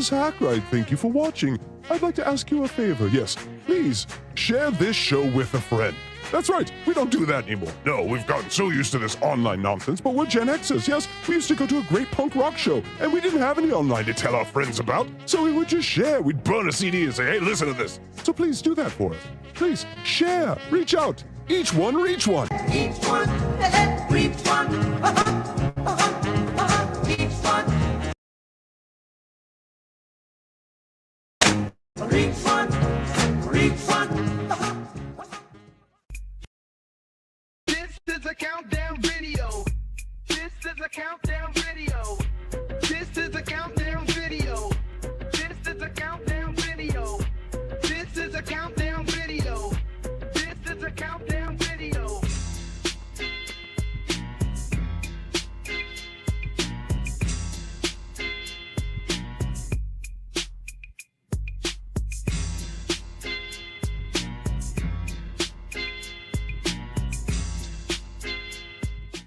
is Hackride. Thank you for watching. I'd like to ask you a favor. Yes, please share this show with a friend. That's right, we don't do that anymore. No, we've gotten so used to this online nonsense, but we're Gen Xers. Yes, we used to go to a great punk rock show, and we didn't have any online to tell our friends about, so we would just share. We'd burn a CD and say, hey, listen to this. So please do that for us. Please, share, reach out. Each one, reach one. Each one, reach one. Each one. Reach one, reach one. This is a countdown video. This is a countdown video. This is a countdown video. This is a countdown video. This is a countdown video. This is a countdown video.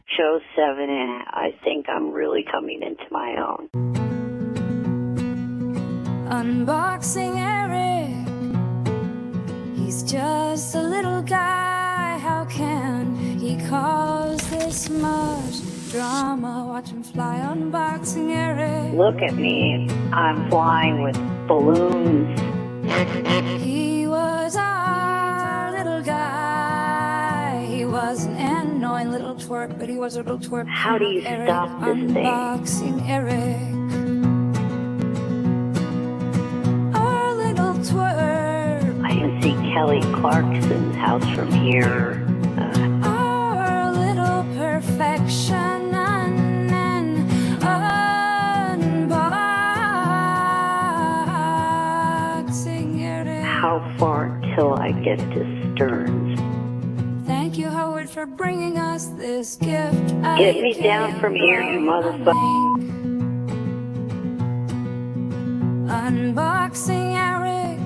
Show 7, and I think I'm really coming into my own. Unboxing Eric. He's just a little guy. How can he cause this much drama? Watch him fly. Unboxing Eric. Look at me. I'm flying with balloons. He was our little guy. He was an annoying little twerp, but he was a little twerp. How do you Eric. stop this thing? Unboxing Eric. Our little twerp. I can see Kelly Clarkson's house from here. Our little perfection. Unboxing Eric. How far till I get to Stearns? Thank you, Howard, for bringing us this gift. Get me down from here, you motherfucker. Unboxing Eric.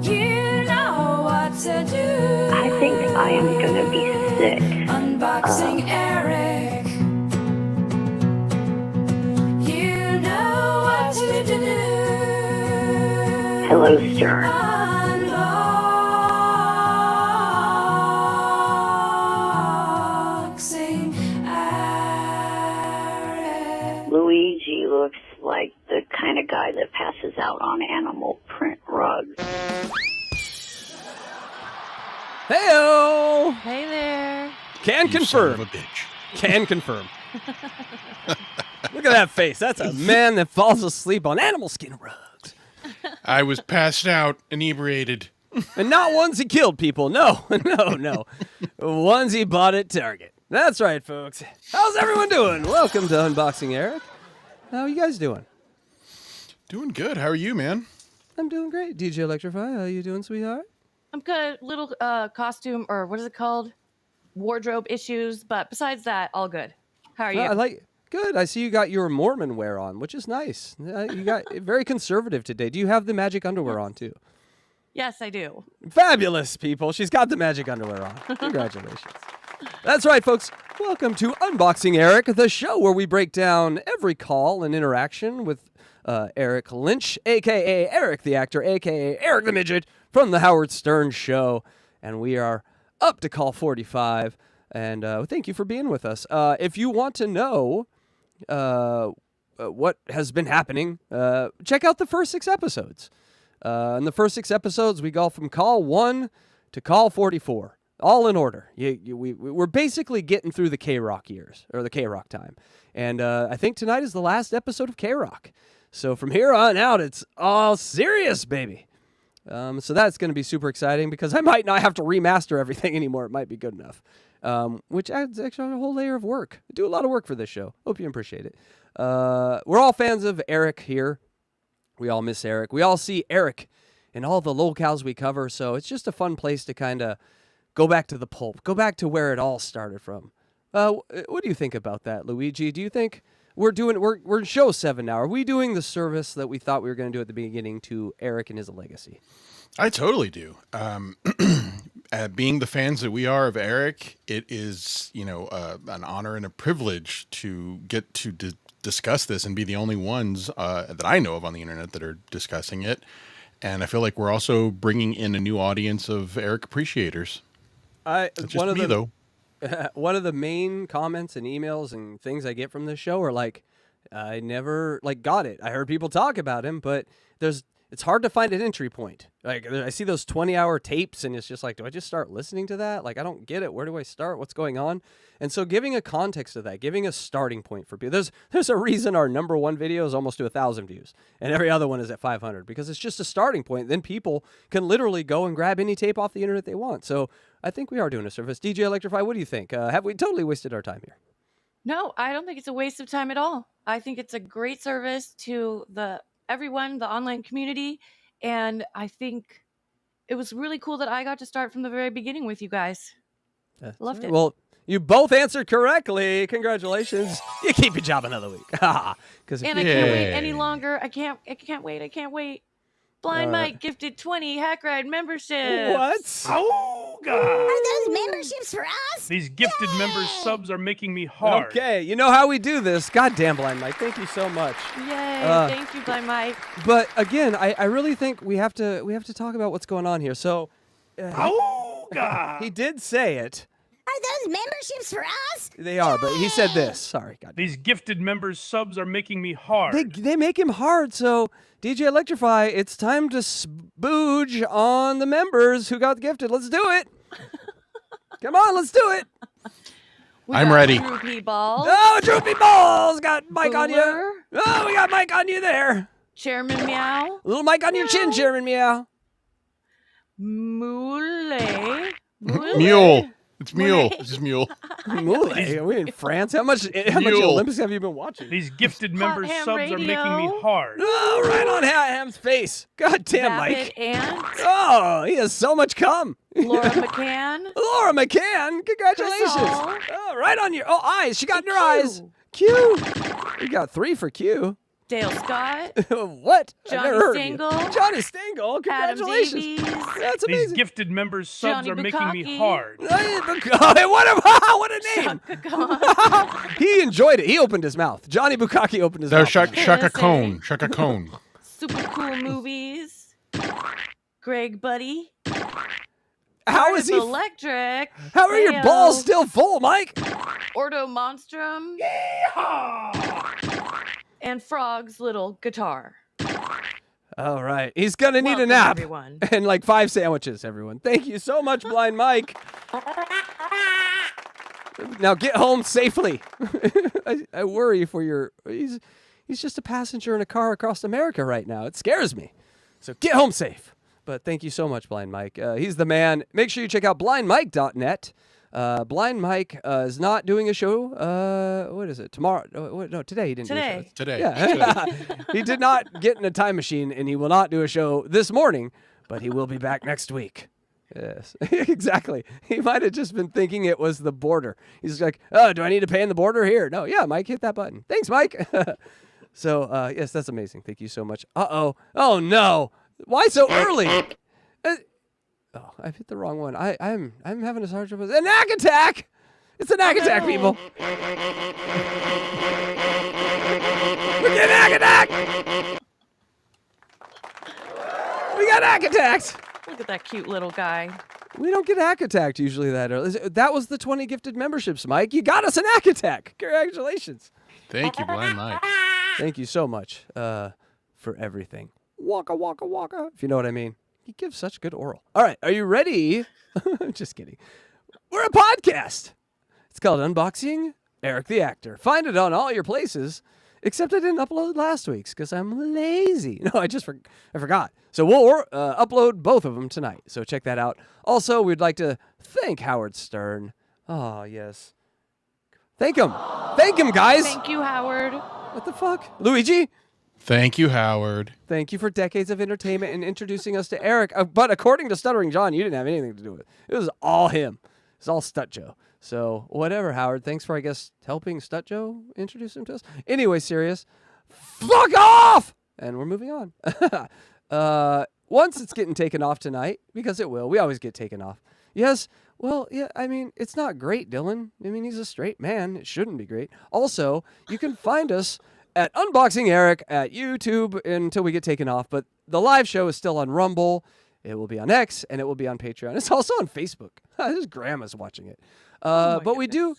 You know what to do. I think I am gonna be sick. Unboxing Eric. You know what to do. Hello, Stern. Unboxing Eric. Luigi looks like the kind of guy that passes out on animal print rugs. Heyo! Hey there. Can You confirm. son of a bitch. Can confirm. Look at that face. That's a man that falls asleep on animal skin rugs. I was passed out, inebriated. And not ones he killed people. No, no. Ones he bought at Target. That's right, folks. How's everyone doing? Welcome to Unboxing Eric. How are you guys doing? Doing good. How are you, man? I'm doing great. DJ Electrify, how you doing, sweetheart? I'm good. Little costume, or what is it called? Wardrobe issues, but besides that, all good. How are you? Good. I see you got your Mormon wear on, which is nice. You got very conservative today. Do you have the magic underwear on, too? Yes, I do. Fabulous, people. She's got the magic underwear on. Congratulations. That's right, folks. Welcome to Unboxing Eric, the show where we break down every call and interaction with Eric Lynch, a.k.a. Eric the actor, a.k.a. Eric the Midget, from the Howard Stern Show. And we are up to call 45. And thank you for being with us. If you want to know what has been happening, check out the first 6 episodes. In the first 6 episodes, we go from call 1 to call 44, all in order. We're basically getting through the K-Rock years, or the K-Rock time. And I think tonight is the last episode of K-Rock. So from here on out, it's all serious, baby. So that's going to be super exciting because I might not have to remaster everything anymore. It might be good enough. Which adds actually a whole layer of work. I do a lot of work for this show. Hope you appreciate it. We're all fans of Eric here. We all miss Eric. We all see Eric in all the locales we cover, so it's just a fun place to kind of go back to the pulp, go back to where it all started from. What do you think about that, Luigi? Do you think we're in show 7 now? Are we doing the service that we thought we were going to do at the beginning to Eric and his legacy? I totally do. Being the fans that we are of Eric, it is, an honor and a privilege to get to discuss this and be the only ones that I know of on the internet that are discussing it. And I feel like we're also bringing in a new audience of Eric appreciators. That's just me, though. One of the main comments and emails and things I get from this show are like, I never got it. I heard people talk about him, but it's hard to find an entry point. Like, I see those 20-hour tapes, and it's just like, do I just start listening to that? Like, I don't get it. Where do I start? What's going on? And so giving a context to that, giving a starting point for people. There's a reason our number one video is almost to 1,000 views, and every other one is at 500, because it's just a starting point. Then people can literally go and grab any tape off the internet they want. So I think we are doing a service. DJ Electrify, what do you think? Have we totally wasted our time here? No, I don't think it's a waste of time at all. I think it's a great service to everyone, the online community, and I think it was really cool that I got to start from the very beginning with you guys. Loved it. Well, you both answered correctly. Congratulations. You keep your job another week. And I can't wait any longer. I can't wait. Blind Mike gifted 20 Hack Ride memberships. What? Oh, God. Are those memberships for us? These gifted members subs are making me hard. Okay, you know how we do this. Goddamn, Blind Mike. Thank you so much. Yay, thank you, Blind Mike. But again, I really think we have to talk about what's going on here. So, Oh, God. he did say it. Are those memberships for us? They are, but he said this. Sorry, God. These gifted members subs are making me hard. They make him hard. So, DJ Electrify, it's time to spooge on the members who got gifted. Let's do it. Come on, let's do it. I'm ready. Droopy Ball. Oh, Droopy Balls got Mike on you. Boomer. Oh, we got Mike on you there. Chairman Meow. Little Mike on your chin, Chairman Meow. Mule. Mule. It's Mule. It's just Mule. Mule. Are we in France? How much Olympics have you been watching? These gifted members Ham subs are making me Radio. hard. Oh, right on Ham's face. God damn, Vapid Mike. Ant. Oh, he has so much cum. Laura McCann. Laura McCann, congratulations. Crystal. Oh, right on your eyes. She got in her eyes. Q. You got 3 for Q. Dale Scott. What? I've Johnny never heard of you. Stengel. Johnny Stengel, Adam congratulations. Davies. That's These amazing. gifted members subs Johnny are making me Bukkake. hard. What a name. Shaka Khan. He enjoyed it. He opened his mouth. Johnny Bukkake opened his No, mouth. Shaka Cone. Shaka Cone. Super Cool Movies. Greg Buddy. How is he? Electric. How are your Mayo. balls still full, Mike? Ordo Monstrum. And Frog's little guitar. All right. He's going to need a Welcome, nap. everyone. And like 5 sandwiches, everyone. Thank you so much, Blind Mike. Now get home safely. I worry for your... He's just a passenger in a car across America right now. It scares me. So get home safe. But thank you so much, Blind Mike. He's the man. Make sure you check out blindmike.net. Blind Mike is not doing a show. What is it? Tomorrow? No, today he didn't do a show. Today. Yeah. He did not get in a time machine, and he will not do a show this morning, but he will be back next week. Yes, exactly. He might have just been thinking it was the border. He's like, oh, do I need to pay in the border here? No, yeah, Mike, hit that button. Thanks, Mike. So, yes, that's amazing. Thank you so much. Uh-oh. Oh, no. Why so early? Oh, I've hit the wrong one. I'm having a hard time with an knack attack. It's a knack attack, people. We get knack attack. We got knack attacks. Look at that cute little guy. We don't get hack attacked usually that early. That was the 20 gifted memberships, Mike. You got us an hack attack. Congratulations. Thank you, Blind Mike. Thank you so much for everything. Waka, waka, waka, if you know what I mean. He gives such good oral. All right, are you ready? Just kidding. We're a podcast. It's called Unboxing Eric the Actor. Find it on all your places, except I didn't upload last week's because I'm lazy. No, I forgot. So we'll upload both of them tonight. So check that out. Also, we'd like to thank Howard Stern. Oh, yes. Thank him. Thank him, guys. Thank you, Howard. What the fuck? Luigi? Thank you, Howard. Thank you for decades of entertainment and introducing us to Eric. But according to Stuttering John, you didn't have anything to do with it. It was all him. It was all Stut Joe. So whatever, Howard. Thanks for, I guess, helping Stut Joe introduce him to us. Anyway, serious. Fuck off! And we're moving on. Once it's getting taken off tonight, because it will. We always get taken off. Yes, Well, yeah, I mean, it's not great, Dylan. I mean, he's a straight man. It shouldn't be great. Also, you can find us at Unboxing Eric at YouTube until we get taken off. But the live show is still on Rumble. It will be on X, and it will be on Patreon. It's also on Facebook. His grandma's watching it. But we do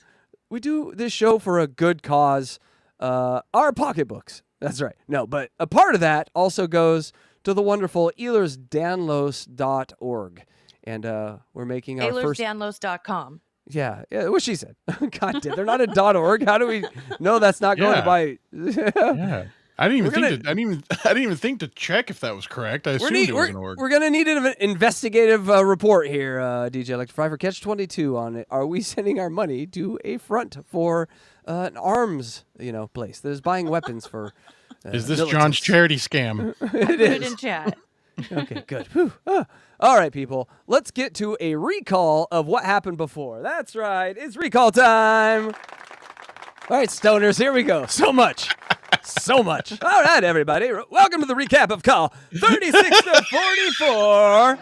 this show for a good cause. Our pocketbooks. That's right. No, but a part of that also goes to the wonderful EhlersDanlos.org. And we're making our first... EhlersDanlos.com. Yeah, what she said. God damn, they're not a .org. How do we know that's not going to buy? Yeah, I didn't even think to check if that was correct. I assumed it was an org. We're gonna need an investigative report here, DJ Electra for Catch 22 on it. Are we sending our money to a front for an arms, place that is buying weapons for? Is this militants? John's charity scam? It is. Put it in chat. Okay, good. Whew. All right, people. Let's get to a recall of what happened before. That's right. It's recall time. All right, stoners, here we go. So much. So much. All right, everybody. Welcome to the recap of Call 36 to 44.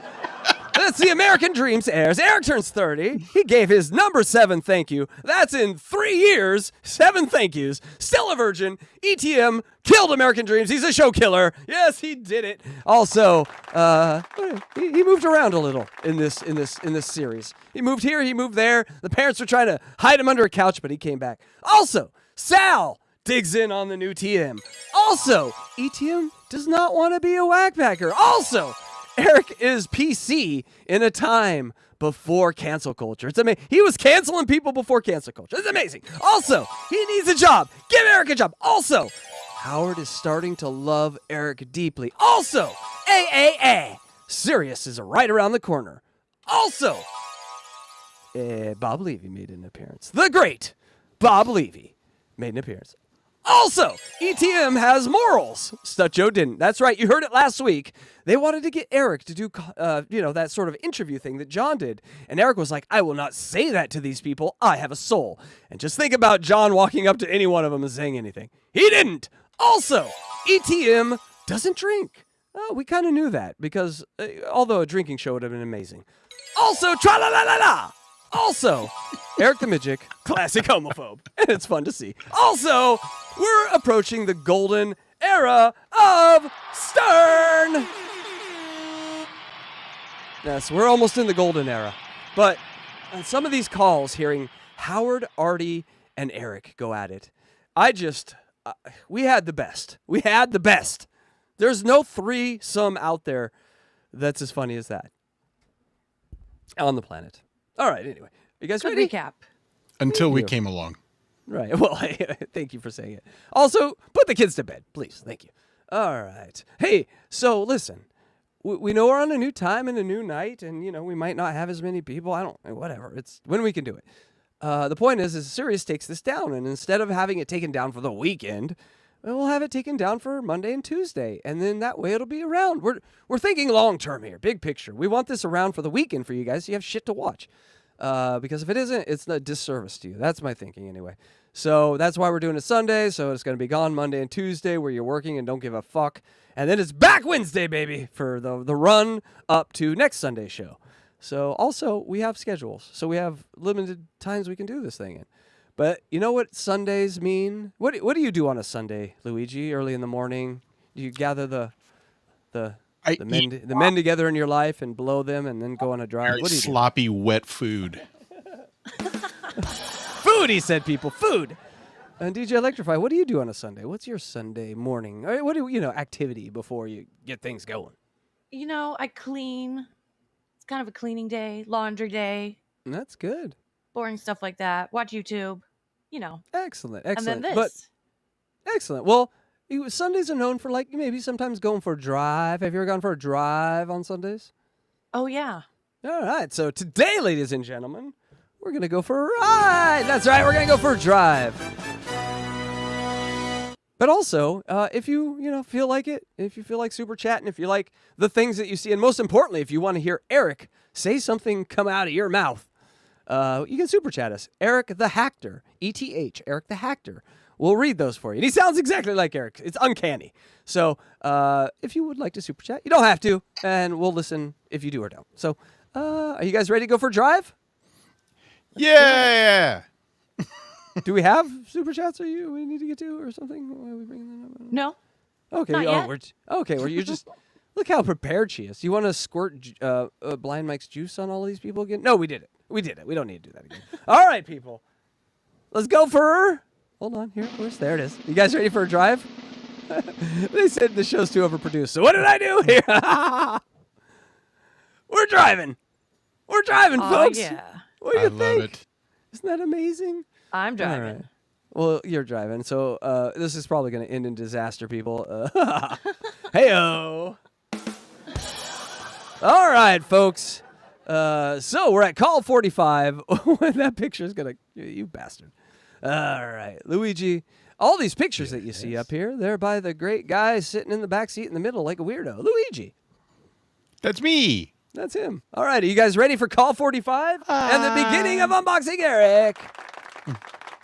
That's the American Dreams airs. Eric turns 30. He gave his number 7 thank you. That's in 3 years. 7 thank yous. Still a virgin. ETM killed American Dreams. He's a show killer. Yes, he did it. Also, he moved around a little in this series. He moved here. He moved there. The parents were trying to hide him under a couch, but he came back. Also, Sal digs in on the new TM. Also, ETM does not want to be a Wack Packer. Also, Eric is PC in a time before cancel culture. It's amazing. He was canceling people before cancel culture. It's amazing. Also, he needs a job. Give Eric a job. Also, Howard is starting to love Eric deeply. Also, Sirius is right around the corner. Also, Bob Levy made an appearance. The great Bob Levy made an appearance. Also, ETM has morals. Stut Joe didn't. That's right. You heard it last week. They wanted to get Eric to do, that sort of interview thing that John did. And Eric was like, I will not say that to these people. I have a soul. And just think about John walking up to any one of them and saying anything. He didn't. Also, ETM doesn't drink. We kind of knew that because although a drinking show would have been amazing. Also, tra-la-la-la-la. Also, Eric the Midget, classic homophobe. And it's fun to see. Also, we're approaching the golden era of Stern. Yes, we're almost in the golden era. But on some of these calls, hearing Howard, Artie, and Eric go at it, we had the best. We had the best. There's no threesome out there that's as funny as that on the planet. All right, anyway. You guys ready? Recap. Until we came along. Right. Well, thank you for saying it. Also, put the kids to bed, please. Thank you. All right. Hey, so listen. We know we're on a new time and a new night, and, we might not have as many people. Whatever. It's when we can do it. The point is Sirius takes this down, and instead of having it taken down for the weekend, we'll have it taken down for Monday and Tuesday, and then that way it'll be around. We're thinking long term here, big picture. We want this around for the weekend for you guys so you have shit to watch. Because if it isn't, it's a disservice to you. That's my thinking anyway. So that's why we're doing it Sunday, so it's going to be gone Monday and Tuesday where you're working and don't give a fuck. And then it's back Wednesday, baby, for the run up to next Sunday's show. So also, we have schedules. So we have limited times we can do this thing in. But you know what Sundays mean? What do you do on a Sunday, Luigi, early in the morning? Do you gather the men together in your life and blow them and then go on a drive? What do you do? Sloppy, wet food. Food, he said, people. Food. And DJ Electrify, what do you do on a Sunday? What's your Sunday morning? Or what do activity before you get things going? I clean. It's kind of a cleaning day, laundry day. That's good. Boring stuff like that. Watch YouTube. Excellent. And then this. But, excellent. Well, Sundays are known for maybe sometimes going for a drive. Have you ever gone for a drive on Sundays? Oh, yeah. All right. So today, ladies and gentlemen, we're going to go for a ride. That's right. We're going to go for a drive. But also, if you feel like it, if you feel like super chatting, if you like the things that you see, and most importantly, if you want to hear Eric say something come out of your mouth, you can super chat us. Eric the Hacker, ETH, Eric the Hacker. We'll read those for you. And he sounds exactly like Eric. It's uncanny. So if you would like to super chat, you don't have to, and we'll listen if you do or don't. So are you guys ready to go for a drive? Yeah. Do we have super chats? We need to get to or something? Why are we bringing that up? No. Okay. Not yet. Well, you're just look how prepared she is. You want to squirt Blind Mike's juice on all of these people again? No, we did it. We don't need to do that again. All right, people. Let's go for. Hold on. Here, there it is. You guys ready for a drive? They said the show's too overproduced. So what did I do here? We're driving. We're driving, folks. Yeah. What do you love think? it. Isn't that amazing? I'm All driving. right. Well, you're driving, so this is probably going to end in disaster, people. Hey-o. All right, folks. So we're at call 45. That picture is going to... You bastard. All right, Luigi. All these pictures that you see up here, they're by the great guy sitting in the back seat in the middle like a weirdo. Luigi. That's me. That's him. All right, are you guys ready for call 45? And the beginning of Unboxing Eric.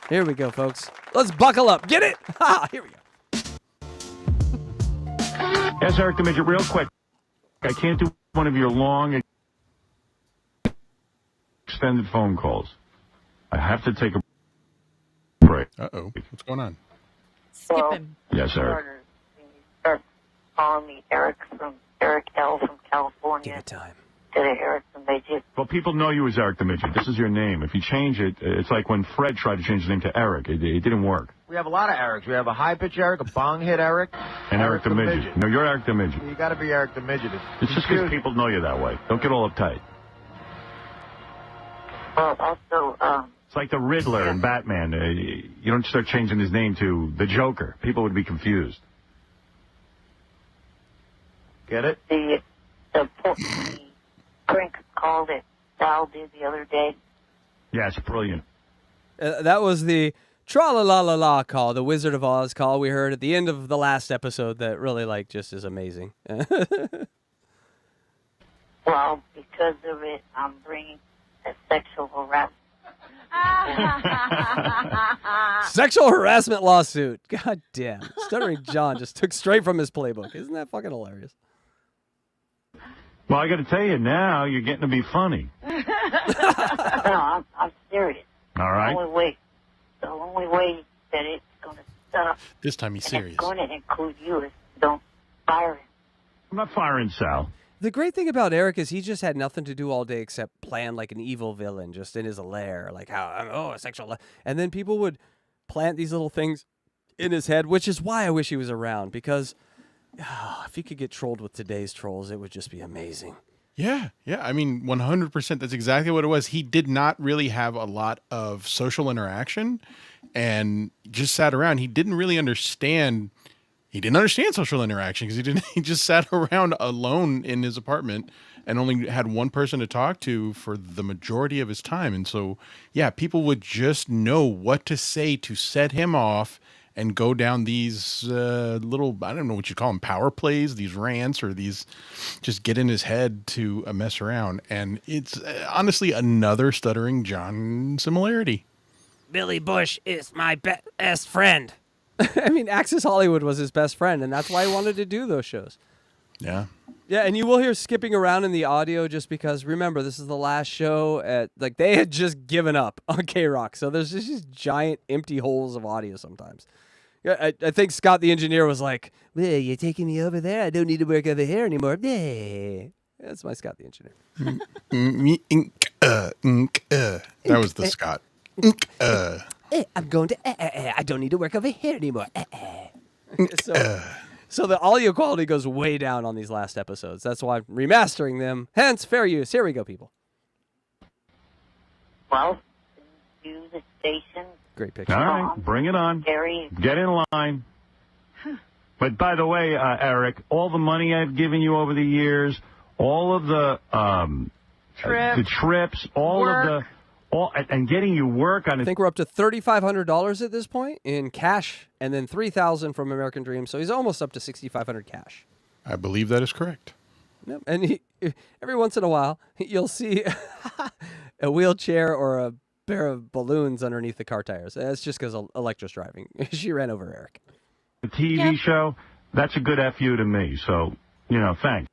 Here we go, folks. Let's buckle up. Get it? Ha! Here we go. Yes, Eric the Midget, real quick. I can't do one of your long, extended phone calls. I have to take a break. Uh-oh. What's going on? Skip him. Yes, Eric. Start calling me Eric L. from California. Give it time. To the Eric the Midget. Well, people know you as Eric the Midget. This is your name. If you change it, it's like when Fred tried to change his name to Eric. It didn't work. We have a lot of Erics. We have a high-pitch Eric, a bong-hit Eric, And Eric the Midget. No, you're Eric the Midget. You got to be Eric the Midget. It's just because people know you that way. Don't get all uptight. Well, also, It's like the Riddler in Batman. You don't start changing his name to the Joker. People would be confused. Get it? the prank call that Sal did the other day. Yeah, it's brilliant. That was the tra-la-la-la-la call, the Wizard of Oz call we heard at the end of the last episode that really, just is amazing. Well, because of it, I'm bringing a sexual harassment. Sexual harassment lawsuit. God damn. Stuttering John just took straight from his playbook. Isn't that fucking hilarious? Well, I got to tell you now, you're getting to be funny. No, I'm serious. All right. The only way that it's going to stop. This time he's serious. It's going to include you is don't fire him. I'm not firing Sal. The great thing about Eric is he just had nothing to do all day except plan like an evil villain just in his lair, like a sexual. And then people would plant these little things in his head, which is why I wish he was around, because if he could get trolled with today's trolls, it would just be amazing. Yeah. I mean, 100%. That's exactly what it was. He did not really have a lot of social interaction and just sat around. He didn't really understand. He didn't understand social interaction because he just sat around alone in his apartment and only had one person to talk to for the majority of his time. And so, yeah, people would just know what to say to set him off and go down these little, I don't know what you call them, power plays, these rants, or these just get in his head to mess around. And it's honestly another Stuttering John similarity. Billy Bush is my best friend. I mean, Access Hollywood was his best friend, and that's why he wanted to do those shows. Yeah. Yeah, and you will hear skipping around in the audio just because, remember, this is the last show they had just given up on K-Rock. So there's just these giant empty holes of audio sometimes. Yeah, I think Scott the engineer was like, well, you're taking me over there. I don't need to work over here anymore. That's my Scott the engineer. That was the Scott. I'm going to, I don't need to work over here anymore. So the audio quality goes way down on these last episodes. That's why I'm remastering them. Hence, fair use. Here we go, people. Well, do the station. Great picture. All right, bring it on. Gary. Get in line. But by the way, Eric, all the money I've given you over the years, all of the trips, and getting you work on it. I think we're up to $3,500 at this point in cash, and then $3,000 from American Dream. So he's almost up to $6,500 cash. I believe that is correct. Yep. And every once in a while, you'll see a wheelchair or a pair of balloons underneath the car tires. That's just because Electra's driving. She ran over Eric. The TV show, that's a good FU to me. So, thanks.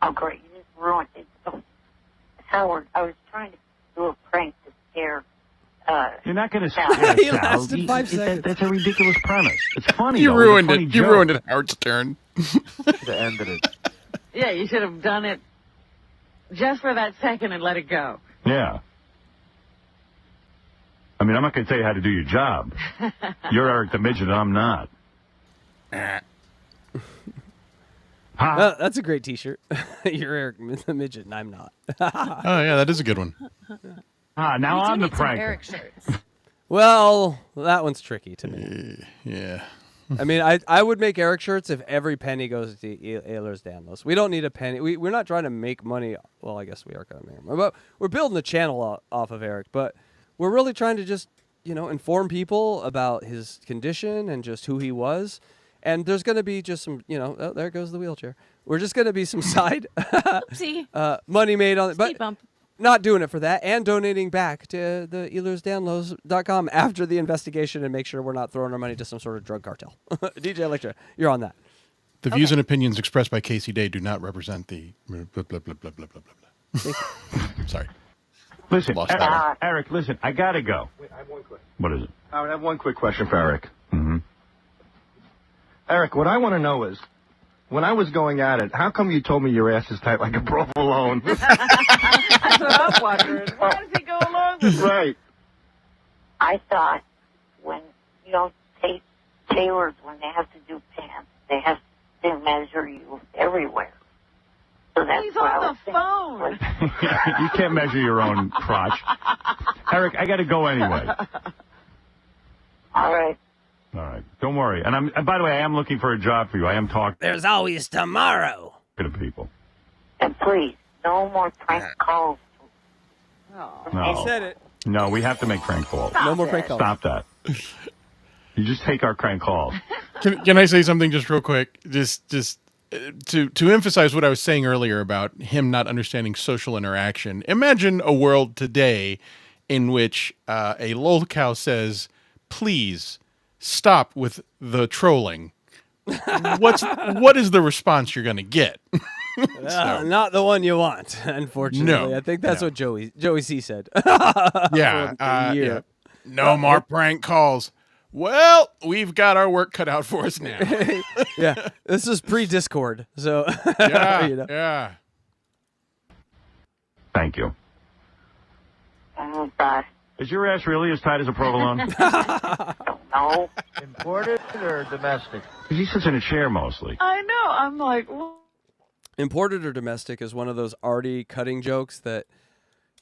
Oh, great. You just ruined it. Howard, I was trying to do a prank to scare. You're not going to Sal. scare He Sal. lasted 5 seconds. That's a ridiculous premise. It's funny. You though. It's a ruined funny it. You joke. ruined it. Howard's turn. The end of it. Yeah, you should have done it just for that second and let it go. Yeah. I mean, I'm not going to tell you how to do your job. You're Eric the Midget, and I'm not. That's a great T-shirt. You're Eric the Midget, and I'm not. Oh yeah, that is a good one. Now We do I'm the need some pranker. Eric shirts. Well, that one's tricky to me. Yeah. I mean, I would make Eric shirts if every penny goes to Ehlers Danlos. We don't need a penny. We're not trying to make money. Well, I guess we are going to make money. But we're building the channel off of Eric. But we're really trying to just, inform people about his condition and just who he was. And there's going to be just some, oh, there goes the wheelchair. We're just going to be some side money made on it. But bump. not doing it for that, and donating back to the EhlersDanlos.com after the investigation and make sure we're not throwing our money to some sort of drug cartel. DJ Electra, you're on that. The views and opinions expressed by Casey Day do not represent the blah, blah, blah, blah, blah, blah, blah. Sorry. Listen, Lost that one. Eric, listen, I got to go. Wait, I have one question. What is it? I have one quick question for Eric. Mm-hmm. Eric, what I want to know is, when I was going at it, how come you told me your ass is tight like a provolone? That's what I'm wondering. Why does he go along with it? Right. I thought when, tailors, when they have to do pants, they have to measure you everywhere. So that's He's what I on was the thinking. phone. You can't measure your own crotch. Eric, I got to go anyway. All right. All right. Don't worry. And by the way, I am looking for a job for you. I am talking There's always tomorrow. to people. And please, no more prank calls. No. He said it. No, we have to make prank calls. No more prank calls. Stop that. You just take our crank calls. Can I say something just real quick? Just to emphasize what I was saying earlier about him not understanding social interaction. Imagine a world today in which a lolcow says, "Please stop with the trolling." What is the response you're going to get? Not the one you want, unfortunately. No, I think that's no. what Joey C said. Yeah, For a year. yeah. No more prank calls. Well, we've got our work cut out for us now. Yeah, this is pre-Discord, so Yeah, yeah. Thank you. Bye. Is your ass really as tight as a provolone? No. Imported or domestic? Because he sits in a chair mostly. I know. I'm like, well, Imported or domestic is one of those arty cutting jokes that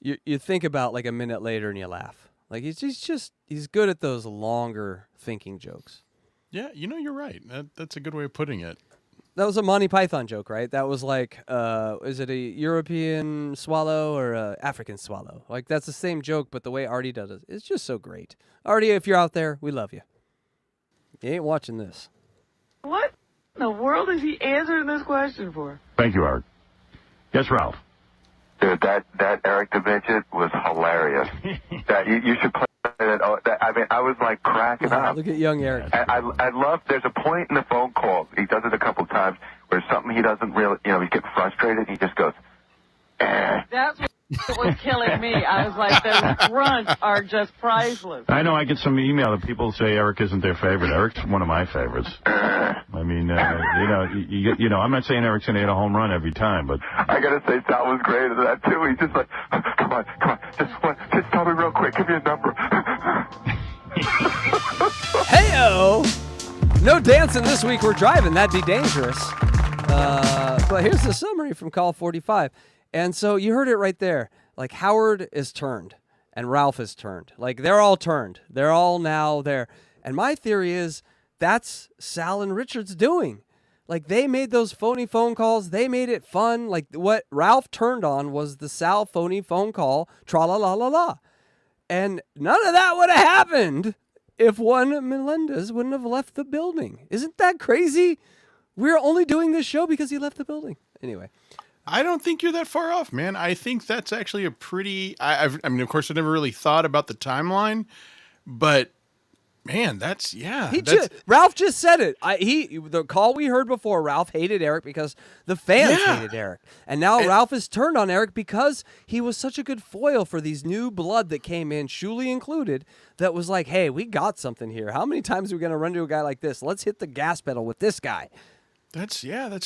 you think about like a minute later and you laugh. Like he's good at those longer thinking jokes. Yeah, you're right. That's a good way of putting it. That was a Monty Python joke, right? That was like, is it a European swallow or a African swallow? Like that's the same joke, but the way Artie does it, it's just so great. Artie, if you're out there, we love you. You ain't watching this. what in the world is he answering this question for? Thank you, Eric. Yes, Ralph. Dude, that Eric the Midget was hilarious. That you should play that. I mean, I was like cracking up. Look at young Eric. I love. There's a point in the phone call. He does it a couple times where something he doesn't really, he's getting frustrated. He just goes, eh. That's what was killing me. I was like, those grunts are just priceless. I know I get some email that people say Eric isn't their favorite. Eric's one of my favorites. I mean, I'm not saying Eric's going to hit a home run every time, but I gotta say, Sal was great at that too. He's just like, come on, just tell me real quick. Give me a number. Heyo! No dancing this week. We're driving. That'd be dangerous. But here's the summary from Call 45. And so you heard it right there. Like Howard is turned and Ralph is turned. Like they're all turned. They're all now there. And my theory is that's Sal and Richard's doing. Like they made those phony phone calls. They made it fun. Like what Ralph turned on was the Sal phony phone call. Tra-la-la-la-la. And none of that would have happened if Juan Melendez wouldn't have left the building. Isn't that crazy? We're only doing this show because he left the building. Anyway. I don't think you're that far off, man. I think that's actually a pretty... I mean, of course, I never really thought about the timeline, but Man, that's Ralph just said it. The call we heard before, Ralph hated Eric because the fans hated Eric. And now Ralph has turned on Eric because he was such a good foil for these new blood that came in, Shuli included, that was like, hey, we got something here. How many times are we going to run to a guy like this? Let's hit the gas pedal with this guy. That's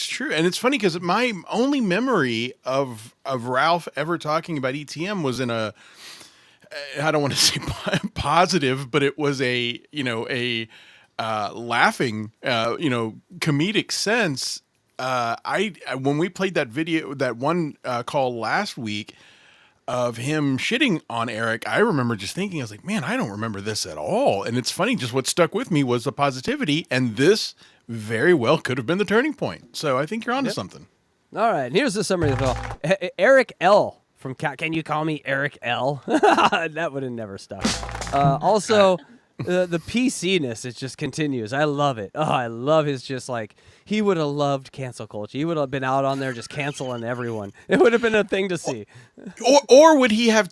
true. And it's funny because my only memory of Ralph ever talking about ETM was in a, I don't want to say positive, but it was a laughing, comedic sense. When we played that video, that one call last week of him shitting on Eric, I remember just thinking, I was like, man, I don't remember this at all. And it's funny, just what stuck with me was the positivity, and this very well could have been the turning point. So I think you're onto something. All right, here's the summary of the call. Eric L. from Can You Call Me Eric L? That would have never stuck. Also, the PC-ness, it just continues. I love it. Oh, I love his just like, he would have loved cancel culture. He would have been out on there just canceling everyone. It would have been a thing to see. Or would he have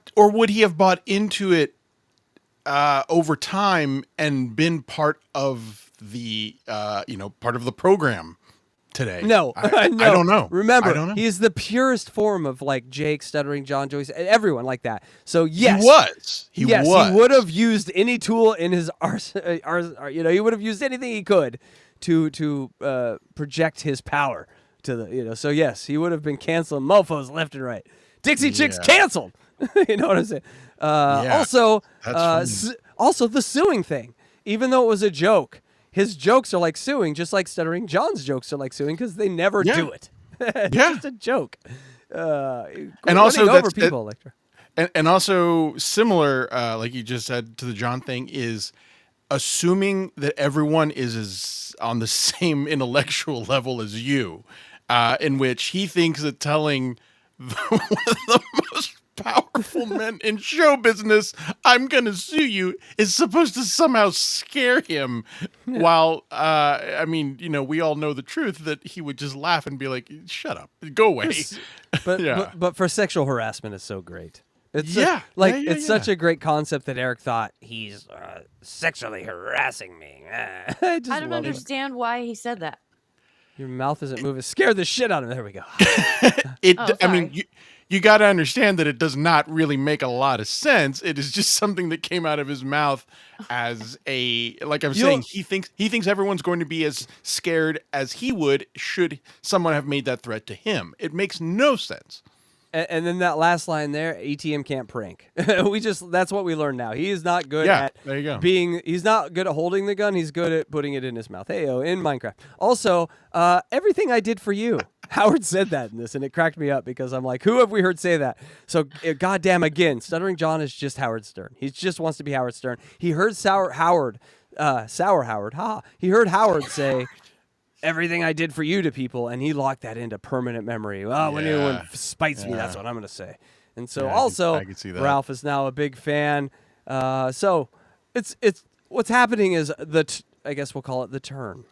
bought into it over time and been part of the part of the program today? No, I don't know. Remember, I don't know. he's the purest form of like Jake, Stuttering John, Joyce, everyone like that. So yes, he was. He would have used any tool in his arsenal. He would have used anything he could to project his power to the. So yes, he would have been canceling mofos left and right. Dixie Chicks canceled. You know what I'm saying? Also the suing thing, even though it was a joke. His jokes are like suing, just like Stuttering John's jokes are like suing because they never do it. It's just a joke. And also over people, Electra. And also similar, like you just said to the John thing, is assuming that everyone is on the same intellectual level as you, in which he thinks that telling one of the most powerful men in show business, I'm going to sue you, is supposed to somehow scare him. While, we all know the truth that he would just laugh and be like, shut up, go away. But for sexual harassment, it's so great. It's it's such a great concept that Eric thought he's sexually harassing me. I don't understand why he said that. Your mouth isn't moving. Scare the shit out of me. There we go. You got to understand that it does not really make a lot of sense. It is just something that came out of his mouth as like I'm saying, he thinks everyone's going to be as scared as he would should someone have made that threat to him. It makes no sense. And then that last line there, ETM can't prank. That's what we learned now. He is not good at there you go. He's not good at holding the gun. He's good at putting it in his mouth. Hey-o, in Minecraft. Also, everything I did for you. Howard said that in this, and it cracked me up because I'm like, who have we heard say that? So, goddamn, again, Stuttering John is just Howard Stern. He just wants to be Howard Stern. He heard Sour Howard, he heard Howard say, everything I did for you to people, and he locked that into permanent memory. Well, when anyone spites me, that's what I'm going to say. And so I can see that. Ralph is now a big fan. So it's what's happening is I guess we'll call it the turn.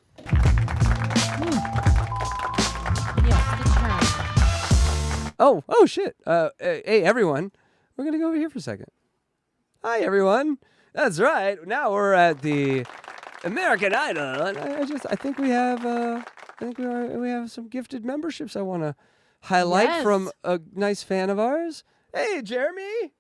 Oh shit. Hey, everyone. We're going to go over here for a second. Hi, everyone. That's right. Now we're at the American Idol. And I think we have we have some gifted memberships I want to highlight from a nice fan of ours. Hey, Jeremy.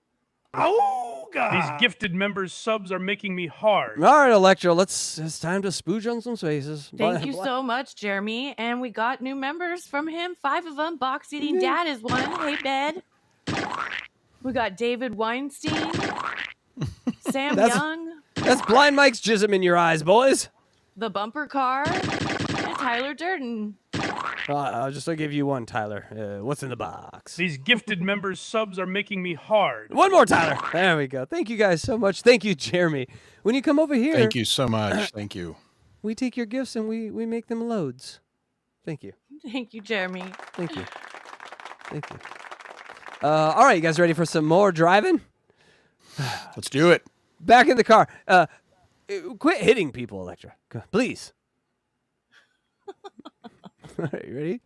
Oh, God. These gifted members subs are making me hard. All right, Electra, it's time to spooge on some faces. Thank you so much, Jeremy. And we got new members from him. 5 of them. Box Eating Dad is one. Hey, Bed. We got David Weinstein. Sam Young. That's Blind Mike's jism in your eyes, boys. The Bumper Car. And Tyler Durden. I'll just give you one, Tyler. What's in the box? These gifted members subs are making me hard. One more, Tyler. There we go. Thank you guys so much. Thank you, Jeremy. When you come over here... Thank you so much. Thank you. We take your gifts and we make them loads. Thank you. Thank you, Jeremy. Thank you. Thank you. All right, you guys ready for some more driving? Let's do it. Back in the car. Quit hitting people, Electra. Please. All right, you ready?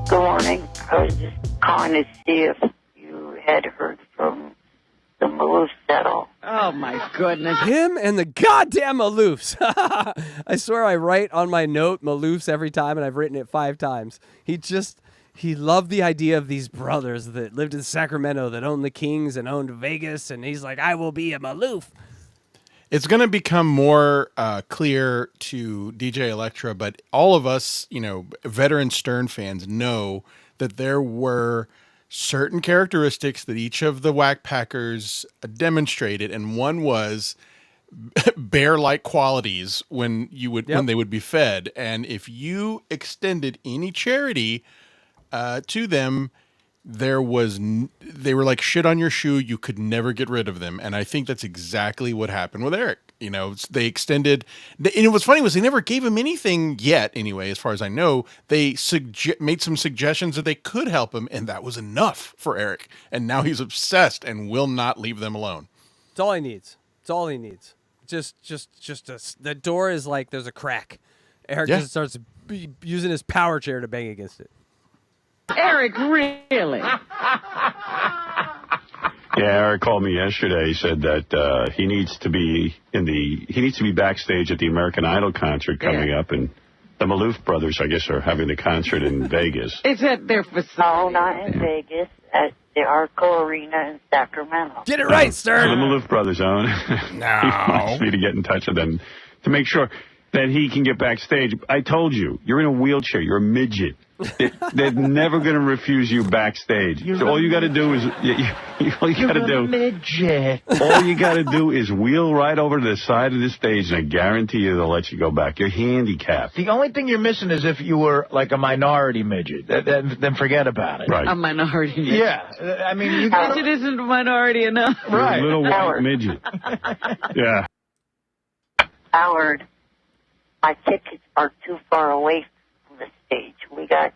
Good morning. I was just calling to see if you head hurt from the Maloof settle. Oh, my goodness. Him and the goddamn Maloofs. I swear I write on my note Maloofs every time, and I've written it 5 times. He loved the idea of these brothers that lived in Sacramento that owned the Kings and owned Vegas, and he's like, I will be a Maloof. It's going to become more clear to DJ Electra, but all of us, veteran Stern fans know that there were certain characteristics that each of the Wack Packers demonstrated, and one was bear-like qualities when they would be fed. And if you extended any charity to them, they were like shit on your shoe. You could never get rid of them. And I think that's exactly what happened with Eric. They extended, and what's funny was they never gave him anything yet. Anyway, as far as I know, they made some suggestions that they could help him, and that was enough for Eric. And now he's obsessed and will not leave them alone. It's all he needs. It's all he needs. The door is like there's a crack. Eric just starts using his power chair to bang against it. Eric, really? Yeah, Eric called me yesterday. He said that he needs to be backstage at the American Idol concert coming up, and the Maloof brothers, I guess, are having the concert in Vegas. It's at their facility. No, not in Vegas. At the Arco Arena in Sacramento. Get it right, Stern. So the Maloof brothers own. No. He wants me to get in touch with them to make sure that he can get backstage. I told you, you're in a wheelchair. You're a midget. They're never going to refuse you backstage. So all you got to do is all you got to do. Midget. All you got to do is wheel right over to the side of the stage, and I guarantee you they'll let you go back. You're handicapped. The only thing you're missing is if you were like a minority midget. Then forget about it. Right. A minority midget. Yeah. I mean, Midget isn't a minority enough. Right. A little white midget. Yeah. Howard, my tickets are too far away from the stage. We got...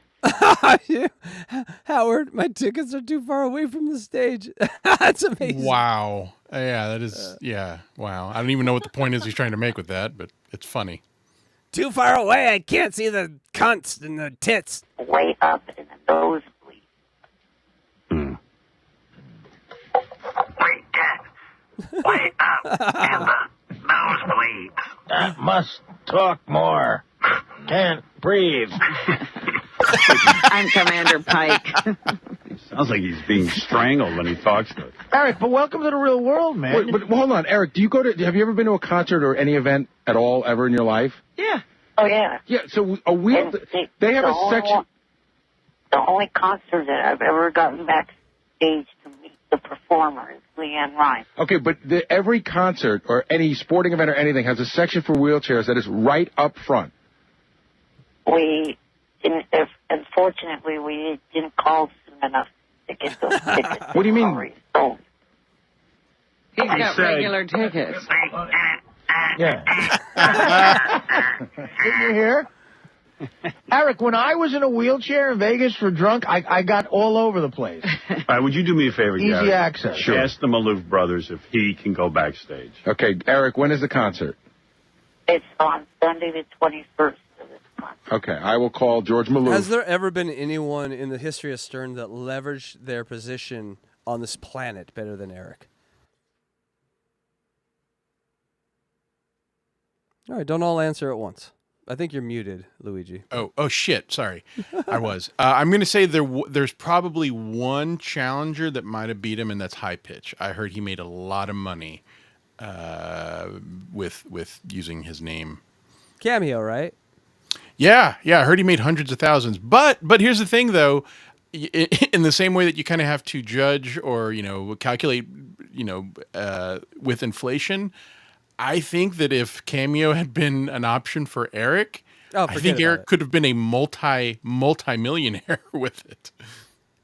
Howard, my tickets are too far away from the stage. That's amazing. Wow. Yeah, that is, wow. I don't even know what the point is he's trying to make with that, but it's funny. Too far away, I can't see the cunts and the tits. Way up in the nosebleed. Way up in the nosebleed. I must talk more. Can't breathe. I'm Commander Pike. Sounds like he's being strangled when he talks to us. Eric, but welcome to the real world, man. Wait, but hold on, Eric. Have you ever been to a concert or any event at all ever in your life? Yeah. Oh, yeah. Yeah, so a wheel... They have a section... The only concert that I've ever gotten backstage to meet the performer is Leanne Rhymes. Okay, but every concert or any sporting event or anything has a section for wheelchairs that is right up front. Unfortunately, we didn't call soon enough to get those tickets. What do you mean? Sold. He's got regular tickets. Yeah. Did you hear? Eric, when I was in a wheelchair in Vegas for drunk, I got all over the place. All right, would you do me a favor, Easy Gary? access. Sure. Ask the Maloof brothers if he can go backstage. Okay, Eric, when is the concert? It's on Sunday the 21st of this month. Okay, I will call George Maloof. Has there ever been anyone in the history of Stern that leveraged their position on this planet better than Eric? All right, don't all answer at once. I think you're muted, Luigi. Oh shit! Sorry, I was. I'm going to say there's probably one challenger that might have beat him, and that's High Pitch. I heard he made a lot of money with using his name. Cameo, right? Yeah. I heard he made hundreds of thousands. But here's the thing, though. In the same way that you kind of have to judge or calculate, with inflation. I think that if Cameo had been an option for Eric, I think Eric could have been a multi-millionaire with it.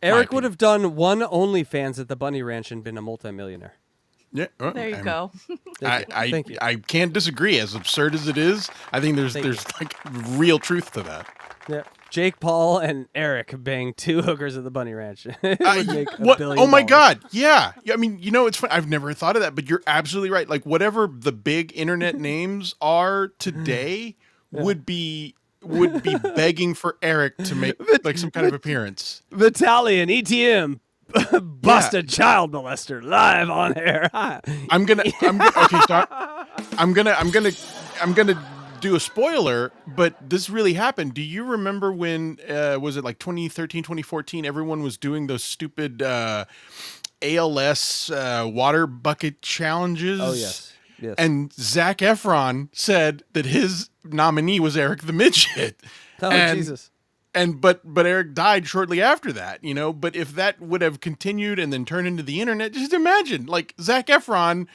Eric would have done one OnlyFans at the Bunny Ranch and been a multimillionaire. Yeah, There you go. Thank you. I can't disagree. As absurd as it is, I think there's like real truth to that. Yeah. Jake Paul and Eric banged 2 hookers at the Bunny Ranch. It would make $1 billion. Oh my God! Yeah, I mean, it's fun. I've never thought of that, but you're absolutely right. Like whatever the big internet names are today would be begging for Eric to make like some kind of appearance. Vitalian, ETM, Bust a child molester live on air. I'm gonna do a spoiler, but this really happened. Do you remember when was it like 2013, 2014? Everyone was doing those stupid ALS water bucket challenges. Oh yes. Yes. And Zac Efron said that his nominee was Eric the Midget. Oh, Jesus. But Eric died shortly after that, you know. But if that would have continued and then turned into the internet, just imagine like Zac Efron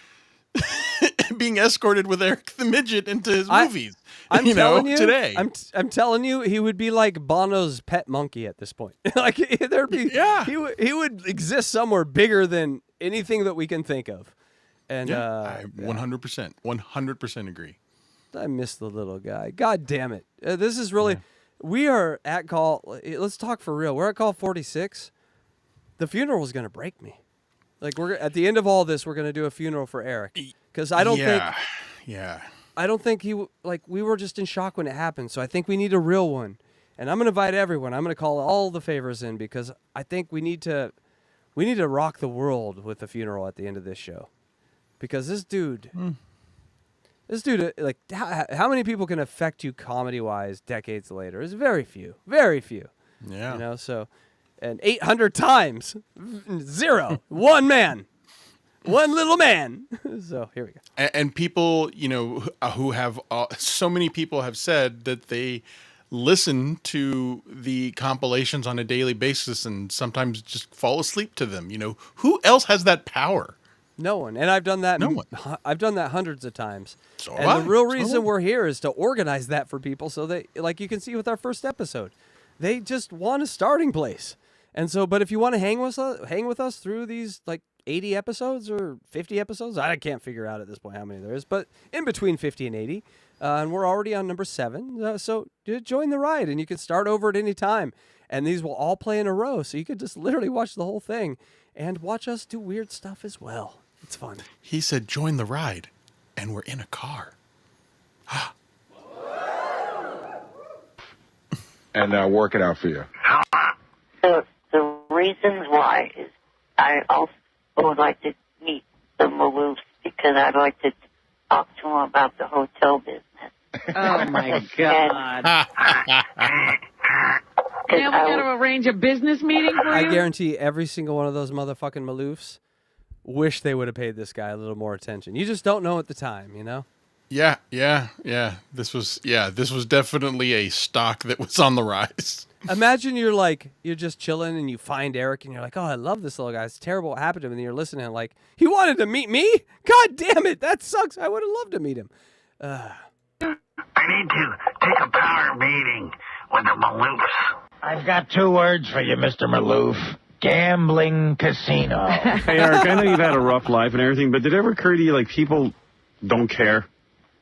being escorted with Eric the Midget into his movies. I'm you telling know, you, today. I'm telling you, he would be like Bono's pet monkey at this point. Like there'd be, he would exist somewhere bigger than anything that we can think of. And I 100% agree. I miss the little guy. God damn it! This is really. We are at call. Let's talk for real. We're at call 46. The funeral is going to break me. Like we're at the end of all this, we're going to do a funeral for Eric because I don't think. Yeah. I don't think we were just in shock when it happened. So I think we need a real one, and I'm going to invite everyone. I'm going to call all the favors in because I think we need to rock the world with the funeral at the end of this show. Because this dude, like, how many people can affect you comedy-wise decades later? It's very few. Very few. Yeah. You know, so, and 800 times, 0, one man, one little man. So here we go. And people, you know, who have, so many people have said that they listen to the compilations on a daily basis and sometimes just fall asleep to them. You know, who else has that power? No one. And I've done that. No one. I've done that hundreds of times. So and the real reason we're here is to organize that for people so they, like you can see with our first episode, they just want a starting place. And so, but if you want to hang with us through these like 80 episodes or 50 episodes, I can't figure out at this point how many there is, but in between 50 and 80. And we're already on number 7. So join the ride and you can start over at any time. And these will all play in a row. So you could just literally watch the whole thing and watch us do weird stuff as well. It's fun. He said, join the ride, and we're in a car. And work it out for you. The reasons why is I also would like to meet the Maloofs because I'd like to talk to them about the hotel business. Oh, my God. Now we got to arrange a business meeting for you? I guarantee every single one of those motherfucking Maloofs wish they would have paid this guy a little more attention. You just don't know at the time, you know? Yeah. This was definitely a stock that was on the rise. Imagine you're just chilling and you find Eric and you're like, oh, I love this little guy. It's terrible what happened to him. And you're listening and like, he wanted to meet me? God damn it. That sucks. I would have loved to meet him. I need to take a power meeting with the Maloofs. I've got 2 words for you, Mr. Maloof. Gambling casino. Hey, Eric, I know you've had a rough life and everything, but did it ever occur to you, like, people don't care?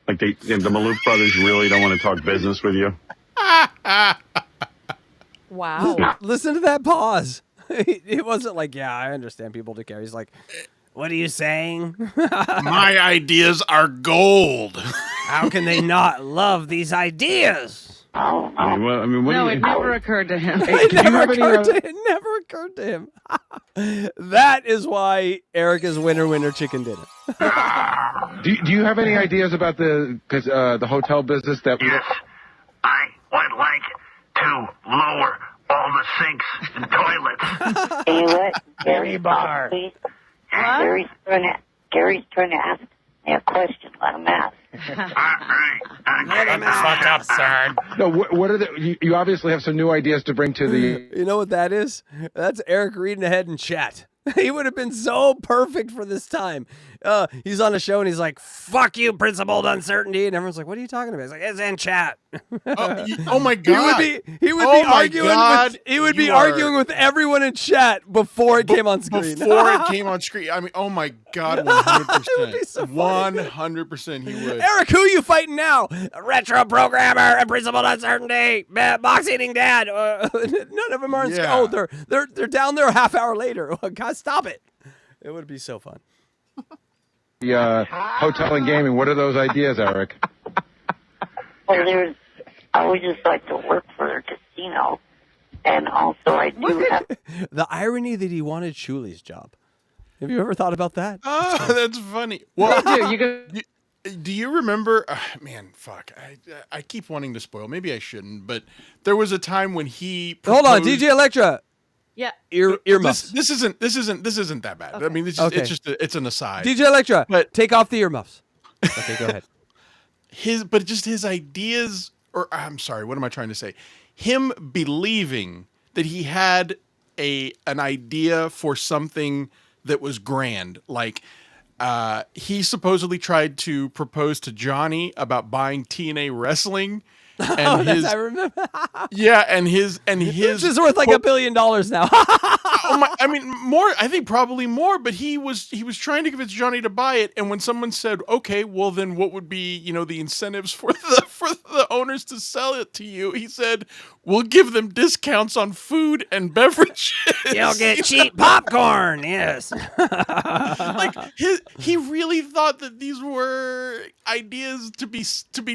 Like, the Maloof brothers really don't want to talk business with you? Wow. Listen to that pause. It wasn't like, yeah, I understand people do care. He's like, what are you saying? My ideas are gold. How can they not love these ideas? It never occurred to him. It never occurred to him. That is why Eric is winner chicken dinner. Do you have any ideas about the hotel business that? Yes, I would like to lower all the sinks and toilets. Hey, what? Gary Barr. Please. Gary's trying to ask me a question. Let him ask. Let him fuck up, sir. No, what are you obviously have some new ideas to bring to the. You know what that is? That's Eric reading ahead in chat. He would have been so perfect for this time. He's on a show and he's like, fuck you, principled uncertainty. And everyone's like, what are you talking about? He's like, it's in chat. Oh my God. He would be arguing with everyone in chat before it came on screen. Before it came on screen. I mean, oh my God, 100%. It would be so funny. 100% he would. Eric, who are you fighting now? A retro programmer and principled uncertainty. Box eating dad. None of them are in school. Oh, they're down there a half hour later. God, stop it. It would be so fun. The hotel and gaming. What are those ideas, Eric? Well, I would just like to work for a casino And also, I do have. The irony that he wanted Shuli's job. Have you ever thought about that? Oh, that's funny. Well, do you remember? Man, fuck. I keep wanting to spoil. Maybe I shouldn't. But there was a time when he proposed... Hold on, DJ Electra. Yeah. Earmuffs. This isn't that bad. Okay. I mean, it's an aside. DJ Electra, but take off the earmuffs. Okay, go ahead. His ideas, or I'm sorry, what am I trying to say? Him believing that he had an idea for something that was grand, like he supposedly tried to propose to Johnny about buying TNA wrestling. And I remember. Yeah, and his This is worth like $1 billion now. I mean, more. I think probably more. But he was trying to convince Johnny to buy it. And when someone said, "Okay, well then, what would be the incentives for the owners to sell it to you?" He said, "We'll give them discounts on food and beverages. You'll get cheap popcorn." Yes. Like he really thought that these were ideas to be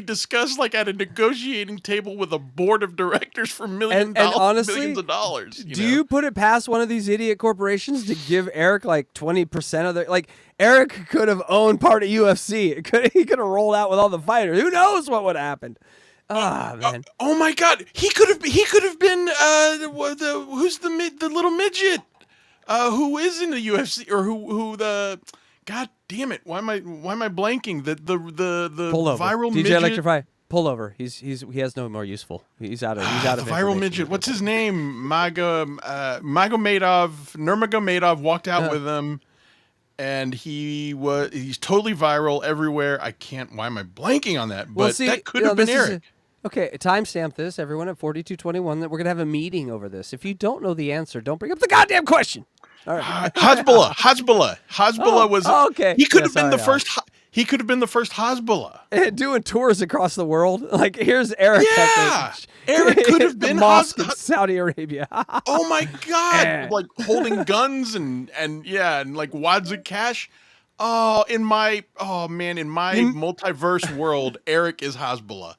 discussed like at a negotiating table with a board of directors for millions of dollars. Do you put it past one of these idiot corporations to give Eric like 20% of their, like, Eric could have owned part of UFC. He could have rolled out with all the fighters. Who knows what would have happened? Man. Oh my God. He could have been who's the little midget who is in the UFC, or who the God damn it. Why am I blanking? The Pull over. viral DJ midget. Electrify. Pull over. He has no more useful. He's out of The viral midget. What's his name? Nurmagomedov walked out with him, and he's totally viral everywhere. Why am I blanking on that? But that could have been Eric. Okay, timestamp this, everyone, at 42:21. That we're gonna have a meeting over this. If you don't know the answer, don't bring up the goddamn question. All right. Hezbollah was okay. He could have been the first. He could have been the first Hezbollah. Doing tours across the world. Like, here's Eric. Yeah, Eric could have been mosque in Saudi Arabia. Oh my God! Like holding guns and like wads of cash. Oh, in my multiverse world, Eric is Hezbollah.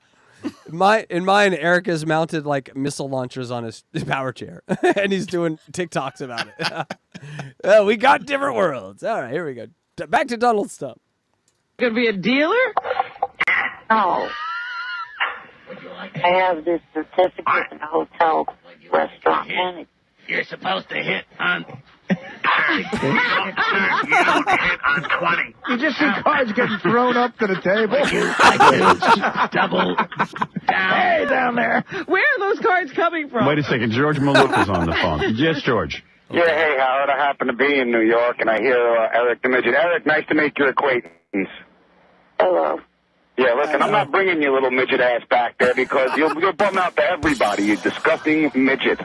In mine, Eric has mounted like missile launchers on his power chair, and he's doing TikToks about it. We got different worlds. All right, here we go. Back to Donald Stump. Gonna be a dealer? No. I have this certificate in a hotel restaurant manager. You're supposed to hit on... you don't hit on 20. You just see cards getting thrown up to the table. Double down. Hey, down there. Where are those cards coming from? Wait a second. George Maloof is on the phone. Yes, George. Yeah, hey, Howard. I happen to be in New York, and I hear Eric the Midget. Eric, nice to make your acquaintance. Hello. Yeah, listen, I'm not bringing your little midget ass back there because you'll bum out to everybody, you disgusting midget.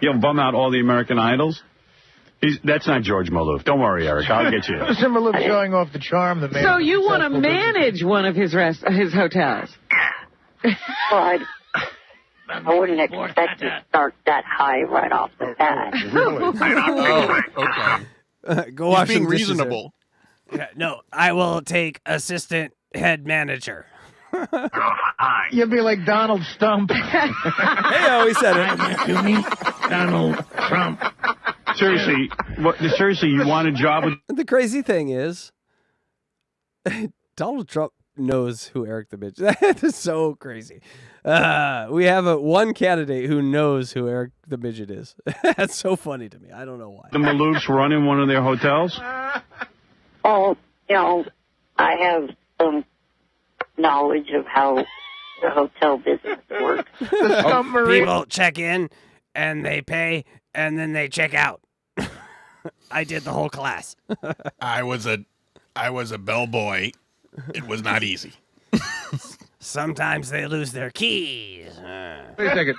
You'll bum out all the American Idols? That's not George Maloof. Don't worry, Eric. I'll get you. Mr. Maloof showing off the charm that made So him you want to successful manage one of his hotels? Well, I wouldn't expect to start that high right off the bat. Okay. Go wash He's being some dishes, reasonable. Yeah, no, I will take assistant head manager. You'll be like Donald Stump. Hey, he said it. Donald Trump. Seriously, you want a job with... The crazy thing is, Donald Trump knows who Eric the Midget. That is so crazy. We have one candidate who knows who Eric the Midget is. That's so funny to me. I don't know why. The Maloofs running one of their hotels? Oh, I have some knowledge of how the hotel business works. People check in, and they pay, and then they check out. I did the whole class. I was a bellboy. It was not easy. Sometimes they lose their keys. Wait a second.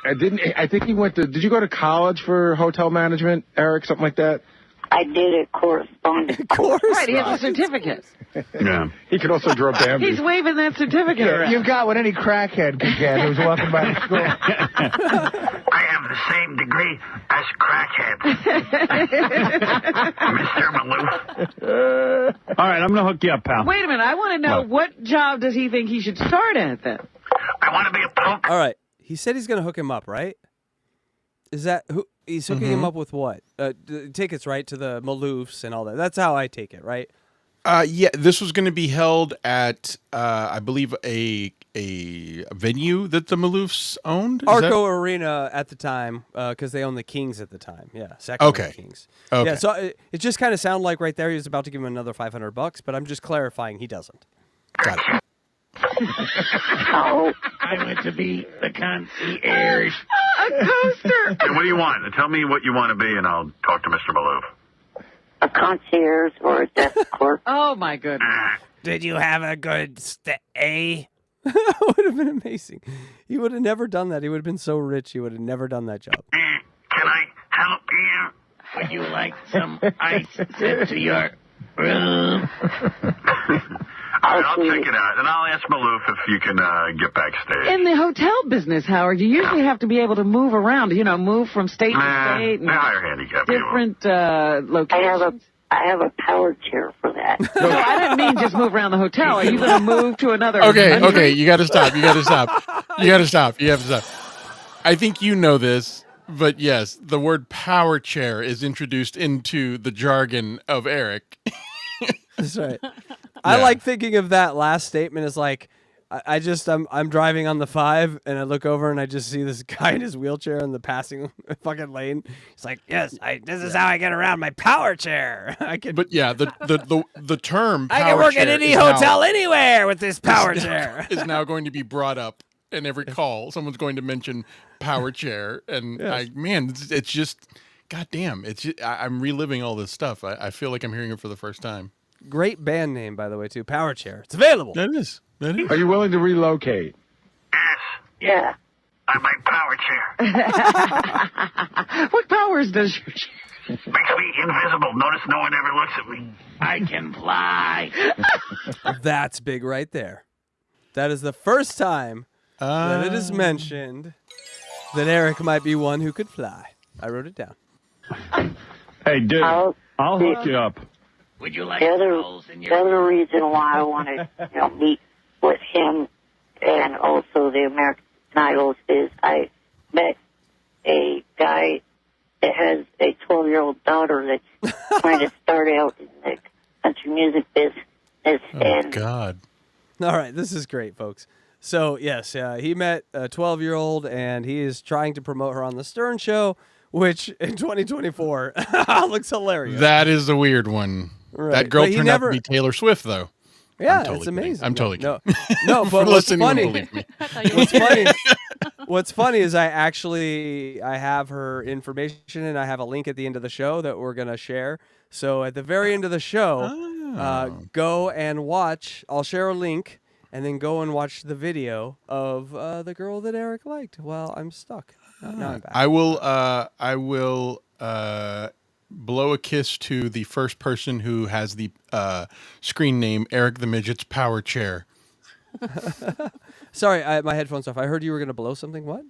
I think he went to... Did you go to college for hotel management, Eric? Something like that? I did a correspondence course. Right, he has a certificate. Yeah. He could also draw Bambi. He's waving that certificate around. You've got what any crackhead could get who's walking by the school. I have the same degree as crackhead. Mr. Maloof. All right, I'm going to hook you up, pal. Wait a minute, I want to know what job does he think he should start at then? I want to be a punk. All right, he said he's going to hook him up, right? Is that who he's hooking him up with? What tickets, right, to the Maloofs and all that? That's how I take it, right? Yeah, this was going to be held at, I believe, a venue that the Maloofs owned. Arco Arena at the time, because they owned the Kings at the time. Yeah, Sacramento Kings. Okay. Yeah, so it just kind of sounded like right there he was about to give him another $500, but I'm just clarifying he doesn't. Got it. I went to be the concierge. A coaster. Hey, what do you want? Tell me what you want to be, and I'll talk to Mr. Maloof. A concierge or a desk clerk. Oh, my goodness. Did you have a good stay? That would have been amazing. He would have never done that. He would have been so rich, he would have never done that job. Can I help you? Would you like some ice sent to your room? All right, I'll check it out, and I'll ask Maloof if you can get backstage. In the hotel business, Howard, you usually have to be able to move around, move from state to state. They hire handicapped different locations. I have a power chair for that. No, I didn't mean just move around the hotel. Are you going to move to another Okay, country? you got to stop. You have to stop. I think you know this, but yes, the word power chair is introduced into the jargon of Eric. That's right. I like thinking of that last statement as like, I'm driving on the 5 and I look over and I just see this guy in his wheelchair in the passing fucking lane. He's like, yes, this is how I get around my power chair. But yeah, the term power I can work chair at any is hotel now, anywhere with this power chair. is now going to be brought up in every call. Someone's going to mention power chair, and it's just, goddamn, I'm reliving all this stuff. I feel like I'm hearing it for the first time. Great band name, by the way, too. Power chair. It's available. That is. Are you willing to relocate? Yeah. I like power chair. What powers does your chair? Makes me invisible. Notice no one ever looks at me. I can fly. That's big right there. That is the first time that it is mentioned that Eric might be one who could fly. I wrote it down. Hey, dude, I'll hook you up. Would you like The rolls in your other reason why I want to meet with him and also the American Idols is I met a guy that has a 12-year-old daughter that's trying to start out in the country music business. And God. All right, this is great, folks. So, yes, he met a 12-year-old, and he is trying to promote her on the Stern Show, which in 2024 looks hilarious. That is a weird one. Right. That girl But he turned out to be Taylor Swift, though. Yeah, totally it's kidding. amazing. I'm totally kidding. No, but what's funny? funny? What's funny is I have her information and I have a link at the end of the show that we're gonna share. So at the very end of the show, go and watch. I'll share a link and then go and watch the video of the girl that Eric liked while I'm stuck. Now I'm back. I will blow a kiss to the first person who has the screen name Eric the Midget's power chair. Sorry, my headphones off. I heard you were going to blow something. What?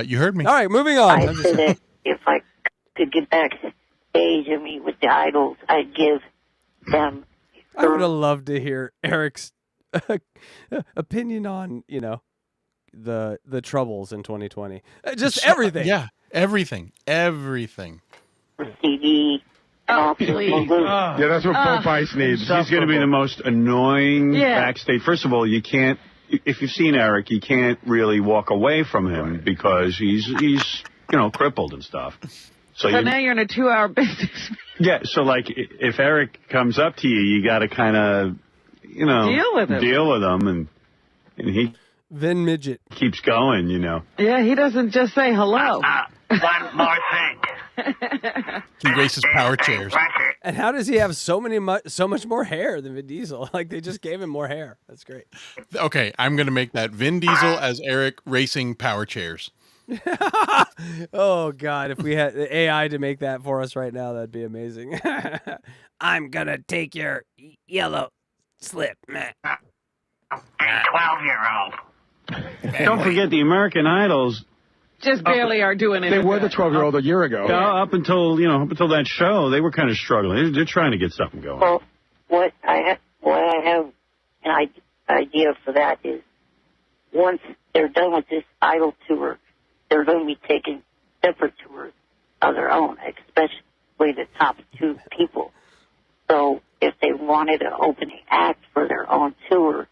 You heard me. All right, moving on. I said that if I could get backstage and meet with the Idols, I'd give them. I would have loved to hear Eric's opinion on, the troubles in 2020. Just everything. Yeah, everything. CD. Oh, please. Yeah, that's what Popeyes needs. He's going to be the most annoying backstage. First of all, you can't, if you've seen Eric, you can't really walk away from him because he's crippled and stuff. So now you're in a 2-hour business. Yeah, so like if Eric comes up to you, you got to kind of, deal with him, and he then Midget keeps going, Yeah, he doesn't just say hello. One more thing. He races power chairs. And how does he have so much more hair than Vin Diesel? Like they just gave him more hair. That's great. Okay, I'm going to make that Vin Diesel as Eric racing power chairs. Oh God, if we had the AI to make that for us right now, that'd be amazing. I'm gonna take your yellow slip, man. A 12-year-old. Don't forget the American Idols. Just barely are doing it. They were the 12-year-old a year ago. Up until that show, they were kind of struggling. They're trying to get something going. Well, what I have an idea for that is once they're done with this Idol tour, they're going to be taking separate tours of their own, especially the top 2 people. So if they wanted an opening act for their own tour,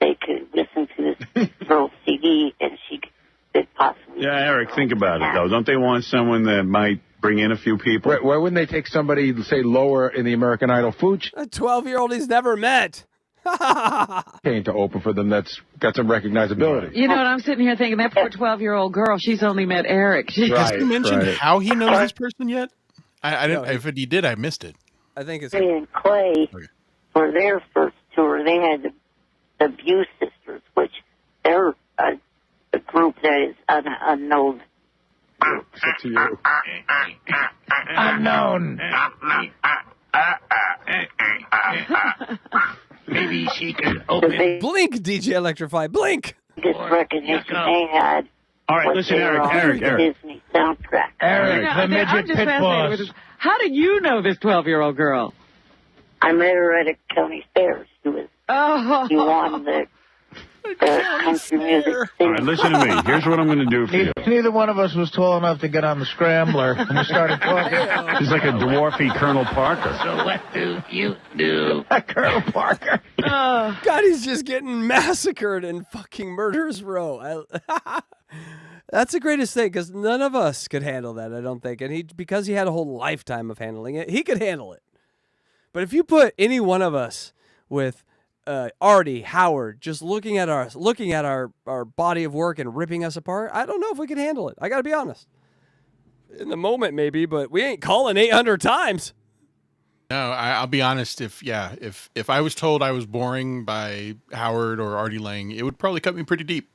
they could listen to this girl's CD and she could possibly... Yeah, Eric, think about it, though. Don't they want someone that might bring in a few people? Why wouldn't they take somebody, say, lower in the American Idol food A 12-year-old he's never met. chain to open for them that's got some recognizability? You know what? I'm sitting here thinking that poor 12-year-old girl, she's only met Eric. Has he mentioned how he knows this person yet? I didn't. If he did, I missed it. I think it's... Clay and Clay, for their first tour, they had the Abuse Sisters, which they're a group that is unknown. Except to you. Unknown. Maybe she could open. Blink, DJ Electrify, blink! Biggest recognition they had. All right, listen, Eric. Disney soundtrack. Eric, the midget I'm just pit fascinated with boss. this. How did you know this 12-year-old girl? I met her at a county fair. She won the country music All thing. right, listen to me. Here's what I'm going to do for you. Neither one of us was tall enough to get on the scrambler when we started talking. He's like a dwarfy Colonel Parker. So what do you do? Colonel Parker. God, he's just getting massacred in fucking Murderers Row. That's the greatest thing, because none of us could handle that, I don't think. And because he had a whole lifetime of handling it, he could handle it. But if you put any one of us with Artie, Howard, just looking at our body of work and ripping us apart, I don't know if we could handle it. I got to be honest. In the moment, maybe, but we ain't calling 800 times. No, I'll be honest. If I was told I was boring by Howard or Artie Lang, it would probably cut me pretty deep.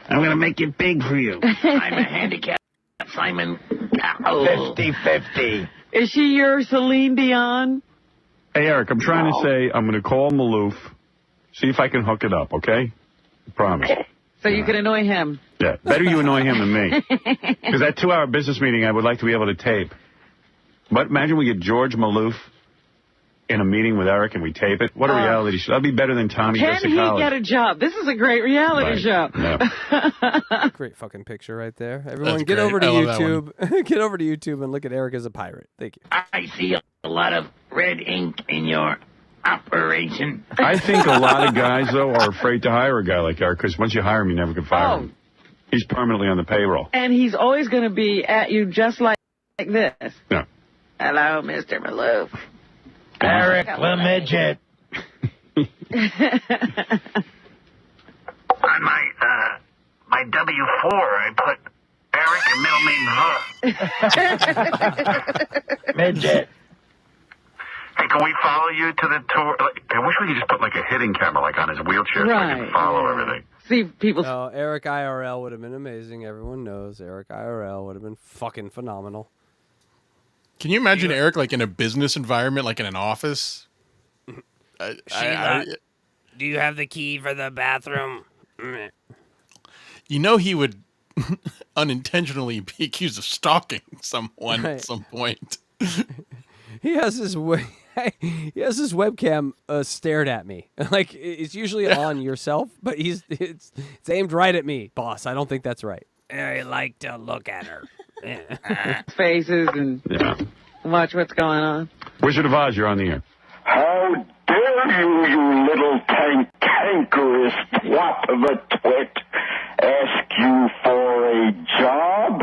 I'm going to make it big for you. I'm a handicap. Simon. 50-50. Is she your Celine Dion? Hey, Eric, I'm trying to say I'm going to call Maloof, see if I can hook it up, okay? I promise. So you can annoy him. Yeah, better you annoy him than me. Because that 2-hour business meeting I would like to be able to tape. But imagine we get George Maloof in a meeting with Eric and we tape it. What a reality show. That'd be better than Tommy Can Goes to he College. get a job? This is a great reality show. Yeah. Great fucking picture right there. Everyone, That's get great. over to I love that YouTube. Get over to YouTube and look at Eric as a pirate. Thank you. I see a lot of red ink in your operation. I think a lot of guys, though, are afraid to hire a guy like Eric because once you hire him, you never can fire him. He's permanently on the payroll. And he's always going to be at you just like this. Yeah. Hello, Mr. Maloof. Eric the midget. On my W-4, I put Eric and middle name Midget. Hey, can we follow you to the tour? I wish we could just put like a hidden camera like on his wheelchair so we Right. can follow everything. See people. No, Eric IRL would have been amazing. Everyone knows Eric IRL would have been fucking phenomenal. Can you imagine Eric like in a business environment, like in an office? Do you have the key for the bathroom? You know he would unintentionally be accused of stalking someone Right. at some point. He has his webcam stared at me. Like it's usually on yourself, but it's aimed right at me, boss. I don't think that's right. I like to look at her. Faces and watch what's going on. Wizard of Oz, you're on the air. How dare you little cantankerous twat of a twit, ask you for a job?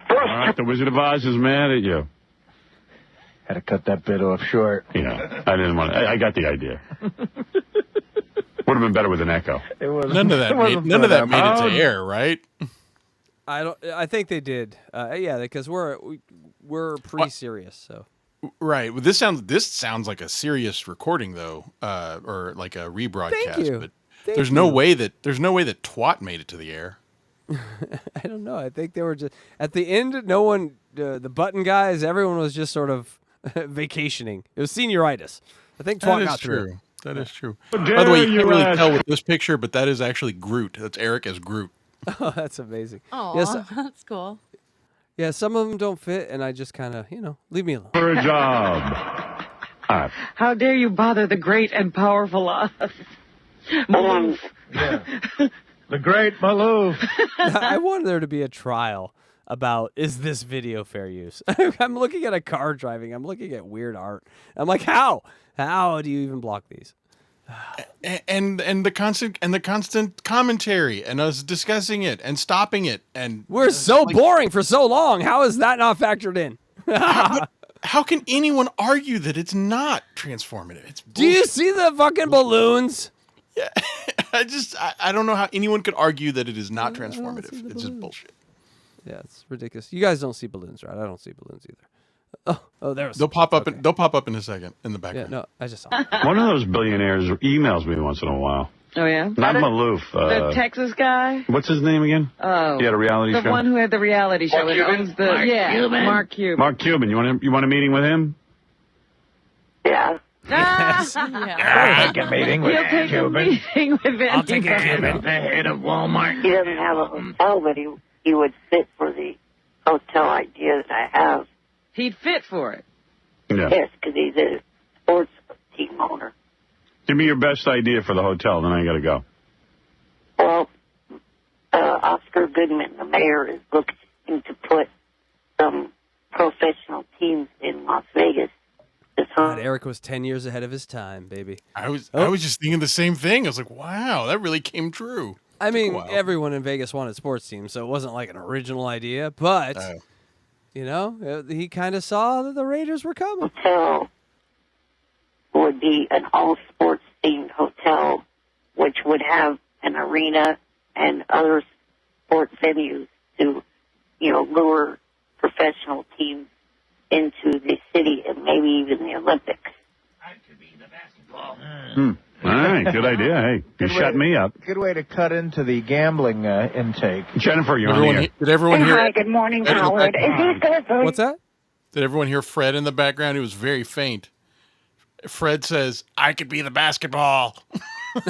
First, All right, the Wizard of Oz is mad at you. Had to cut that bit off short. Yeah, I didn't want to. I got the idea. Would have been better with an echo. None of that made it to air, right? I think they did. Yeah, because we're pretty serious. So right. Well, this sounds like a serious recording though, or like a rebroadcast. Thank you. But Thank there's you. no way that twat made it to the air. I don't know. I think they were just at the end. No one, the button guys, everyone was just sort of vacationing. It was senioritis. I think twat That got is through. true. That is true. How By the way, dare you can't you really ask? tell with this picture, but that is actually Groot. That's Eric as Groot. Oh, that's amazing. Oh, Yes, that's cool. yeah. Some of them don't fit, and I just kind of, leave me alone. For a job. How dare you bother the great and powerful us? Maloof. The great Maloof. I want there to be a trial about, is this video fair use? I'm looking at a car driving. I'm looking at weird art. I'm like, how? How do you even block these? And the constant commentary and us discussing it and stopping it, and we're so boring for so long. How is that not factored in? How can anyone argue that it's not transformative? It's Do you see the fucking balloons? Yeah, I don't know how anyone could argue that it is not transformative. It's just bullshit. Yeah, it's ridiculous. You guys don't see balloons, right? I don't see balloons either. Oh, there was. They'll pop up. They'll pop up in a second in the background. Yeah, no, I just saw. One of those billionaires emails me once in a while. Oh, yeah? Not Maloof. The Texas guy? What's his name again? Oh. He had a reality show. The one who had the reality show. Mark Cuban? Mark Cuban. Mark Cuban. You want a meeting with him? Yeah. I'll take a meeting with He'll take Cuban. a meeting with I'll take a anybody. Cuban. The head of Walmart. He doesn't have a hotel, but he would fit for the hotel idea that I have. He'd fit for it. Yeah. Yes, because he's a sports team owner. Give me your best idea for the hotel, then I got to go. Well, Oscar Goodman, the mayor, is looking to put some professional teams in Las Vegas. God, Eric was 10 years ahead of his time, baby. I was just thinking the same thing. I was like, wow, that really came true. I mean, everyone in Vegas wanted sports teams, so it wasn't like an original idea, but, you know, he kind of saw that the Raiders were coming. Hotel would be an all-sports themed hotel, which would have an arena and other sports venues to, you know, lure professional teams into the city and maybe even the Olympics. All right, good idea. Hey, you shut me up. Good way to cut into the gambling intake. Jennifer, you're on the air. Did everyone hear? Hi, good morning, Howard. Is he good? What's that? Did everyone hear Fred in the background? It was very faint. Fred says, "I could be the basketball." I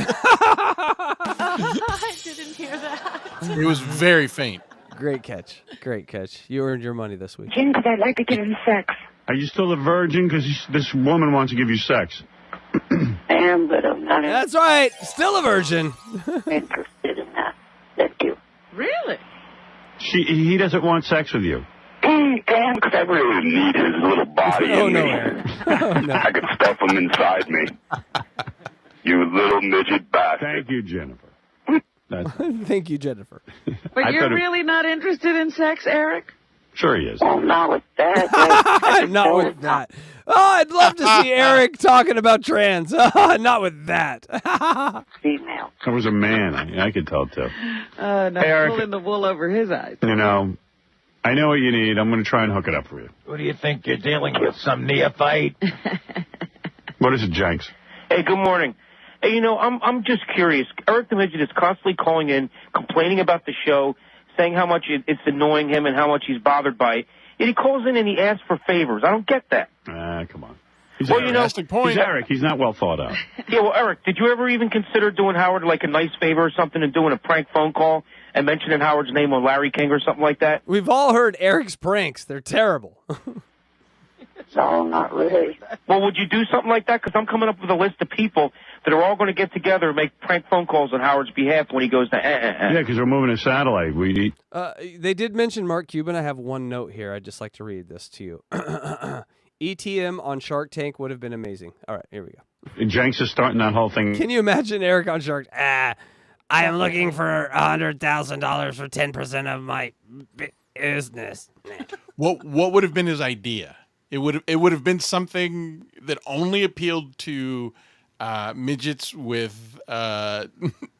didn't hear that. It was very faint. Great catch. Great catch. You earned your money this week. Jim, because I'd like to get him sex. Are you still a virgin? Because this woman wants to give you sex. I am, but I'm not That's right. Still a virgin. interested in that. Thank you. Really? He doesn't want sex with you. Damn, because I really need his little body Oh, in no, me. Eric. Oh, no. I could stuff him inside me. You little midget bastard. Thank you, Jennifer. Thank you, Jennifer. But you're really not interested in sex, Eric? Sure he is. Well, not with that. Not with that. Oh, I'd love to see Eric talking about trans. Not with that. Female. I was a man. I could tell, too. Not Eric. pulling the wool over his eyes. You know, I know what you need. I'm going to try and hook it up for you. Who do you think you're dealing with? Some neophyte? What is it, Jenks? Hey, good morning. Hey, you know, I'm just curious. Eric the Midget is constantly calling in, complaining about the show, saying how much it's annoying him and how much he's bothered by it. Yet he calls in and he asks for favors. I don't get that. Come on. He's Well, Eric. you know, He's Eric. He's not well thought out. Yeah, well, Eric, did you ever even consider doing Howard like a nice favor or something and doing a prank phone call and mentioning Howard's name on Larry King or something like that? We've all heard Eric's pranks. They're terrible. No, not really. Well, would you do something like that? Because I'm coming up with a list of people that are all going to get together and make prank phone calls on Howard's behalf when he goes to Yeah, because we're moving a satellite. They did mention Mark Cuban. I have one note here. I'd just like to read this to you. ETM on Shark Tank would have been amazing. All right, here we go. Jenks is starting that whole thing. Can you imagine Eric on Shark? I am looking for $100,000 for 10% of my business. What would have been his idea? It would have been something that only appealed to midgets with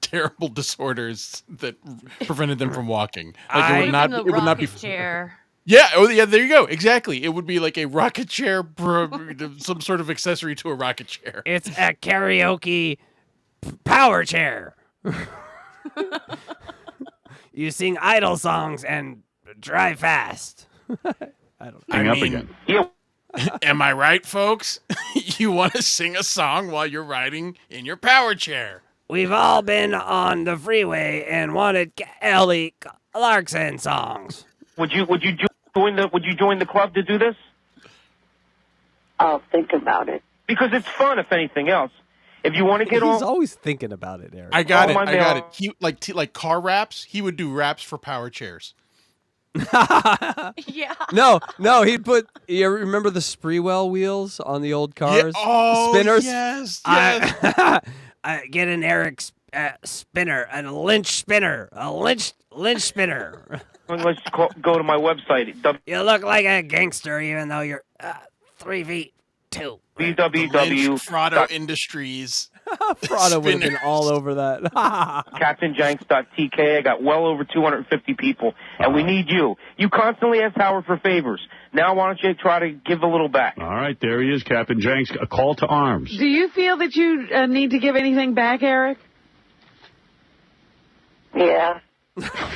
terrible disorders that prevented them from walking. Like it would not. It would not be chair. Yeah. Oh, yeah. There you go. Exactly. It would be like a rocket chair, some sort of accessory to a rocket chair. It's a karaoke power chair. You sing idle songs and drive fast. I don't know. Hang up again. Am I right, folks? You want to sing a song while you're riding in your power chair. We've all been on the freeway and wanted Kelly Clarkson songs. Would you join the club to do this? I'll think about it. Because it's fun, if anything else. If you want to get He's on, always thinking about it, Eric. I got Oh, it. my I got mail. it. He like car wraps. He would do wraps for power chairs. Yeah. No, he'd put. You remember the Spreewell wheels on the old cars? Oh, Spinners. yes. I get an Eric spinner and a Lynch spinner, a Lynch spinner. let's go to my website. You look like a gangster, even though you're 3'2". Lynch www. Frotto Industries. Frotto would have been all over that. CaptainJanks.tk. I got well over 250 people, and we need you. You constantly ask Howard for favors. Now why don't you try to give a little back? All right, there he is, Captain Jenks. A call to arms. Do you feel that you need to give anything back, Eric? Yeah.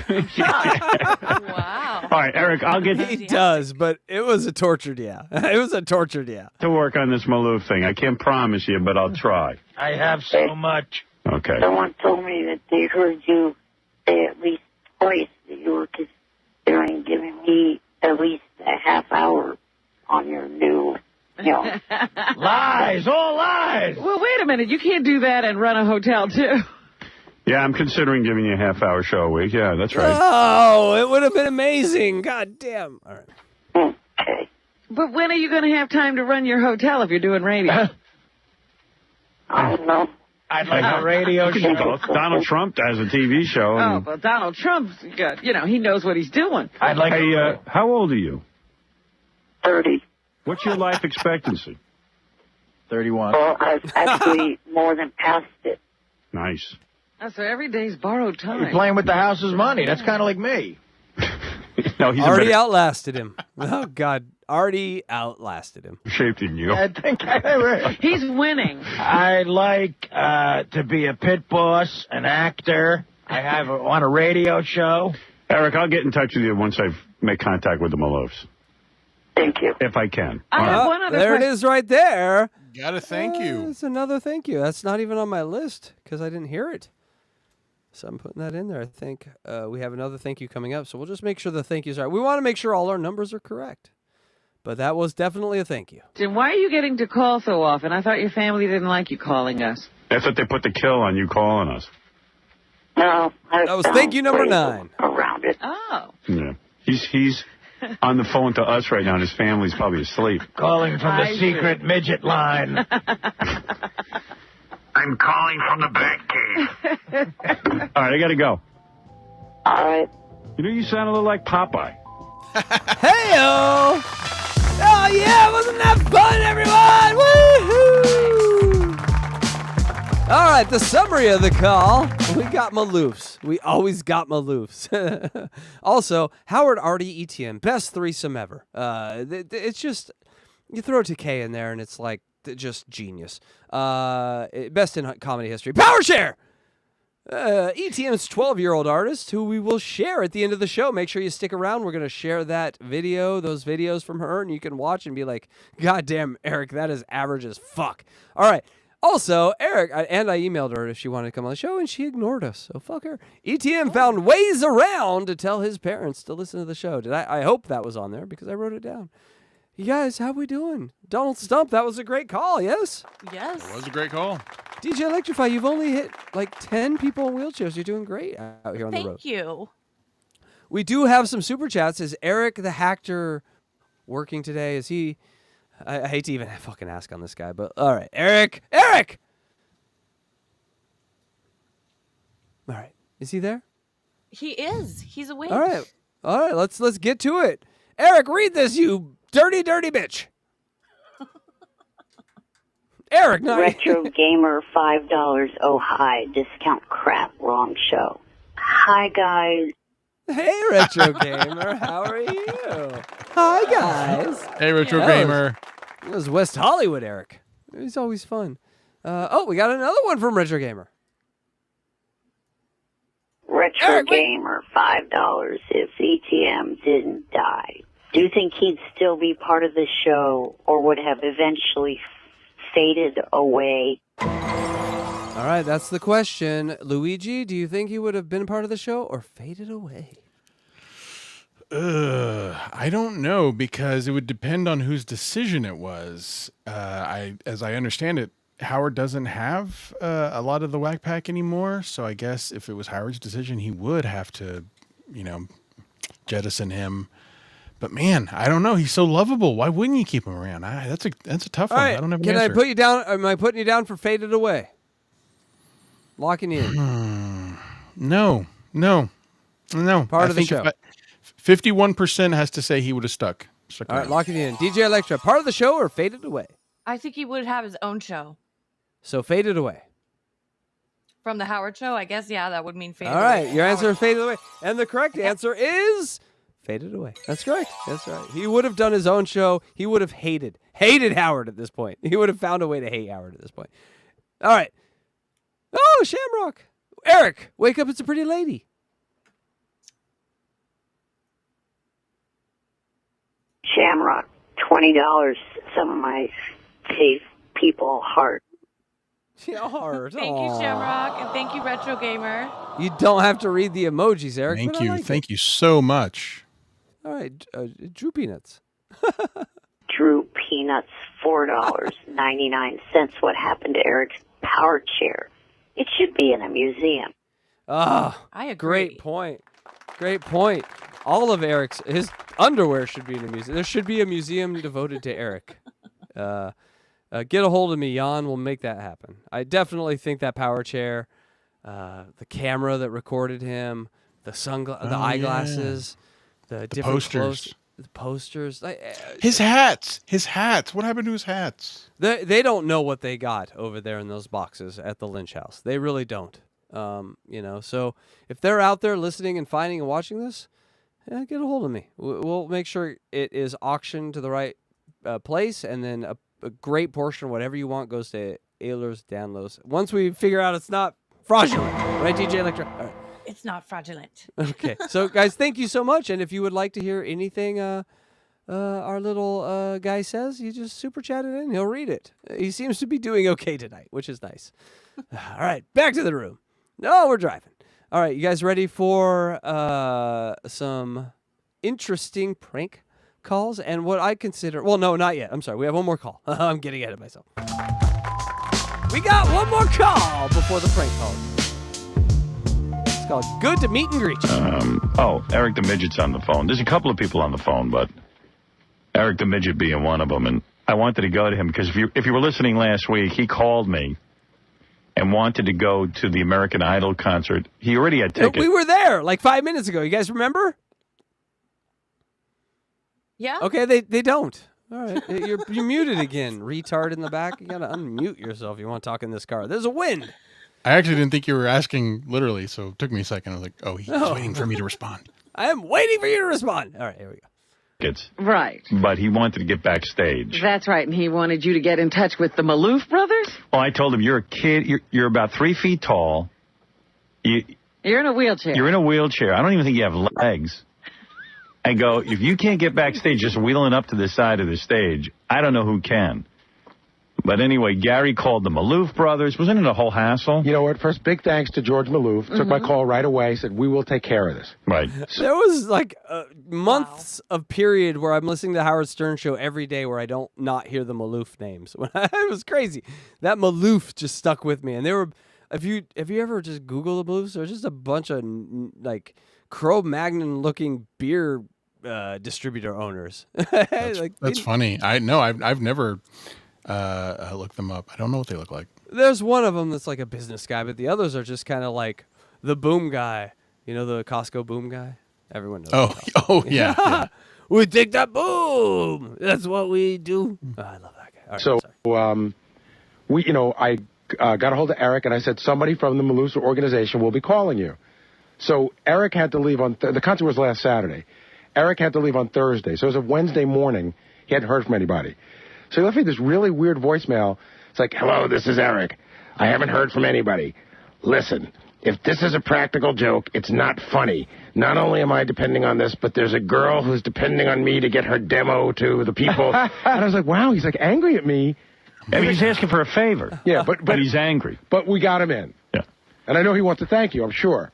Wow. All right, Eric, I'll get He does, but it was a tortured yeah. It was a tortured yeah. to work on this Maloof thing. I can't promise you, but I'll try. I have so much. Okay. Someone told me that they heard you say at least twice that you were considering giving me at least a half hour on your new, Lies, all lies. Well, wait a minute. You can't do that and run a hotel, too. Yeah, I'm considering giving you a half-hour show a week. Yeah, that's right. Oh, it would have been amazing. God damn. All right. But when are you going to have time to run your hotel if you're doing radio? I don't know. I'd like a radio show. Donald Trump has a TV show. Oh, And, well, Donald Trump's got, he knows what he's doing. I'd like hey, how old are you? 30. What's your life expectancy? 31. Well, I've actually more than passed it. Nice. Oh, so every day's borrowed time. You're playing with the house's money. That's kind of like me. No, he's Already outlasted him. Oh, God. Already outlasted him. shaped than you. I think He's winning. I'd like to be a pit boss, an actor. I want a radio show. Eric, I'll get in touch with you once I make contact with the Maloofs. Thank you. If I can. I have one other there question. it is right there. Gotta thank you. It's another thank you. That's not even on my list because I didn't hear it. So I'm putting that in there. I think we have another thank you coming up. So we'll just make sure the thank yous are. We want to make sure all our numbers are correct. But that was definitely a thank you. Jim, why are you getting to call so often? I thought your family didn't like you calling us. That's what they put the kill on you calling us. No. That was thank you number 9. Around it. Oh. Yeah. He's on the phone to us right now, and his family's probably asleep. Calling from the secret midget line. I'm calling from the Batcave. All right, I got to go. All right. You know, you sound a little like Popeye. Hey-o! Oh, yeah! Wasn't that fun, everyone? Woohoo! All right, the summary of the call. We got Maloofs. We always got Maloofs. Also, Howard Artie ETM. Best threesome ever. It's just, you throw TK in there, and it's like, just genius. Best in comedy history. Power share! ETM's 12-year-old artist, who we will share at the end of the show. Make sure you stick around. We're going to share that video, those videos from her, and you can watch and be like, God damn, Eric, that is average as fuck. All right. Also, Eric, I emailed her if she wanted to come on the show, and she ignored us, so fuck her. ETM found ways around to tell his parents to listen to the show. I hope that was on there, because I wrote it down. You guys, how we doing? Donald Stump, that was a great call, yes? Yes. It was a great call. DJ Electrify, you've only hit like 10 people in wheelchairs. You're doing great out here on the road. Thank you. We do have some super chats. Is Eric the Hacker working today? Is he... I hate to even fucking ask on this guy, but all right. Eric! All right. Is he there? He is. He's awake. All right. Let's get to it. Eric, read this, you dirty bitch. Eric, no. Retro Gamer, $5. Oh, hi. Discount crap. Wrong show. Hi, guys. Hey, Retro Gamer. How are you? Hi, guys. Hey, Retro Gamer. That was West Hollywood, Eric. He's always fun. We got another one from Retro Gamer. Retro Gamer, $5 if ETM didn't die. Do you think he'd still be part of the show or would have eventually faded away? All right, that's the question. Luigi, do you think he would have been part of the show or faded away? I don't know, because it would depend on whose decision it was. As I understand it, Howard doesn't have a lot of the Wack Pack anymore, so I guess if it was Howard's decision, he would have to, jettison him. But man, I don't know. He's so lovable. Why wouldn't you keep him around? That's a tough All one. right. I don't have an Can answer. I put you down? Am I putting you down for Faded Away? Locking you in. No. Part of the show. 51% has to say he would have stuck. All right, locking you in. DJ Electra, part of the show or Faded Away? I think he would have his own show. So Faded Away. From the Howard show, I guess, yeah, that would mean Faded All Away. right, your answer is Faded Away. And the correct answer is Faded Away. That's correct. That's right. He would have done his own show. He would have hated Howard at this point. He would have found a way to hate Howard at this point. All right. Oh, Shamrock. Eric, wake up. It's a pretty lady. Shamrock, $20. Some of my fave people heart. Heart. Thank you, Shamrock, and thank you, Retro Gamer. You don't have to read the emojis, Eric. Thank but I you. like Thank you so much. All right, Drew Peanuts. Drew Peanuts, $4.99. What happened to Eric's power chair? It should be in a museum. Ah, I agree. Great point. Great point. All of his underwear should be in a museum. There should be a museum devoted to Eric. Get a hold of me, Jan. We'll make that happen. I definitely think that power chair, the camera that recorded him, the eyeglasses, the different posters. clothes, the posters. His hats. What happened to his hats? They don't know what they got over there in those boxes at the Lynch house. They really don't. So if they're out there listening and finding and watching this, get a hold of me. We'll make sure it is auctioned to the right place, and then a great portion, whatever you want, goes to Ehlers Danlos. Once we figure out it's not fraudulent, right, DJ Electra? All right. It's not fraudulent. Okay. So, guys, thank you so much. And if you would like to hear anything our little guy says, you just super chat it in. He'll read it. He seems to be doing okay tonight, which is nice. All right. Back to the room. No, we're driving. All right. You guys ready for some interesting prank calls? And what I consider... Well, no, not yet. I'm sorry. We have one more call. I'm getting ahead of myself. We got one more call before the prank call. It's called Good to Meet and Greet You. Eric the Midget's on the phone. There's a couple of people on the phone, but Eric the Midget being one of them. And I wanted to go to him because if you were listening last week, he called me and wanted to go to the American Idol concert. He already had tickets. We were there like 5 minutes ago. You guys remember? Yeah. Okay, they don't. All right. You're muted again, retard in the back. You got to unmute yourself if you want to talk in this car. There's a wind. I actually didn't think you were asking literally, so it took me a second. I was like, oh, he's waiting for me to respond. I am waiting for you to respond. All right, here we go. Tickets. Right. But he wanted to get backstage. That's right, and he wanted you to get in touch with the Maloof brothers? Well, I told him, you're a kid. You're about 3 feet tall. You're in a wheelchair. You're in a wheelchair. I don't even think you have legs. I go, if you can't get backstage just wheeling up to the side of the stage, I don't know who can. But anyway, Gary called the Maloof brothers. Wasn't it a whole hassle? You know what? First, big thanks to George Maloof. Took my call right away. Said, we will take care of this. Right. There was like months of period where I'm listening to the Howard Stern show every day where I don't not hear the Maloof names. It was crazy. That Maloof just stuck with me. And they were, have you ever just Google the Maloofs? They're just a bunch of like Cro-Magnon looking beer distributor owners. That's funny. I've never looked them up. I don't know what they look like. There's one of them that's like a business guy, but the others are just kind of like the boom guy. You know, the Costco boom guy? Everyone knows. Oh, yeah. Yeah. We take that boom. That's what we do. Oh, I love that guy. All right, So, sorry. I got a hold of Eric, and I said, somebody from the Maloof organization will be calling you. So Eric had to leave on, the concert was last Saturday. Eric had to leave on Thursday. So it was a Wednesday morning. He hadn't heard from anybody. So he left me this really weird voicemail. It's like, hello, this is Eric. I haven't heard from anybody. Listen, if this is a practical joke, it's not funny. Not only am I depending on this, but there's a girl who's depending on me to get her demo to the people. And I was like, wow, he's like angry at me. I mean, he's asking for a favor. Yeah, but he's angry. But we got him in. Yeah. And I know he wants to thank you, I'm sure.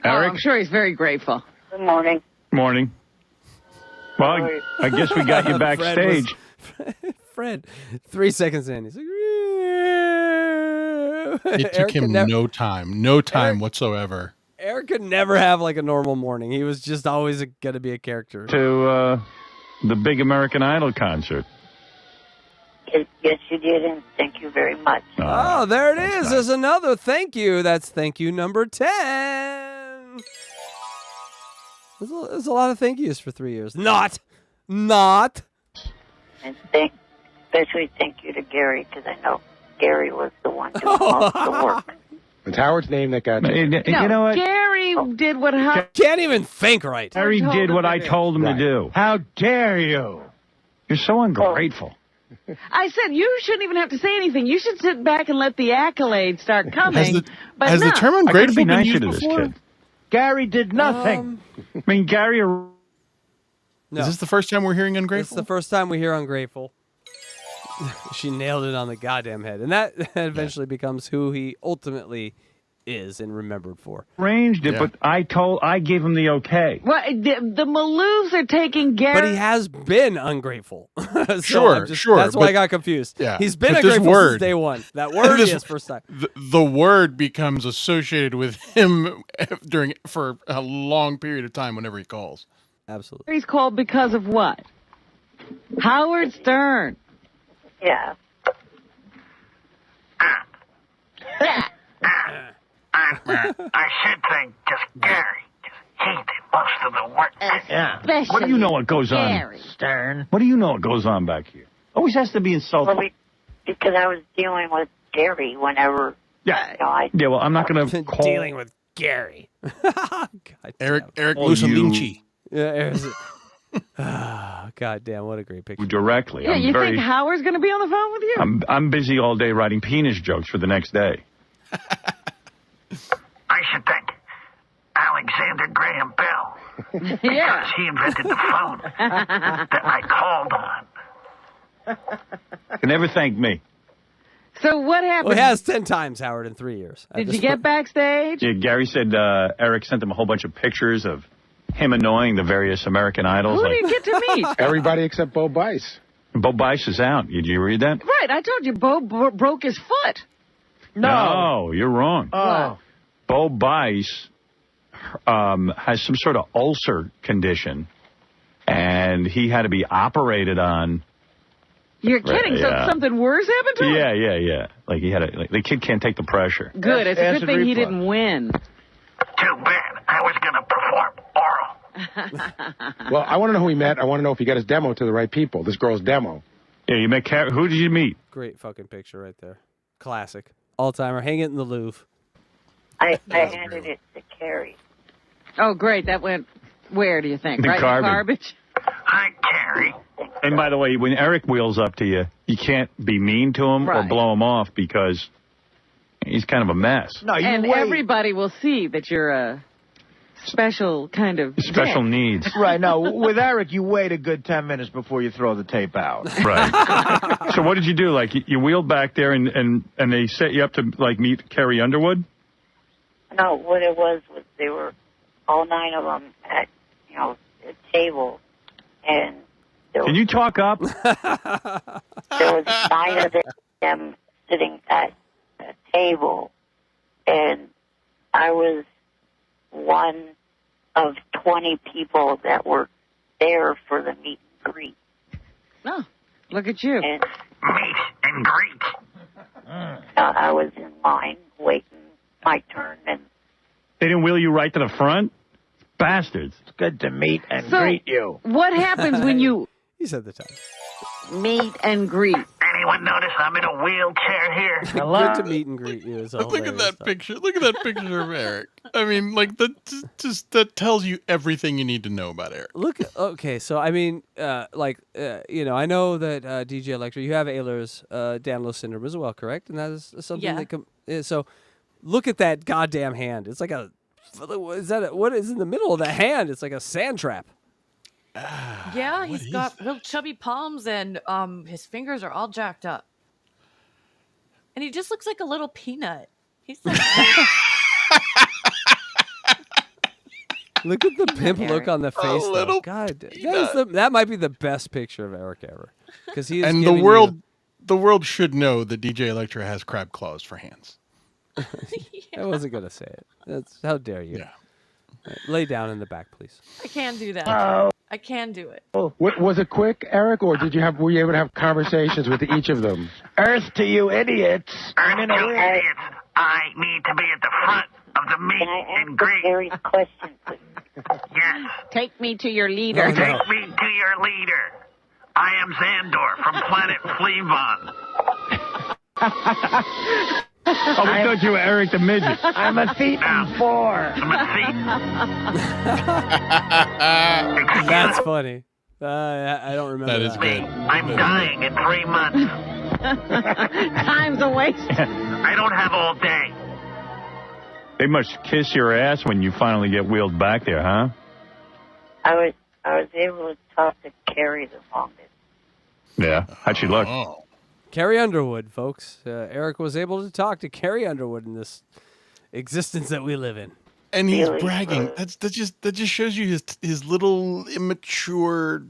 Eric? I'm sure he's very grateful. Good morning. Morning. Well, I guess we got you backstage. Fred, 3 seconds in, he's like, yeah. It took Eric him could no time whatsoever. Eric could never have like a normal morning. He was just always going to be a character. To the big American Idol concert. Yes, you did, and thank you very much. Oh, there it is. There's another thank you. That's thank you number 10. There's a lot of thank yous for 3 years. Not. And especially thank you to Gary, because I know Gary was the one doing most of the work. It's Howard's name that got you. You know what? Gary did what Can't even think right. Harry did what I told him to do. How dare you? You're so ungrateful. I said you shouldn't even have to say anything. You should sit back and let the accolades start coming. Has the term ungrateful been nicer used to this before? kid. Gary did nothing. I mean, Gary. No. Is this the first time we're hearing ungrateful? It's the first time we hear ungrateful. She nailed it on the goddamn head. And that eventually becomes who he ultimately is and remembered for. Arranged it, but I gave him the okay. Well, the Maloofs are taking Gary. But he has been ungrateful. So Sure. That's why I got confused. Yeah, He's been but this ungrateful word- since day one. That word is first time. The word becomes associated with him for a long period of time whenever he calls. Absolutely. He's called because of what? Howard Stern. Yeah. I should think just Gary. He did most of the work. Yeah. What do you know what goes on? Gary. Stern. What do you know what goes on back here? Always has to be insulting. Well, because I was dealing with Gary whenever. Yeah. You know, Yeah, well, I'm not going to call. Dealing with Gary. Eric Oh, Mussolini. Yeah, Eric's. God damn, what a great picture. Directly. Yeah, I'm you very, think Howard's going to be on the phone with you? I'm busy all day writing penis jokes for the next day. I should thank Alexander Graham Bell. Because Yeah. he invented the phone that I called on. You can never thank me. So what happened? Well, he has 10 times, Howard, in 3 years. Did you get backstage? Yeah, Gary said Eric sent him a whole bunch of pictures of him annoying the various American Idols. Who did you get to meet? Everybody except Bo Bice. Bo Bice is out. Did you read that? Right, I told you Bo broke his foot. No, you're wrong. Oh. Bo Bice has some sort of ulcer condition, and he had to be operated on. You're kidding. So Yeah. something worse happened to him? Yeah. Like he had the kid can't take the pressure. Good. It's a Acid good thing he reflux. didn't win. Too bad. I was going to perform oral. Well, I want to know who he met. I want to know if he got his demo to the right people. This girl's demo. Yeah, you met who did you meet? Great fucking picture right there. Classic. All-timer. Hang it in the Louvre. I handed it to Carrie. Oh, great. That went where, do you think? The Right in garbage. Hi, Carrie. And by the way, when Eric wheels up to you, you can't be mean to him or Right. blow him off because he's kind of a mess. No, you And wait. everybody will see that you're a special kind of Special dick. needs. Right, no, with Eric, you wait a good 10 minutes before you throw the tape out. Right. So what did you do? Like you wheeled back there and they set you up to like meet Carrie Underwood? No, what it was they were all 9 of them at a table, and there Can was, you talk up? there was 9 of them sitting at a table, and I was one of 20 people that were there for the meet and greet. Oh, look at you. And Meet and greet. I was in line waiting my turn, and They didn't wheel you right to the front? Bastards. It's good to meet and So- greet you. What happens when you He said the time. meet and greet? Anyone notice I'm in a wheelchair here? Good to meet and greet you. Is Look at that picture. Look at that picture of Eric. I mean, like that tells you everything you need to know about Eric. Look, okay, so I mean, I know that DJ Electra, you have Ehlers Danlos syndrome as well, correct? And that is something Yeah. so look at that goddamn hand. It's like what is in the middle of the hand? It's like a sand trap. Yeah, he's got real chubby palms and his fingers are all jacked up. And he just looks like a little peanut. He's like Look at the pimp look on the face. Though. little God, that might be the best picture of Eric ever. Because he is And giving the world should know that DJ Electra has crab claws for hands. I wasn't going to say it. That's how dare you. Yeah. Right, lay down in the back, please. I can do that. Oh. I can do it. Was it quick, Eric, or were you able to have conversations with each of them? Earth to you idiots. Earth, you idiots. I need to be at the front of the meet and greet. Gary's question, please. Yes. Take me to your leader. Take me to your leader. I am Xandor from planet Fleavon. Oh, we thought you were Eric the Midget. I'm a Thetan 4. I'm a Thetan. That's funny. I don't remember that. That is good. I'm dying in 3 months. Time's a waste. I don't have all day. They must kiss your ass when you finally get wheeled back there, huh? I was able to talk to Carrie the longest. Yeah. How'd she look? Oh. Carrie Underwood, folks. Eric was able to talk to Carrie Underwood in this existence that we live in. And he's bragging. That just shows you his little immature,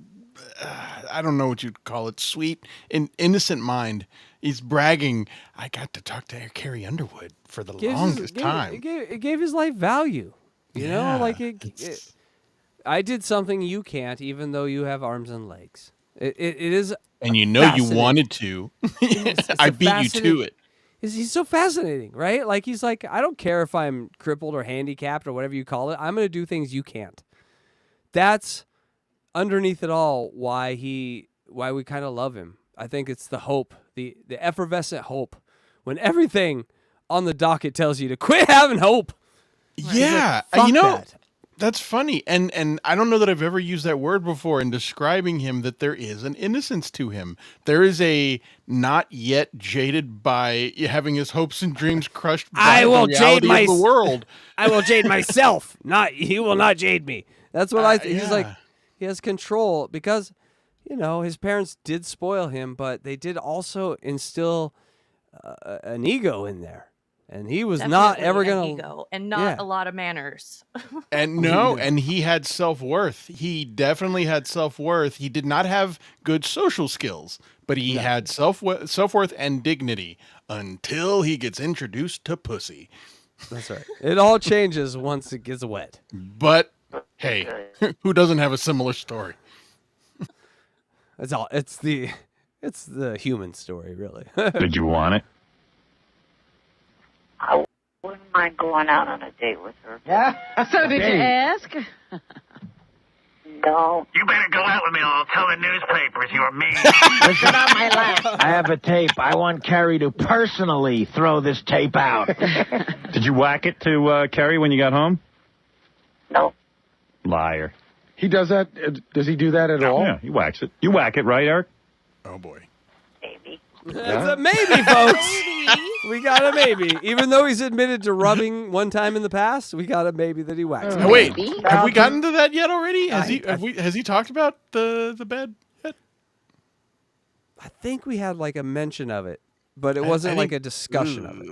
I don't know what you'd call it, sweet and innocent mind. He's bragging. I got to talk to Carrie Underwood for the longest time. It gave his life value. You know, like I did something you can't, even though you have arms and legs. It is. And you know you wanted to. I beat you to it. He's so fascinating, right? Like he's like, I don't care if I'm crippled or handicapped or whatever you call it. I'm going to do things you can't. That's underneath it all why we kind of love him. I think it's the hope, the effervescent hope when everything on the docket tells you to quit having hope. Right? Yeah, like, you know. That. That's funny. And I don't know that I've ever used that word before in describing him, that there is an innocence to him. There is a not yet jaded by having his hopes and dreams crushed by the reality of the world. I will jade myself. He will not jade me. That's what I think. He's like, he has control because, you know, his parents did spoil him, but they did also instill an ego in there. And he was not ever going to... And not a lot of manners. And he had self-worth. He definitely had self-worth. He did not have good social skills, but he had self-worth and dignity until he gets introduced to pussy. That's right. It all changes once it gets wet. But, hey, who doesn't have a similar story? It's the human story, really. Did you want it? I wouldn't mind going out on a date with her. Yeah. So did you ask? No. You better go out with me or I'll tell the newspapers you're mean. Listen on my lap. I have a tape. I want Carrie to personally throw this tape out. Did you whack it to Carrie when you got home? No. Liar. He does that? Does he do that at all? Yeah, he whacks it. You whack it, right, Eric? Oh, boy. Maybe. That's a maybe, folks. We got a maybe. Even though he's admitted to rubbing one time in the past, we got a maybe that he whacks. Wait, have we gotten to that yet already? Has he talked about the bed yet? I think we had like a mention of it, but it wasn't like a discussion of it.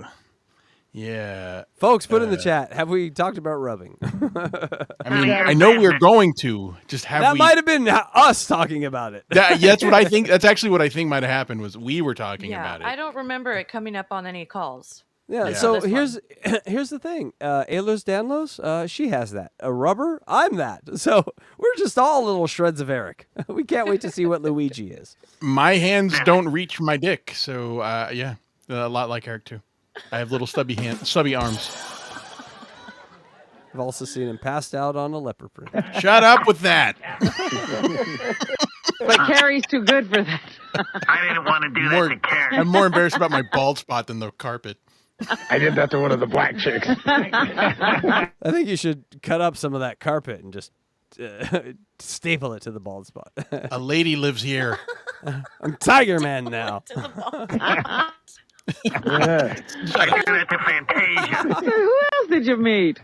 Yeah. Folks, put in the chat. Have we talked about rubbing? I mean, I know we're going to. Just have that might have been us talking about it. That's what I think. That's actually what I think might have happened was we were talking about it. I don't remember it coming up on any calls. Yeah. So here's the thing. Ehlers Danlos, she has that. A rubber, I'm that. So we're just all little shreds of Eric. We can't wait to see what Luigi is. My hands don't reach my dick, so yeah, a lot like Eric too. I have little stubby arms. I've also seen him passed out on a leopard print. Shut up with that. But Carrie's too good for that. I didn't want to do that to Carrie. I'm more embarrassed about my bald spot than the carpet. I did that to one of the black chicks. I think you should cut up some of that carpet and just staple it to the bald spot. A lady lives here. I'm Tiger Man now. I do that to Fantasia. So who else did you meet?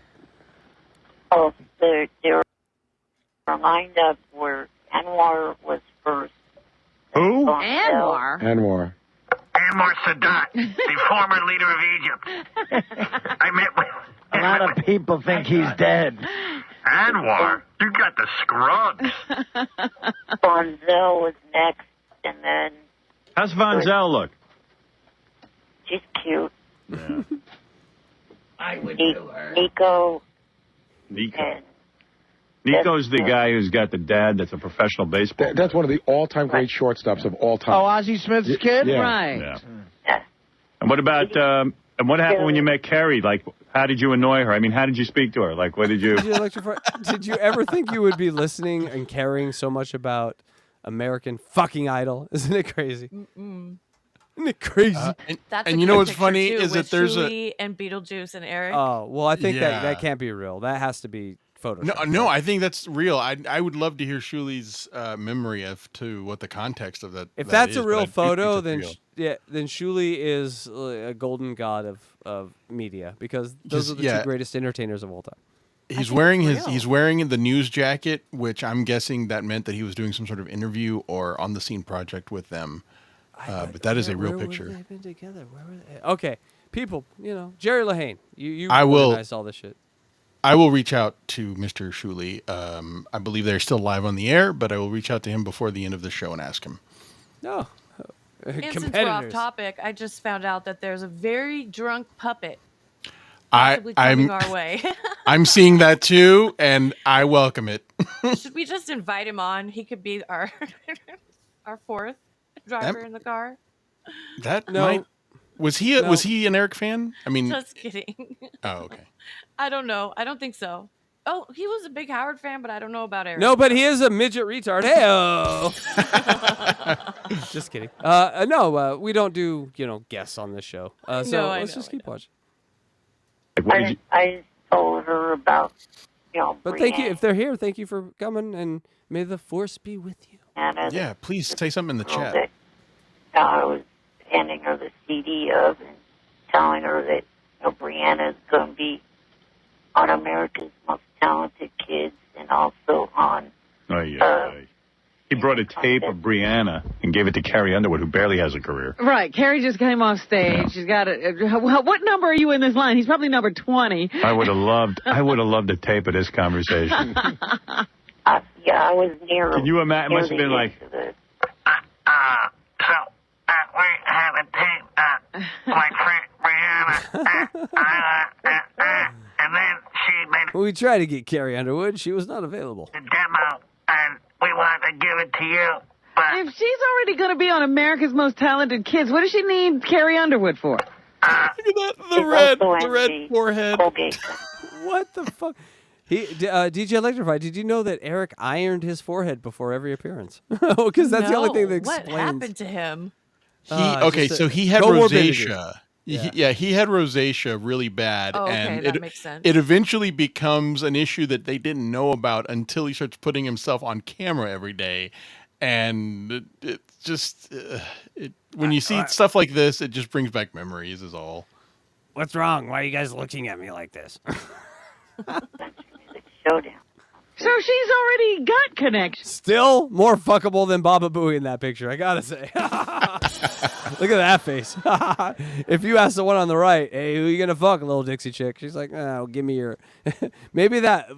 Oh, they were lined up where Anwar was first. Who? Anwar. Anwar Sadat, the former leader of Egypt. I met with... A lot of people think he's dead. Anwar? You got the scrubs. Bonzel was next, and then... How's Von Zell look? She's cute. Yeah. Nico. Nico. Nico's the guy who's got the dad that's a professional baseball. That's one of the all-time great shortstops of all time. Oh, Ozzie Smith's kid? Yeah. Right. Yeah. And what about, and what happened when you met Carrie? Like, how did you annoy her? I mean, how did you speak to her? Like, what did you... Did you ever think you would be listening and caring so much about American fucking Idol? Isn't it crazy? Mm-mm. Isn't it crazy? That's and a you know good what's picture, funny too, is that with there's Julie and Beetlejuice and Eric. Oh, well, I think Yeah. that can't be real. That has to be Photoshop. No, I think that's real. I would love to hear Shuli's memory of to what the context of that. If that that's is, a but I real do think photo, it's then real. then Shuli is a golden god of media because those are the two greatest entertainers of all time. He's wearing he's wearing the news jacket, which I'm guessing that meant that he was doing some sort of interview or on the scene project with them. But that is a real picture. Where been together? Where were they? Okay, people, Jerry Lahane, you I will- organized all this shit. I will reach out to Mr. Shuli. I believe they're still live on the air, but I will reach out to him before the end of the show and ask him. No. And since we're off topic, I just found out that there's a very drunk puppet possibly coming our way. I'm seeing that too, and I welcome it. Should we just invite him on? He could be our our fourth driver in the car. That No. might was he No. was he an Eric fan? I mean, Just kidding. oh okay. I don't know. I don't think so. Oh, he was a big Howard fan, but I don't know about Eric. No, but he is a midget retard. Hey-o. Just kidding. No, we don't do guests on this show. So No, I let's know, just keep watching. I told her about, But thank you if they're here. Thank you for coming, and may the force be with you. Yeah, please say something in the chat. that I was handing her the CD of and telling her that Brianna is going to be on America's Most Talented Kids and also on. Oh, yeah. He brought a tape of Brianna and gave it to Carrie Underwood, who barely has a career. Right. Carrie just came off stage. She's got it. What number are you in this line? He's probably number 20. I would have loved a tape of this conversation. Yeah, I was near. Can you imagine? It must have been like, We have a tape, my friend Brianna, and then she made We tried to get Carrie Underwood. She was not available. a demo, and we want to give it to you. But If she's already going to be on America's Most Talented Kids, what does she need Carrie Underwood for? Look at that, the red forehead. What the fuck? DJ Electrify, did you know that Eric ironed his forehead before every appearance? Because that's the only thing that explains. What happened to him? So he had comorbidity. rosacea. He had rosacea really bad, Oh, okay, and that makes sense. it eventually becomes an issue that they didn't know about until he starts putting himself on camera every day, and it just when you see stuff like this, it just brings back memories. Is all. What's wrong? Why are you guys looking at me like this? Showdown. So she's already got connections. Still more fuckable than Baba Booey in that picture, I gotta say. Look at that face. If you ask the one on the right, hey, who you gonna fuck, little Dixie chick? She's like, oh, give me your... Maybe that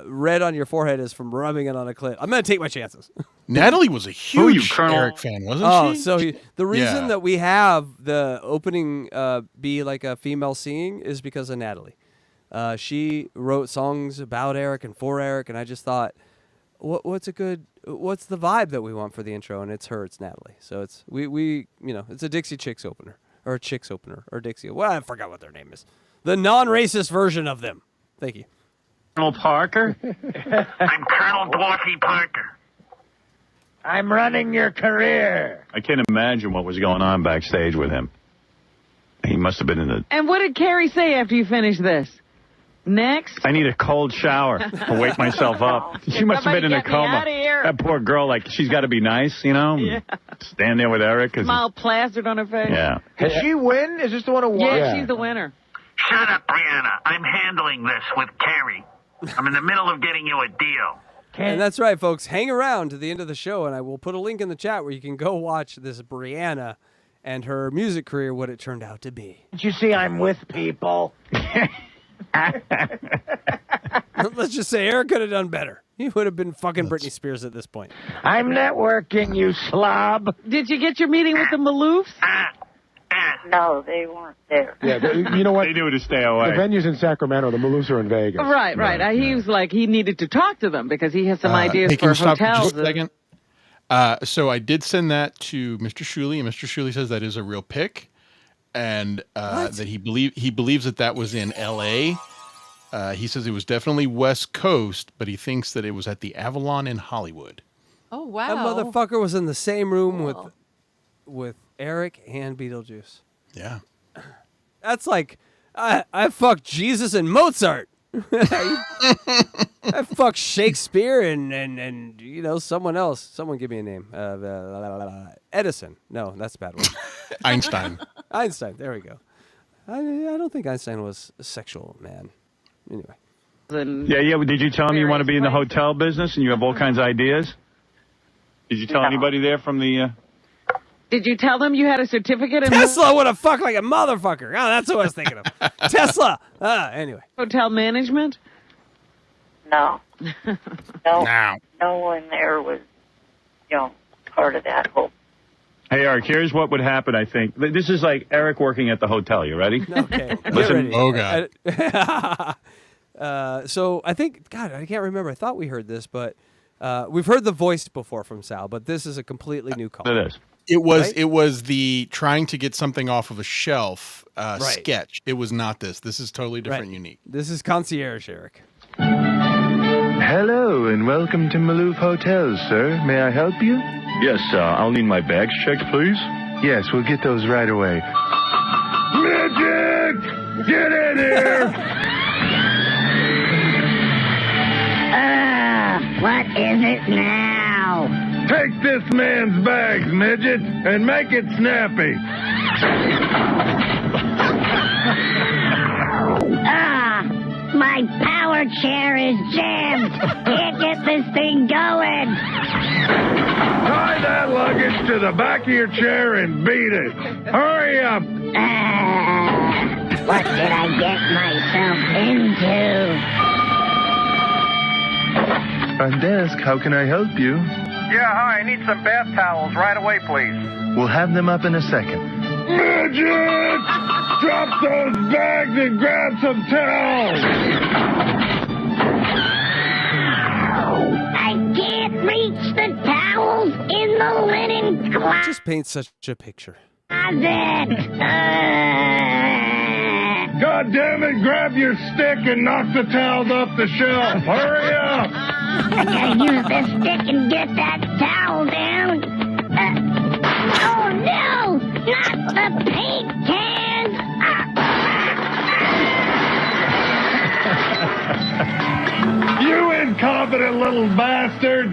red on your forehead is from rubbing it on a clit. I'm gonna take my chances. Natalie was a huge Eric fan, wasn't she? So the reason Yeah. that we have the opening be like a female singing is because of Natalie. She wrote songs about Eric and for Eric, and I just thought, what's the vibe that we want for the intro? And it's her, it's Natalie. So it's we it's a Dixie Chicks opener or a Chicks opener or Dixie. Well, I forgot what their name is. The non-racist version of them. Thank you. Colonel Parker. I'm Colonel Dwarfy Parker. I'm running your career. I can't imagine what was going on backstage with him. He must have been in the... And what did Carrie say after you finished this? Next? I need a cold shower to wake myself up. She must have been in a Somebody get me coma. outta here. That poor girl, like, she's got to be nice, Yeah. Stand there with Eric. Smile plastered on her face. Yeah. Did she win? Is this the one who won? Yeah, she's the winner. Shut up, Brianna. I'm handling this with Carrie. I'm in the middle of getting you a deal. And that's right, folks. Hang around to the end of the show, and I will put a link in the chat where you can go watch this Brianna and her music career, what it turned out to be. Did you see I'm with people? Let's just say Eric could have done better. He would have been fucking Britney Spears at this point. I'm networking, you slob. Did you get your meeting with the Maloofs? No, they weren't there. Yeah, you know what? They knew to stay away. The venue's in Sacramento. The Maloo's are in Vegas. Right. He was like, he needed to talk to them because he has some ideas Hey, can for we stop for hotels. just a second? So I did send that to Mr. Shuley, and Mr. Shuley says that is a real pic, and that he believes that was in L.A. He says it was definitely West Coast, but he thinks that it was at the Avalon in Hollywood. Oh wow! That motherfucker was in the same room with Eric and Beetlejuice. Yeah. That's like I fucked Jesus and Mozart. I fucked Shakespeare and you know someone else. Someone give me a name. Edison. No, that's a bad one. Einstein. Einstein. There we go. I don't think Einstein was a sexual man. Anyway. Yeah. Did you tell him you want to be in the hotel business and you have all kinds of ideas? Did you tell anybody there from the... Did you tell them you had a certificate in Tesla would have fucked like a motherfucker. Oh, that's what I was thinking of. Tesla. Anyway. hotel management? No. No one there was, part of that whole. Hey, Eric, here's what would happen, I think. This is like Eric working at the hotel. You ready? Okay. Listen. Oh, God. So I think, God, I can't remember. I thought we heard this, but we've heard the voice before from Sal, but this is a completely new call. It is. It was Right? it was the trying to get something off of a shelf sketch. It was not this. This is totally different, Right. unique. This is concierge, Eric. Hello and welcome to Maloof Hotels, sir. May I help you? Yes, I'll need my bags checked, please. Yes, we'll get those right away. Midget! Get in here! What is it now? Take this man's bags, Midget, and make it snappy. My power chair is jammed. Can't get this thing going. Tie that luggage to the back of your chair and beat it. Hurry up. What did I get myself into? Front desk, how can I help you? Yeah, hi, I need some bath towels right away, please. We'll have them up in a second. Midget! Drop those bags and grab some towels! I can't reach the towels in the linen closet. Just paint such a picture. God damn it, grab your stick and knock the towels off the shelf. Hurry up! I gotta use this stick and get that towel down. Oh no! Not the paint cans! You incompetent little bastard!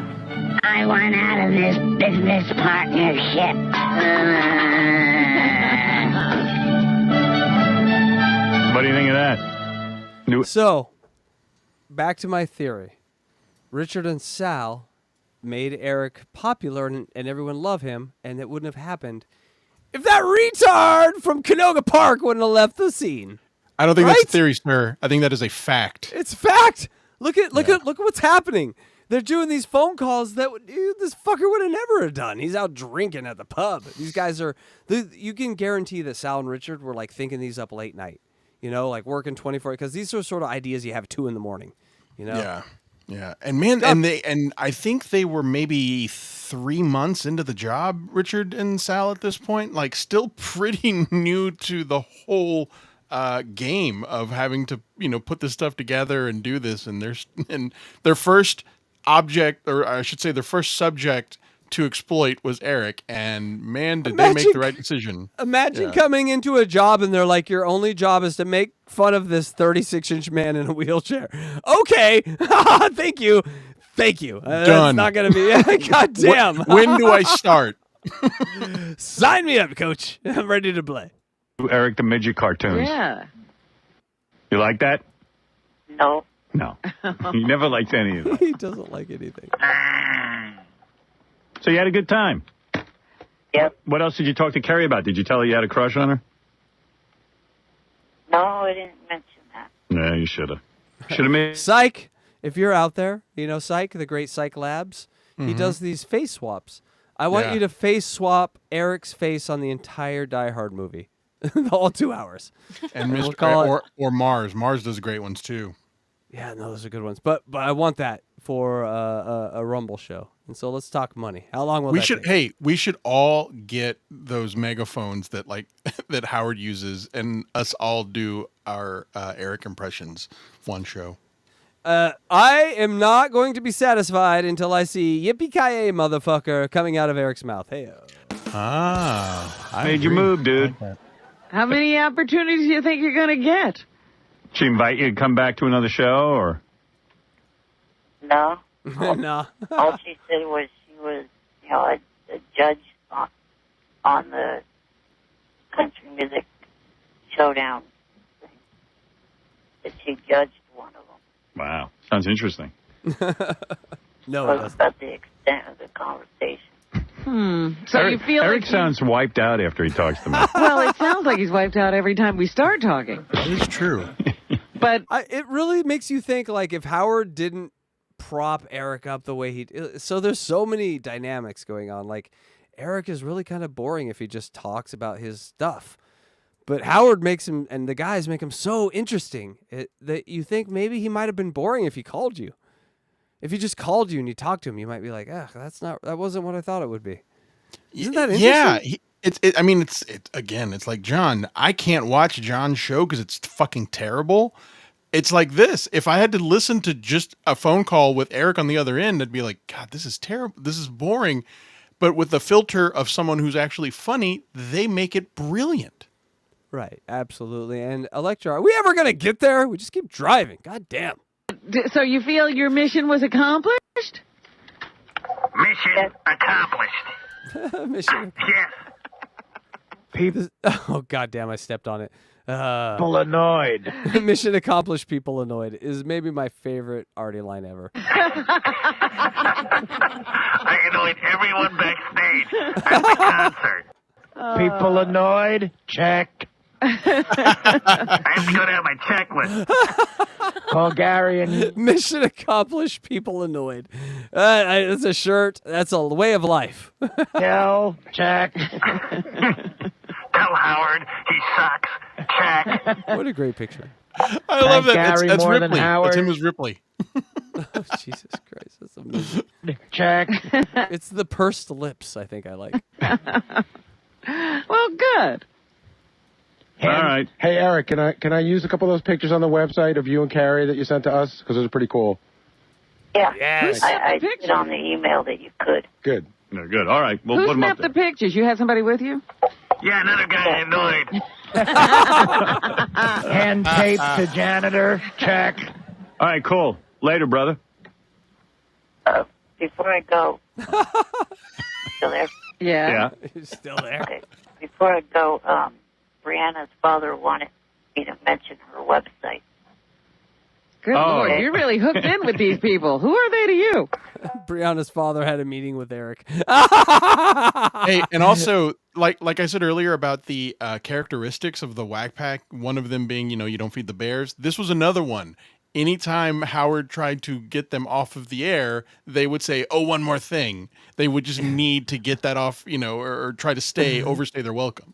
I want out of this business partnership. What do you think of that? So, back to my theory. Richard and Sal made Eric popular and everyone loved him, and it wouldn't have happened if that retard from Canoga Park wouldn't have left the scene. I don't think Right? that's a theory, sir. I think that is a fact. It's fact. Look at what's happening. They're doing these phone calls that this fucker would have never have done. He's out drinking at the pub. These guys are. You can guarantee that Sal and Richard were like thinking these up late night. Like working 24 because these are sort of ideas you have at 2 a.m. Yeah. And man, and I think they were maybe 3 months into the job, Richard and Sal at this point, like still pretty new to the whole game of having to, put this stuff together and do this. And their first object, or I should say their first subject to exploit was Eric. And man, did they make the right decision. Imagine coming into a job and they're like, your only job is to make fun of this 36-inch man in a wheelchair. Okay. Thank you. Done. That's not going to be. God damn. When do I start? Sign me up, coach. I'm ready to play. Eric the Midget cartoons. Yeah. You like that? No. No. He never liked any of that. He doesn't like anything. So you had a good time? Yep. What else did you talk to Carrie about? Did you tell her you had a crush on her? No, I didn't mention that. No, you should have. Should have made... Psych, if you're out there, Psych, the great Psych Labs, he does these face swaps. I want you to face swap Eric's face on the entire Die Hard movie. All 2 hours. And We'll Mr. call it- or Mars. Mars does great ones too. Yeah, no, those are good ones. But I want that for a Rumble show. And so let's talk money. How long will We that should take? hey, we should all get those megaphones that like that Howard uses, and us all do our Eric impressions one show. I am not going to be satisfied until I see yippee-ki-yay, motherfucker, coming out of Eric's mouth. Hey, I made your move, dude. How many opportunities do you think you're going to get? She invite you to come back to another show, or? No. no. All she said was she was, a judge on the country music showdown thing. That she judged one of them. Wow, sounds interesting. No, it was about the extent of the conversation. So Eric, you feel Eric like sounds wiped out after he talks to me. Well, it sounds like he's wiped out every time we start talking. It's true. But it really makes you think, like, if Howard didn't prop Eric up the way he... So there's so many dynamics going on. Like, Eric is really kind of boring if he just talks about his stuff. But Howard makes him, and the guys make him so interesting that you think maybe he might have been boring if he called you. If he just called you and you talked to him, you might be like, that wasn't what I thought it would be. Isn't that interesting? Yeah, it's like John. I can't watch John's show because it's fucking terrible. It's like this. If I had to listen to just a phone call with Eric on the other end, I'd be like, God, this is terrible. This is boring. But with the filter of someone who's actually funny, they make it brilliant. Right, absolutely. And Electra, are we ever going to get there? We just keep driving. God damn. So you feel your mission was accomplished? Mission accomplished. Mission. Yes. Oh, God damn, I stepped on it. People annoyed. Mission accomplished, people annoyed is maybe my favorite Artie line ever. I annoyed everyone backstage at the concert. People annoyed? Check. I have to go down my checklist. Bulgarian. Mission accomplished, people annoyed. It's a shirt. That's a way of life. Tell. Check. Tell Howard he sucks. Check. What a great picture. I love that. Gary That's more Ripley. than Howard. That's him as Ripley. Oh, Jesus Christ. That's amazing. Check. It's the pursed lips I think I like. Well, good. All right. Hey, Eric, can I use a couple of those pictures on the website of you and Carrie that you sent to us? Because those are pretty cool. Yeah. Yes. I put on the email that you could. Good. No, good. All right. We'll Who put them up snapped there. the pictures? You had somebody with you? Yeah, another guy annoyed. Hand tape to janitor. Check. All right, cool. Later, brother. Before I go, still there? Yeah. You're still there. Okay. Before I go, Brianna's father wanted me to mention her website. Good Lord, you're really hooked in with these people. Who are they to you? Brianna's father had a meeting with Eric. Hey, and also, like I said earlier about the characteristics of the Wack Pack, one of them being, you don't feed the bears. This was another one. Anytime Howard tried to get them off of the air, they would say, "Oh, one more thing." They would just need to get that off, or try to overstay their welcome.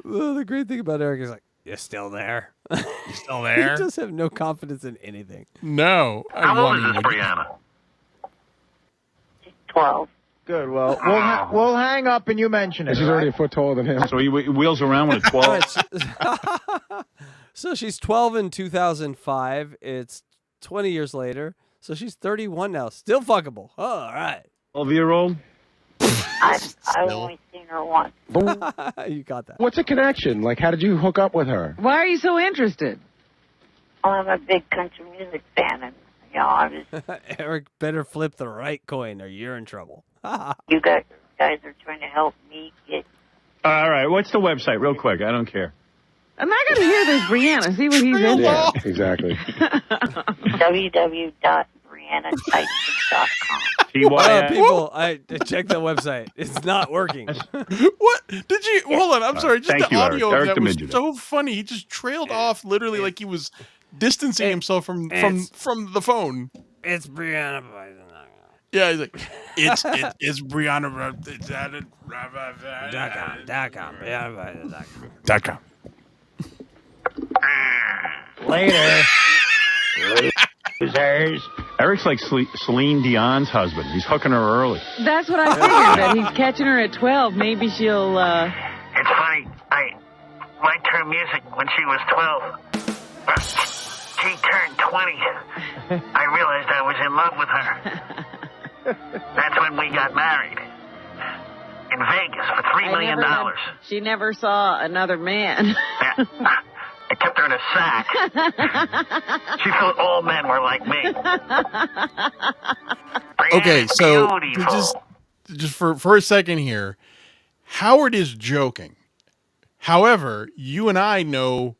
Well, the great thing about Eric is like, you're still there. You still there? He does have no confidence in anything. No. How old is this Brianna? 12. Good. Well, we'll hang up and you mention it. She's already a foot taller than him. So he wheels around with a 12. So she's 12 in 2005. It's 20 years later. So she's 31 now. Still fuckable. Oh, all right. 12-year-old? I've only seen her once. You got that. What's a connection? Like, how did you hook up with her? Why are you so interested? Well, I'm a big country music fan, and I was. Eric better flip the right coin or you're in trouble. You guys are trying to help me get. All right. What's the website? Real quick. I don't care. I'm not going to hear this, Brianna. See what he's into. Yeah, exactly. www.briannatyson.com. People, I checked the website. It's not working. What? Did you? Hold on. I'm sorry. Just Thank the you, audio Eric. of Eric that the was Midget. so funny. He just trailed off literally like he was distancing himself from the phone. It's Brianna. Yeah, he's like, it's Brianna. .com. Later. Losers. Eric's like Celine Dion's husband. He's hooking her early. That's what I figured, that he's catching her at 12. Maybe she'll, It's funny. I liked her music when she was 12. She turned 20. I realized I was in love with her. That's when we got married. In Vegas for $3 million. She never saw another man. I kept her in a sack. She thought all men were like me. Okay, so Beautiful. just for a second here, Howard is joking. However, you and I know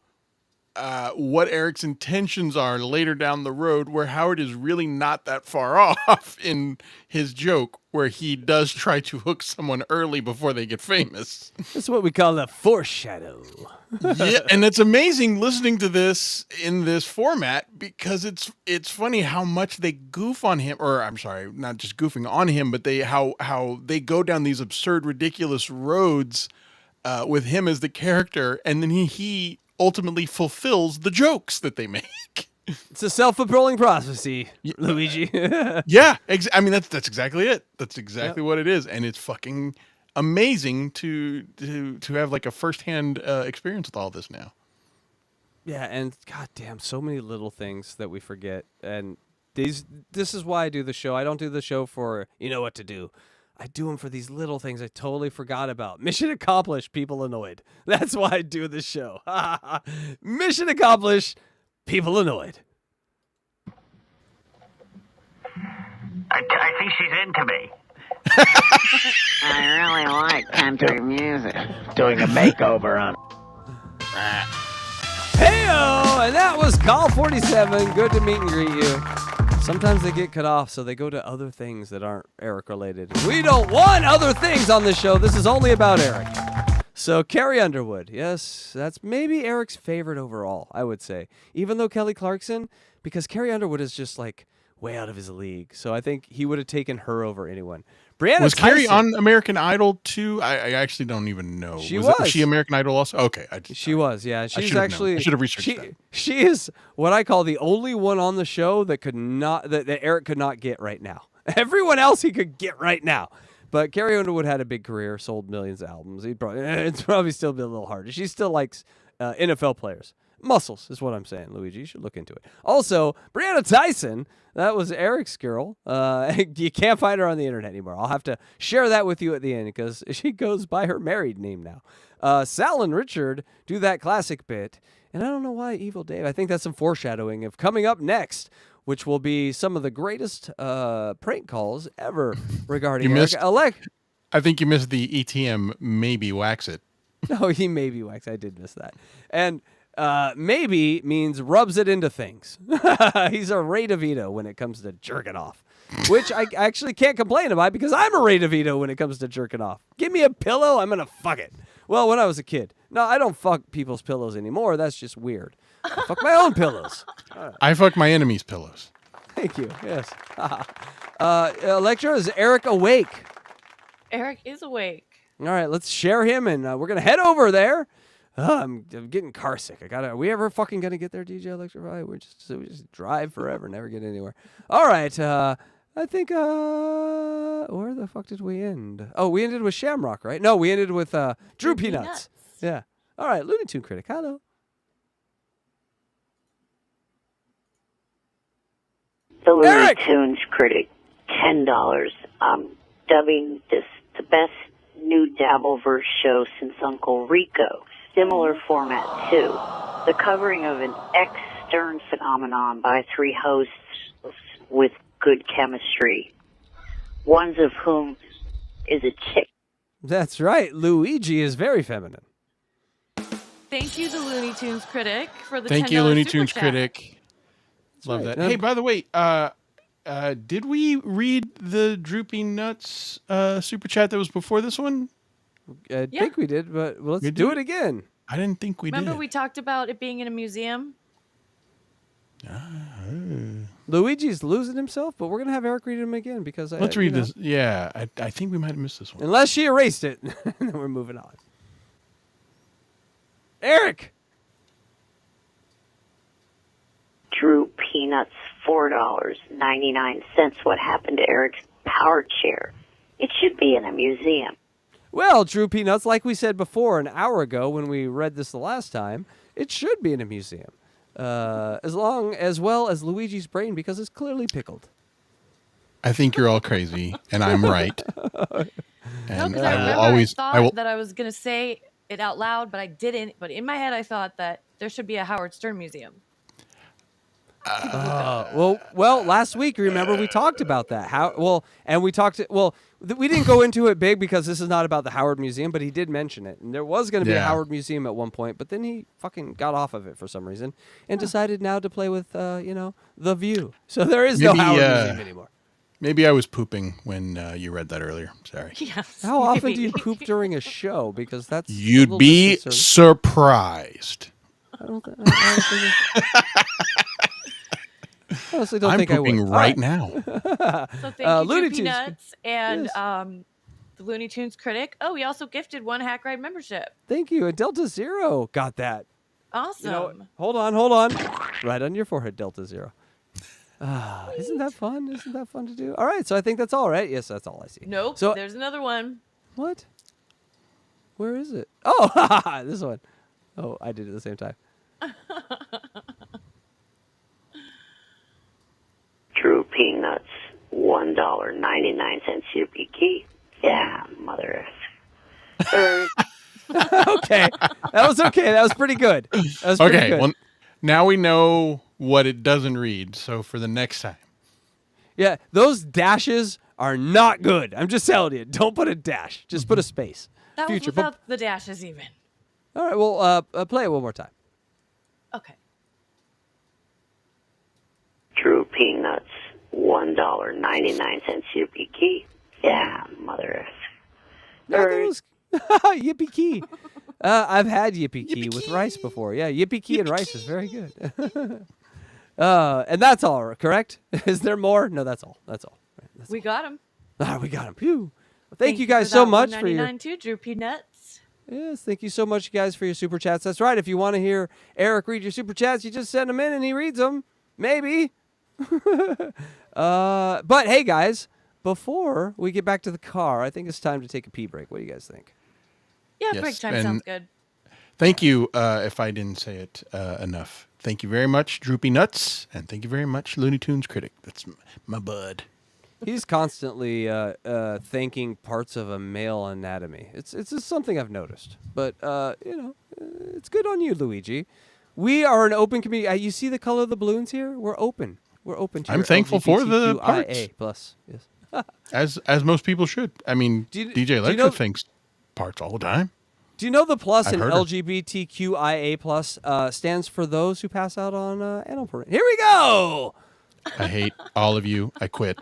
what Eric's intentions are later down the road, where Howard is really not that far off in his joke, where he does try to hook someone early before they get famous. That's what we call a foreshadow. Yeah, and it's amazing listening to this in this format, because it's funny how much they goof on him, or I'm sorry, not just goofing on him, but how they go down these absurd, ridiculous roads with him as the character, and then he ultimately fulfills the jokes that they make. It's a self-fulfilling prophecy, Luigi. Yeah, I mean that's exactly it. That's exactly what it is, and it's fucking amazing to have like a firsthand experience with all this now. Yeah, and goddamn, so many little things that we forget, and this is why I do the show. I don't do the show for you know what to do. I do them for these little things I totally forgot about. Mission accomplished, people annoyed. That's why I do this show. Mission accomplished, people annoyed. I think she's into me. I really like country music. Doing a makeover on Heyo! And that was Call 47. Good to meet and greet you. Sometimes they get cut off, so they go to other things that aren't Eric related. We don't want other things on this show. This is only about Eric. So Carrie Underwood, yes, that's maybe Eric's favorite overall, I would say. Even though Kelly Clarkson, because Carrie Underwood is just like way out of his league. So I think he would have taken her over anyone. Brianna Was Tyson, Carrie on American Idol too? I actually don't even know. She was she American Idol also? Okay. She was, yeah. She's I actually. should have researched that. She is what I call the only one on the show that that Eric could not get right now. Everyone else he could get right now. But Carrie Underwood had a big career, sold millions of albums. It's probably still be a little harder. She still likes NFL players. Muscles is what I'm saying, Luigi. You should look into it. Also, Brianna Tyson, that was Eric's girl. You can't find her on the internet anymore. I'll have to share that with you at the end because she goes by her married name now. Sal and Richard do that classic bit. And I don't know why Evil Dave. I think that's some foreshadowing of coming up next, which will be some of the greatest prank calls ever regarding Eric. I think you missed the ETM maybe wax it. No, he maybe wax. I did miss that. And maybe means rubs it into things. He's a Ray DeVito when it comes to jerking off, which I actually can't complain about because I'm a Ray DeVito when it comes to jerking off. Give me a pillow, I'm going to fuck it. Well, when I was a kid. No, I don't fuck people's pillows anymore. That's just weird. I fuck my own pillows. I fuck my enemies' pillows. Thank you. Yes. Electra, is Eric awake? Eric is awake. All right, let's share him, and we're going to head over there. I'm getting car sick. Are we ever fucking going to get there, DJ Electra? We just drive forever, never get anywhere. All right. I think, where the fuck did we end? Oh, we ended with Shamrock, right? No, we ended with Drew Peanuts. Yeah. All right, Looney Tune Critic. Hello. The Looney Tunes Critic, $10. I'm dubbing this the best new Dabbleverse show since Uncle Rico. Similar format, too. The covering of an extern phenomenon by three hosts with good chemistry, one of whom is a chick. That's right. Luigi is very feminine. Thank you, the Looney Tunes Critic, for the Thank $10 you, Looney super Tunes chat. Critic. Love that. Hey, by the way, did we read the Droopy Nuts super chat that was before this one? I think we did, but let's do it again. I didn't think we Remember did. we talked about it being in a museum? Luigi's losing himself, but we're going to have Eric read him again because Let's read this. Yeah, I think we might have missed this one. Unless she erased it, and then we're moving on. Eric! Drew Peanuts, $4.99. What happened to Eric's power chair? It should be in a museum. Well, Drew Peanuts, like we said before an hour ago when we read this the last time, it should be in a museum. As well as Luigi's brain, because it's clearly pickled. I think you're all crazy, and I'm right. And No, I thought that I was going to say it out loud, but I didn't. But in my head, I thought that there should be a Howard Stern museum. Well, last week, remember, we talked about that. We didn't go into it big because this is not about the Howard Museum, but he did mention it. And there was going to be a Howard Museum at one point, but then he fucking got off of it for some reason and decided now to play with, The View. So there is no Howard Museum anymore. Maybe I was pooping when you read that earlier. Sorry. Yes. How often do you poop during a show? Because that's You'd be surprised. I honestly don't I'm think I would. pooping right now. So thank you, Looney Drew Tunes. Peanuts, and Yes. the Looney Tunes critic. Oh, we also gifted one Hack Ride membership. Thank you. And Delta Zero got that. Awesome. You know, hold on. Right on your forehead, Delta Zero. Isn't that fun? Isn't that fun to do? All right, so I think that's all, right? Yes, that's all I see. Nope. So There's another one. what? Where is it? Oh, this one. Oh, I did it at the same time. Drew Peanuts, $1.99. Yippee. Yeah, mother. Okay, that was okay. That was pretty good. That was pretty Okay, good. well, now we know what it doesn't read. So for the next time. Yeah, those dashes are not good. I'm just telling you. Don't put a dash. Just put a space. That Future. was without the dashes even. All right, well, play it one more time. Okay. Drew Peanuts, $1.99. Yippee. Yeah, mother. No, that was Yippee Key. I've had Yippee Key with rice before. Yeah, Yippee Key and rice is very good. And that's all, correct? Is there more? No, that's all. That's all. Right, that's We got him. all. We got him. Pew. Well, thank you guys so much for your. $1.99 too, Drew Peanuts. Yes, thank you so much, you guys, for your super chats. That's right. If you want to hear Eric read your super chats, you just send them in and he reads them. Maybe. But hey, guys, before we get back to the car, I think it's time to take a pee break. What do you guys think? Yeah, Yes, break time and sounds good. Thank you, if I didn't say it enough. Thank you very much, Droopy Nuts, and thank you very much, Looney Tunes Critic. That's my bud. He's constantly thanking parts of a male anatomy. It's just something I've noticed. But, it's good on you, Luigi. We are an open community. You see the color of the balloons here? We're open. We're open to I'm thankful for the parts. LGBTQIA+. Yes. As most people should. I mean, DJ Electra thinks parts all the time. Do you know the plus in I've heard her. LGBTQIA+ stands for those who pass out on animal parade? Here we go! I hate all of you. I quit.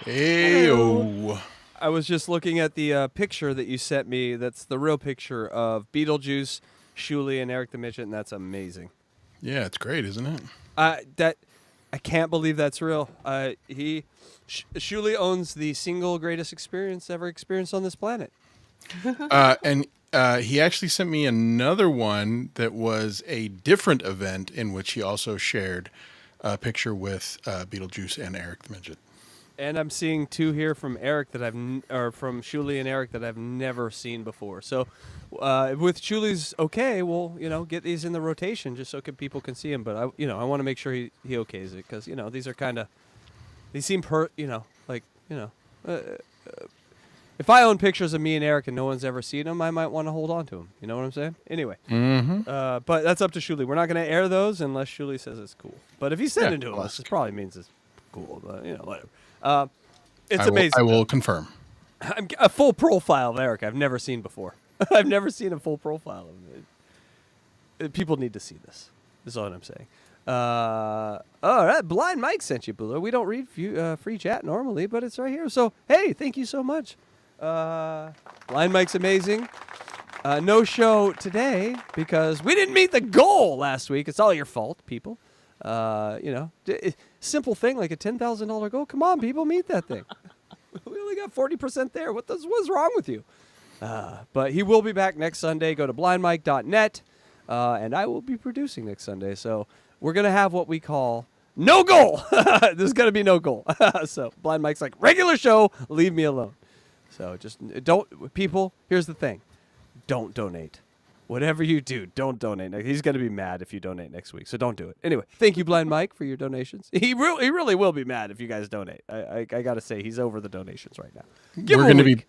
Hey-o. I was just looking at the picture that you sent me. That's the real picture of Beetlejuice, Shuli, and Eric the Midget, and that's amazing. Yeah, it's great, isn't it? I can't believe that's real. Shuli owns the single greatest experience ever experienced on this planet. And he actually sent me another one that was a different event in which he also shared a picture with Beetlejuice and Eric the Midget. And I'm seeing two here from Eric that from Shuli and Eric that I've never seen before. So, with Shuli's okay, we'll get these in the rotation just so people can see him. But I want to make sure he okays it because these are they seem if I own pictures of me and Eric and no one's ever seen them, I might want to hold on to them. You know what I'm saying? Anyway, but that's up to Shuli. We're not going to air those unless Shuli says it's cool. But if he's sending to us, it probably means it's cool. But whatever. It's amazing. I will confirm. A full profile of Eric I've never seen before. I've never seen a full profile of him. People need to see this. Is all I'm saying. All right, Blind Mike sent you, Buller. We don't read free chat normally, but it's right here. So, hey, thank you so much. Blind Mike's amazing. No show today because we didn't meet the goal last week. It's all your fault, people. Simple thing like a $10,000 goal. Come on, people, meet that thing. We only got 40% there. What's wrong with you? But he will be back next Sunday. Go to blindmike.net, and I will be producing next Sunday. So we're going to have what we call no goal. There's going to be no goal. So Blind Mike's like, regular show, leave me alone. So just people, here's the thing. Don't donate. Whatever you do, don't donate. He's going to be mad if you donate next week, so don't do it. Anyway, thank you, Blind Mike, for your donations. He really will be mad if you guys donate. I got to say, he's over the donations right now. We're going to be,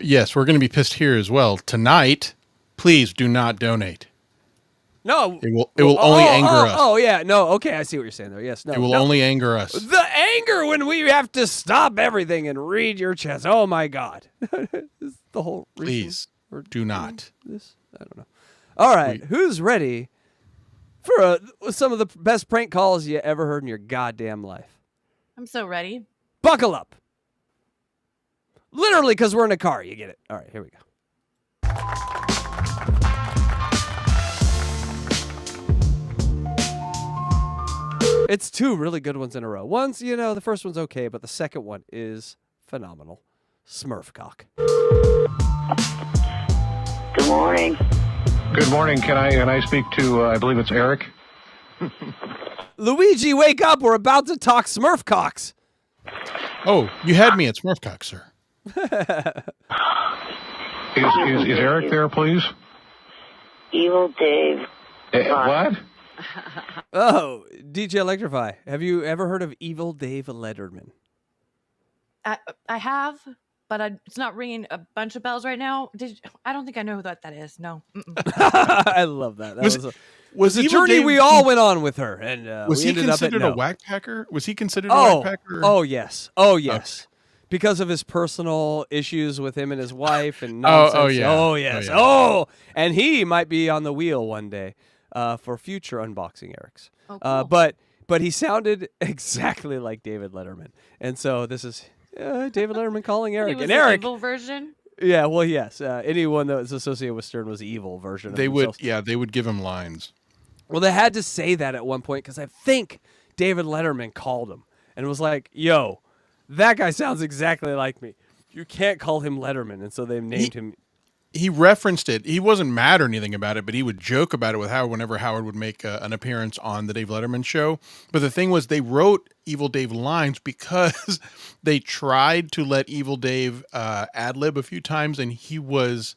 yes, we're going to be pissed here as well. Tonight, please do not donate. No. It will only anger us. Oh, yeah. No, okay, I see what you're saying there. Yes, no. It will only anger us. The anger when we have to stop everything and read your chest. Oh, my God. Is the whole reason Please do not. This? I don't know. All right, who's ready for some of the best prank calls you ever heard in your goddamn life? I'm so ready. Buckle up. Literally, because we're in a car. You get it. All right, here we go. It's two really good ones in a row. One's, the first one's okay, but the second one is phenomenal. Smurfcock. Good morning. Good morning. Can I speak to, I believe it's Eric? Luigi, wake up. We're about to talk Smurfcocks. Oh, you had me at Smurfcock, sir. Is Eric there, please? Evil Dave. What? Oh, DJ Electrify. Have you ever heard of Evil Dave Letterman? I have, but it's not ringing a bunch of bells right now. I don't think I know who that is. No. I love that. That was a journey Dave, we all went on with her. And was he considered a Wack Packer? Was he considered a Wack Packer? Oh, yes. Oh, yes. Okay. Because of his personal issues with him and his wife and nonsense. Oh, yeah. Oh, yes. Oh, and he might be on the wheel one day for future unboxing Erics. Oh, cool. But he sounded exactly like David Letterman. And so this is David Letterman calling Eric. He was and Eric, the evil version? Yeah, well, yes. Anyone that was associated with Stern was the evil version of themselves. They would give him lines. Well, they had to say that at one point because I think David Letterman called him and was like, yo, that guy sounds exactly like me. You can't call him Letterman. And so they named him. He referenced it. He wasn't mad or anything about it, but he would joke about it with Howard whenever Howard would make an appearance on the Dave Letterman show. But the thing was, they wrote Evil Dave lines because they tried to let Evil Dave ad-lib a few times, and he was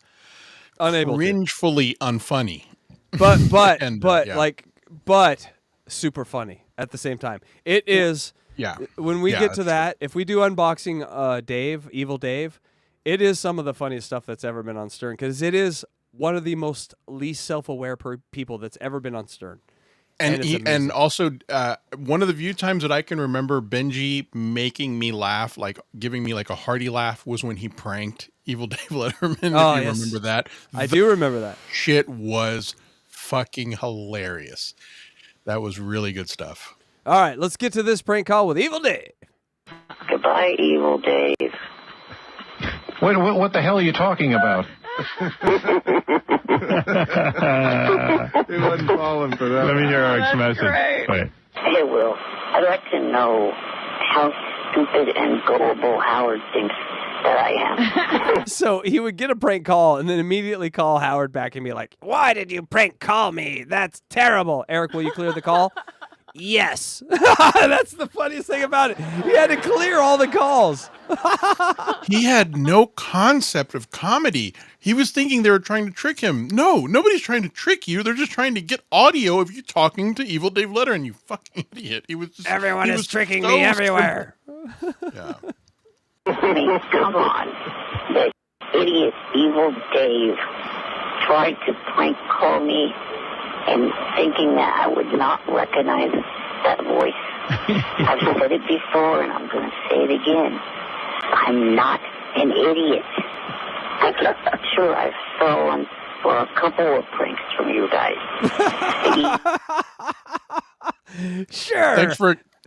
unable, cringefully unfunny. But super funny at the same time. It is. Yeah. When we get to that, if we do unboxing Evil Dave, it is some of the funniest stuff that's ever been on Stern because it is one of the most least self-aware people that's ever been on Stern. And also one of the few times that I can remember Benji making me laugh, like giving me like a hearty laugh, was when he pranked Evil Dave Letterman. Oh, if you remember that. I do remember that. Shit was fucking hilarious. That was really good stuff. All right, let's get to this prank call with Evil Dave. Good Bye, Evil Dave. Wait, what the hell are you talking about? He wasn't falling for that. Let me hear Eric's message. Wait. Hey, Will. I'd like to know how stupid and gullible Howard thinks that I am. So he would get a prank call and then immediately call Howard back and be like, "Why did you prank call me? That's terrible. Eric, will you clear the call?" Yes. That's the funniest thing about it. He had to clear all the calls. He had no concept of comedy. He was thinking they were trying to trick him. No, nobody's trying to trick you. They're just trying to get audio of you talking to Evil Dave Letterman, you fucking idiot. He was just, Everyone he is was tricking so me everywhere. Yeah. I mean, come on. That idiot Evil Dave tried to prank call me and thinking that I would not recognize that voice. I've said it before and I'm going to say it again. I'm not an idiot. Sure, I've fallen for a couple of pranks from you guys. Sure.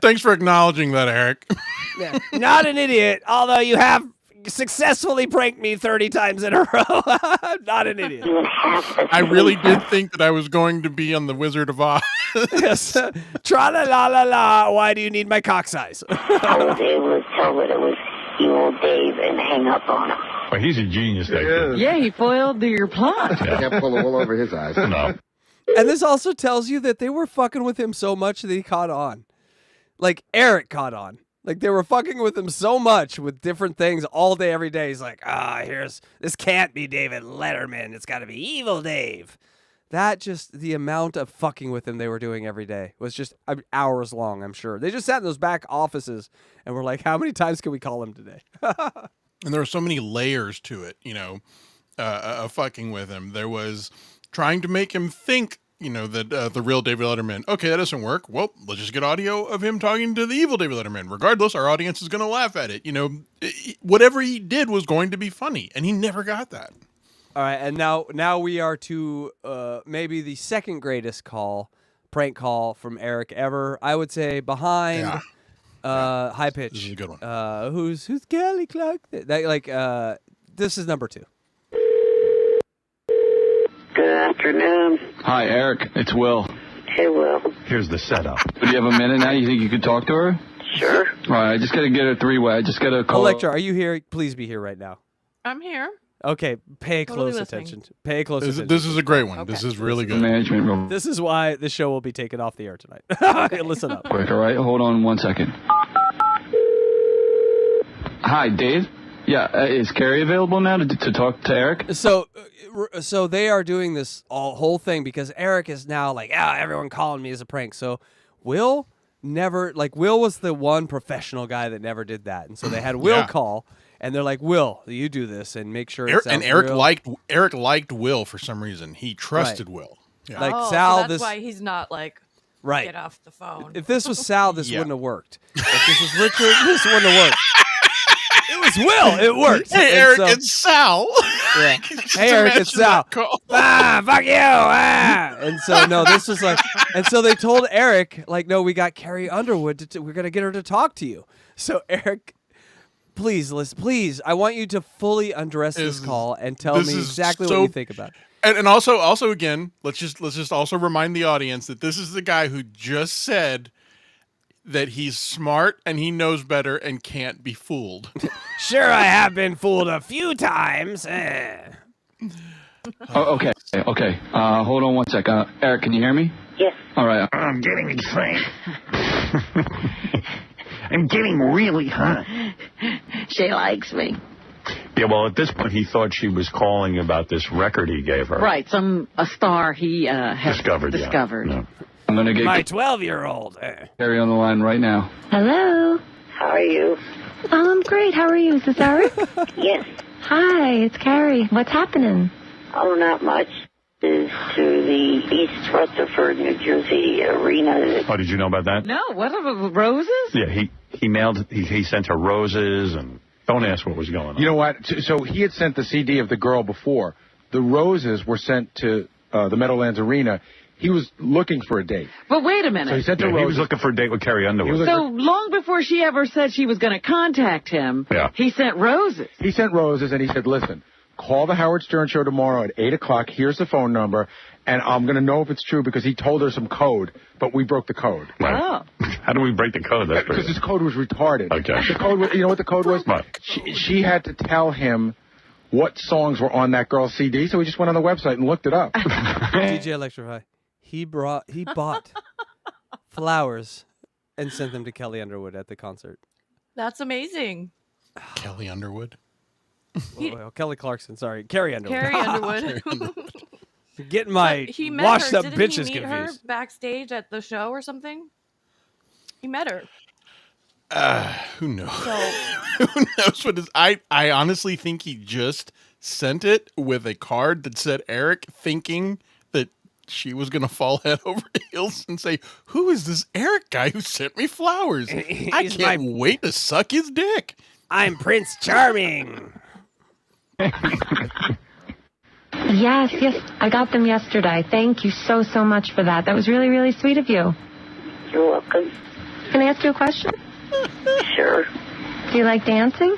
Thanks for acknowledging that, Eric. Yeah. Not an idiot, although you have successfully pranked me 30 times in a row. I'm not an idiot. I really did think that I was going to be on the Wizard of Oz. Yes. Tra-la-la-la-la, why do you need my cock size? I was able to tell that it was Evil Dave and hang up on him. Well, he's a genius, that kid. Yeah, he foiled your plot. Can't pull the wool over his eyes. No. And this also tells you that they were fucking with him so much that he caught on. Like, Eric caught on. Like, they were fucking with him so much with different things all day, every day. He's like, this can't be David Letterman. It's got to be Evil Dave. That just, the amount of fucking with him they were doing every day was just hours long, I'm sure. They just sat in those back offices and were like, how many times can we call him today? And there were so many layers to it, fucking with him. There was trying to make him think, that the real David Letterman, okay, that doesn't work. Well, let's just get audio of him talking to the evil David Letterman. Regardless, our audience is going to laugh at it. Whatever he did was going to be funny, and he never got that. All right, and now we are to maybe the second greatest prank call from Eric ever. I would say behind High Pitch. This is a good one. Who's Kelly Clark? This is number 2. Good afternoon. Hi, Eric. It's Will. Hey, Will. Here's the setup. Do you have a minute now? You think you could talk to her? Sure. All right, I just got to get a 3-way. I just got to call. Electra, are you here? Please be here right now. I'm here. Okay, pay Totally close listening. attention. Pay close attention. This is a great one. Okay. This is really good. Management room. This is why the show will be taken off the air tonight. Listen up. Quick, all right? Hold on 1 second. Hi, Dave? Yeah, is Carrie available now to talk to Eric? So they are doing this whole thing because Eric is now like, everyone calling me as a prank. So Will was the one professional guy that never did that. And so they had Will call, and they're like, Will, you do this and make sure it sounds Eric real. Eric liked Will for some reason. He trusted Will. Yeah. Like so Sal, that's why he's not like, right. get off the phone. If this was Sal, this wouldn't have worked. If this was Richard, this wouldn't have worked. It was Will. It worked. Hey, Eric, it's Sal. Yeah. Hey, Eric, it's Sal. Fuck you. And so, no, this was like, and so they told Eric, like, no, we got Carrie Underwood. We're going to get her to talk to you. So, Eric, please, I want you to fully undress this call and tell me exactly what you think about it. And also again, let's just also remind the audience that this is the guy who just said that he's smart and he knows better and can't be fooled. Sure, I have been fooled a few times. Okay. Hold on 1 sec. Eric, can you hear me? Yes. All right. I'm getting excited. I'm getting really hot. She likes me. Yeah, well, at this point, he thought she was calling about this record he gave her. Right, a star he has discovered. Yeah. I'm going to get my 12-year-old. Carrie on the line right now. Hello. How are you? I'm great. How are you? Is this Eric? Yes. Hi, it's Carrie. What's happening? Oh, not much. Is to the East Rutherford, New Jersey arena. Oh, did you know about that? No, what are the roses? Yeah, he sent her roses, and don't ask what was going on. You know what? So he had sent the CD of the girl before. The roses were sent to the Meadowlands Arena. he was looking for a date. But wait a minute. So he said to Yeah, Rose, he was looking for a date with Carrie Underwood. So long before she ever said she was going to contact him, he sent roses. He sent roses, and he said, listen, call the Howard Stern Show tomorrow at 8 o'clock. Here's the phone number, and I'm going to know if it's true because he told her some code, but we broke the code. Right. Oh. How do we break the code? That's Because his code was retarded. Okay. The code was, you know what the code was? What? She had to tell him what songs were on that girl's CD, so he just went on the website and looked it up. DJ Electrify. He bought flowers and sent them to Kelly Underwood at the concert. That's amazing. Kelly Underwood. Well, Kelly Clarkson, sorry. Carrie Underwood. Carrie Underwood. Getting my He met washed her. up Didn't bitches he meet confused. her backstage at the show or something? He met her. Who knows? So Who knows what is? I honestly think he just sent it with a card that said Eric, thinking that she was going to fall head over heels and say, who is this Eric guy who sent me flowers? I can't wait to suck his dick. I'm Prince Charming. Yes, I got them yesterday. Thank you so much for that. That was really, really sweet of you. You're welcome. Can I ask you a question? Sure. Do you like dancing?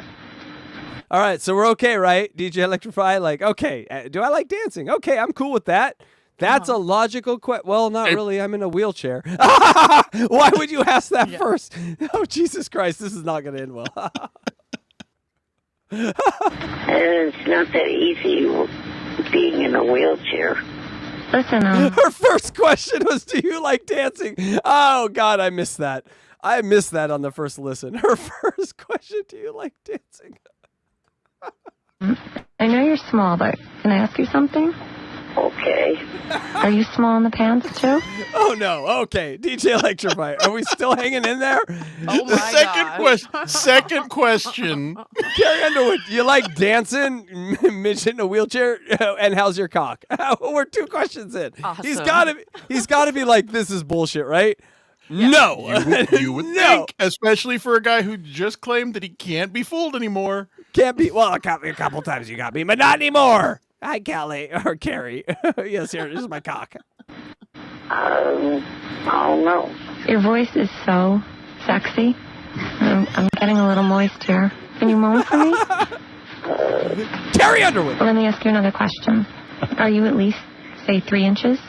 All right, so we're okay, right? DJ Electrify, like, okay, do I like dancing? Okay, I'm cool with that. That's a logical question. Well, not really. I'm in a wheelchair. Why would you ask that first? Oh, Jesus Christ, this is not going to end well. It's not that easy being in a wheelchair. Listen, Her first question was, do you like dancing? Oh, God, I missed that. I missed that on the first listen. Her first question, do you like dancing? I know you're small, but can I ask you something? Okay. Are you small in the pants, too? Oh, no. Okay. DJ Electrify. Are we still hanging in there? Oh, my Second question. Carrie Underwood, you like dancing? Midget in a wheelchair? And how's your cock? We're 2 questions in. Awesome. He's got to be like, this is bullshit, right? Yeah. No. You would think, especially for a guy who just claimed that he can't be fooled anymore. Can't be. Well, a couple times you got me, but not anymore. Hi, Kelly. Or Carrie. Yes, here. This is my cock. I don't know. Your voice is so sexy. I'm getting a little moist here. Can you moan for me? Carrie Underwood. Well, let me ask you another question. Are you at least, say, 3 inches?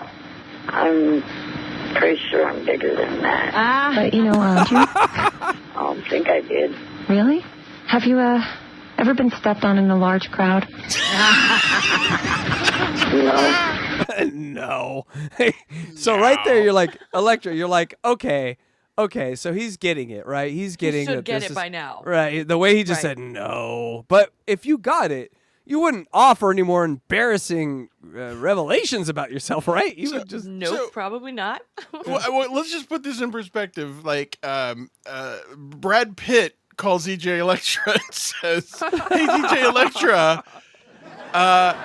I'm pretty sure I'm bigger than that. But, you know, do you? I don't think I did. Really? Have you, ever been stepped on in a large crowd? No. So right there, you're like, Electra, you're like, okay, so he's getting it, right? He's getting should that get this it by now. Right. The way he just said no. But if you got it, you wouldn't offer any more embarrassing revelations about yourself, right? You would just probably not. Well, let's just put this in perspective. Like, Brad Pitt calls DJ Electra and says, "Hey, DJ Electra,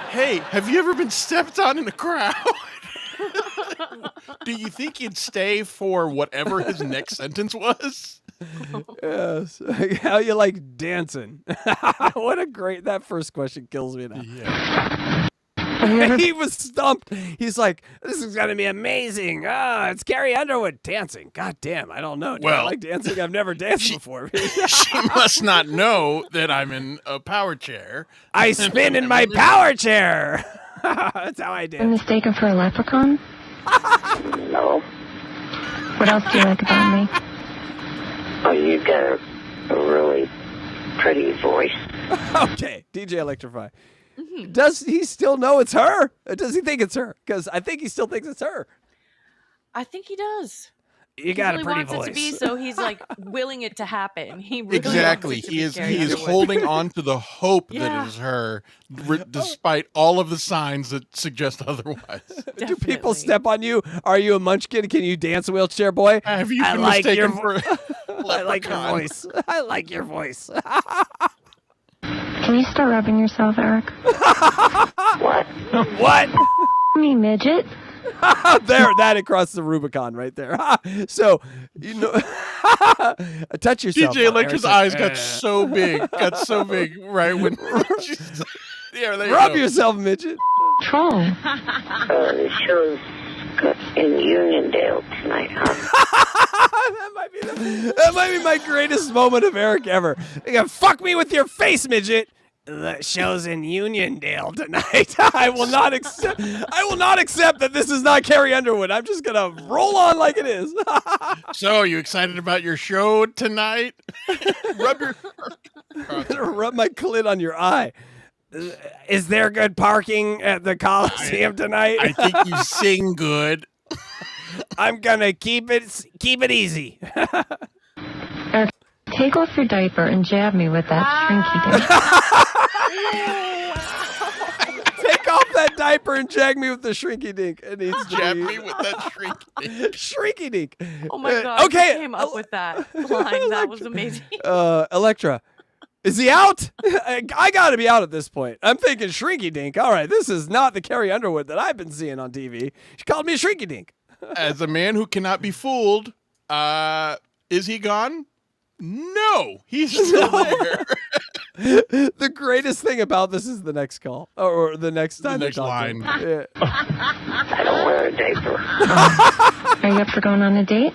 hey, have you ever been stepped on in a crowd?" Do you think he'd stay for whatever his next sentence was? Yes. How you like dancing? What a great, that first question kills me now. Yeah. He was stumped. He's like, this is going to be amazing. It's Carrie Underwood dancing. God damn, I don't know. Do I like dancing? I've never danced before. She must not know that I'm in a power chair. I spin in my power chair. That's how I did. I'm mistaken for a leprechaun? No. What else do you like about me? Oh, you got a really pretty voice. Okay, DJ Electrify. Does he still know it's her? Or does he think it's her? Because I think he still thinks it's her. I think he does. You got he a pretty wants voice. it to be, so he's like willing it to happen. He really Exactly. wants it to He be is Carrie Underwood. holding on to the hope that it is her, despite all of the signs that suggest otherwise. Do people step on you? Are you a munchkin? Can you dance, wheelchair boy? Have you been like mistaken your for I like your voice. I like your voice. Can you start rubbing yourself, Eric? What? What? Me, midget. There, that across the Rubicon right there. So, you know, touch yourself. DJ Electra's eyes got so big, right when Rub yourself, midget. Troll. The show's in Uniondale tonight, huh? That might be my greatest moment of Eric ever. You gotta fuck me with your face, midget. The show's in Uniondale tonight. I will not accept that this is not Carrie Underwood. I'm just gonna roll on like it is. So, you excited about your show tonight? Rub your. I'm gonna rub my clit on your eye. Is there good parking at the Coliseum tonight? I think you sing good. I'm gonna keep it easy. Eric, take off your diaper and jab me with that shrinky dink. Take off that diaper and jag me with the shrinky dink. It needs to Jab be me with that shrinky dink. shrinky dink. Oh my God. Okay. Who came up with that line? That was amazing. Electra. Is he out? I gotta be out at this point. I'm thinking shrinky dink. All right, this is not the Carrie Underwood that I've been seeing on TV. She called me a shrinky dink. As a man who cannot be fooled, is he gone? No, he's still there. The greatest thing about this is the next call or the next time. The next line. Yeah. I don't wear a diaper. Are you up for going on a date?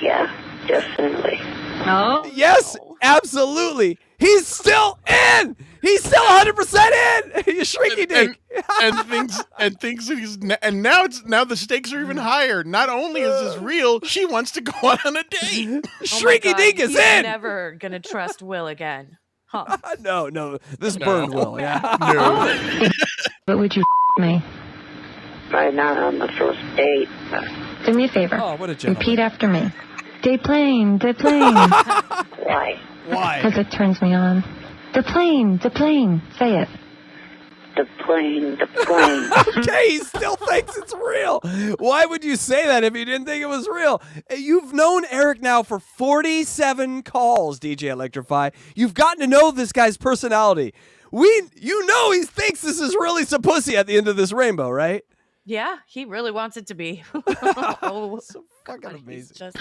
Yeah, definitely. No. Yes, absolutely. He's still in. He's still 100% in. You shrinky dink. and thinks that he's now the stakes are even higher. Not only is this real, she wants to go on a date. Shrinky dink is He's in. never gonna trust Will again. Huh. No. This burned Will. Yeah. No. But would you me? Right now on the first date. Do me a favor. Oh, what a gentleman. Repeat after me. Deplane, deplane. Why? Why? Because it turns me on. Deplane, deplane. Say it. The plane. Okay, he still thinks it's real. Why would you say that if you didn't think it was real? You've known Eric now for 47 calls, DJ Electrify. You've gotten to know this guy's personality. He thinks this is really some pussy at the end of this rainbow, right? Yeah, he really wants it to be. Oh, so fucking amazing. He's just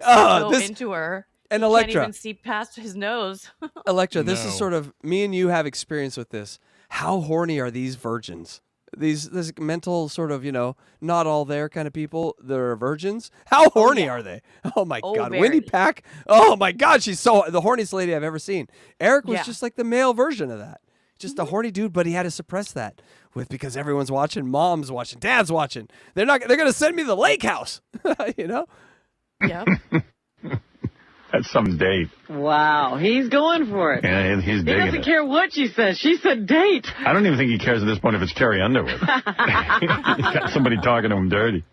so into her. And He Electra. can't even see past his nose. Electra, this is sort of, me and you have experience with this. How horny are these virgins? This mental sort of, not all there kind of people that are virgins. How horny are they? Oh my God. very. Wendy Pack. Oh my God. She's the horniest lady I've ever seen. Eric was just like the male version of that. Just a horny dude, but he had to suppress that because everyone's watching, mom's watching, dad's watching. They're going to send me to the lake house, Yeah. That's some date. Wow, he's going for it. Yeah, he's He digging doesn't it. care what she says. She said date. I don't even think he cares at this point if it's Carrie Underwood. He's got somebody talking to him dirty.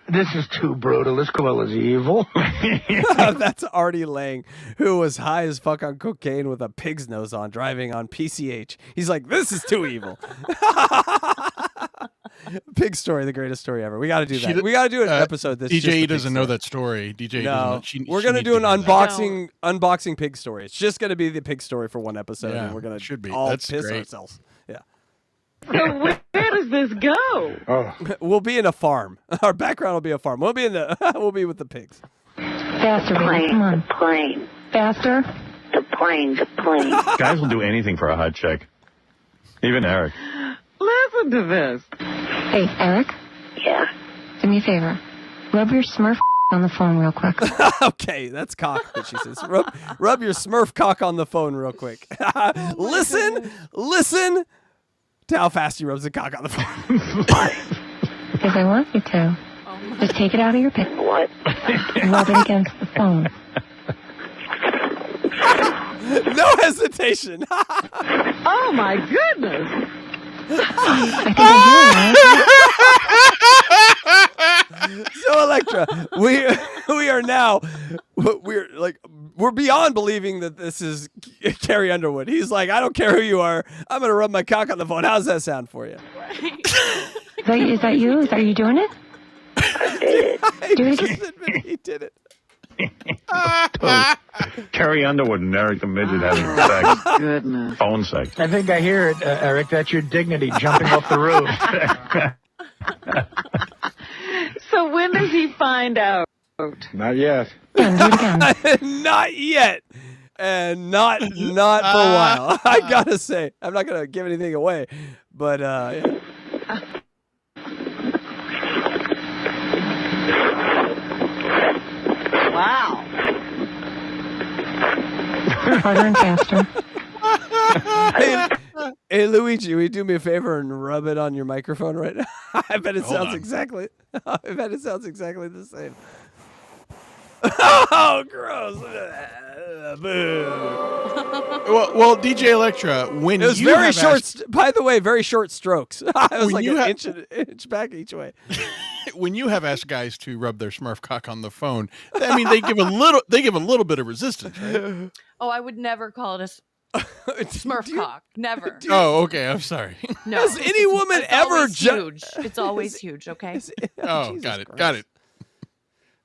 This is too brutal. This girl is evil. That's Artie Lang, who was high as fuck on cocaine with a pig's nose on, driving on PCH. He's like, this is too evil. Pig story, the greatest story ever. We got to do that. We got to do an episode. This DJ doesn't know that story. DJ no, doesn't. We're gonna do an unboxing pig story. It's just gonna be the pig story for one episode, and we're gonna all piss ourselves. Yeah. So where does this go? Oh. We'll be in a farm. Our background will be a farm. We'll be with the pigs. Faster, baby. Come on. The plane. Faster. The plane. Guys will do anything for a hot chick. Even Eric. Listen to this. Hey, Eric. Yeah. Do me a favor. Rub your Smurf on the phone real quick. Okay, that's cock, but she says. Rub your Smurf cock on the phone real quick. Listen to how fast he rubs the cock on the phone. Because I want you to. Just take it out of your pit. What? Rub it against the phone. No hesitation. Oh my goodness. I think I hear it. So Electra, we are now we're beyond believing that this is Carrie Underwood. He's like, I don't care who you are. I'm gonna rub my cock on the phone. How's that sound for you? Is that you? Are you doing it? I did it. Do it again. He did it. Carrie Underwood and Eric the Midget having sex. Goodness. Phone sex. I think I hear it, Eric. That's your dignity jumping off the roof. So when does he find out? Not yet. Not yet. And not for a while. I gotta say. I'm not gonna give anything away. But yeah. Wow. Harder and faster. Hey, Luigi, will you do me a favor and rub it on your microphone right now? I bet it sounds exactly. I bet it sounds exactly the same. Oh, gross! Well, DJ Electra, when it was you very have short. asked- By the way, very short strokes. I was When like you an inch back each way. when you have asked guys to rub their Smurf cock on the phone, I mean, they give a little bit of resistance, right? Oh, I would never call it a Smurf cock. Never. Oh, okay. I'm sorry. No. Has any woman It's ever always huge? It's always huge. Okay. Oh, Jesus got it. Christ. Got it.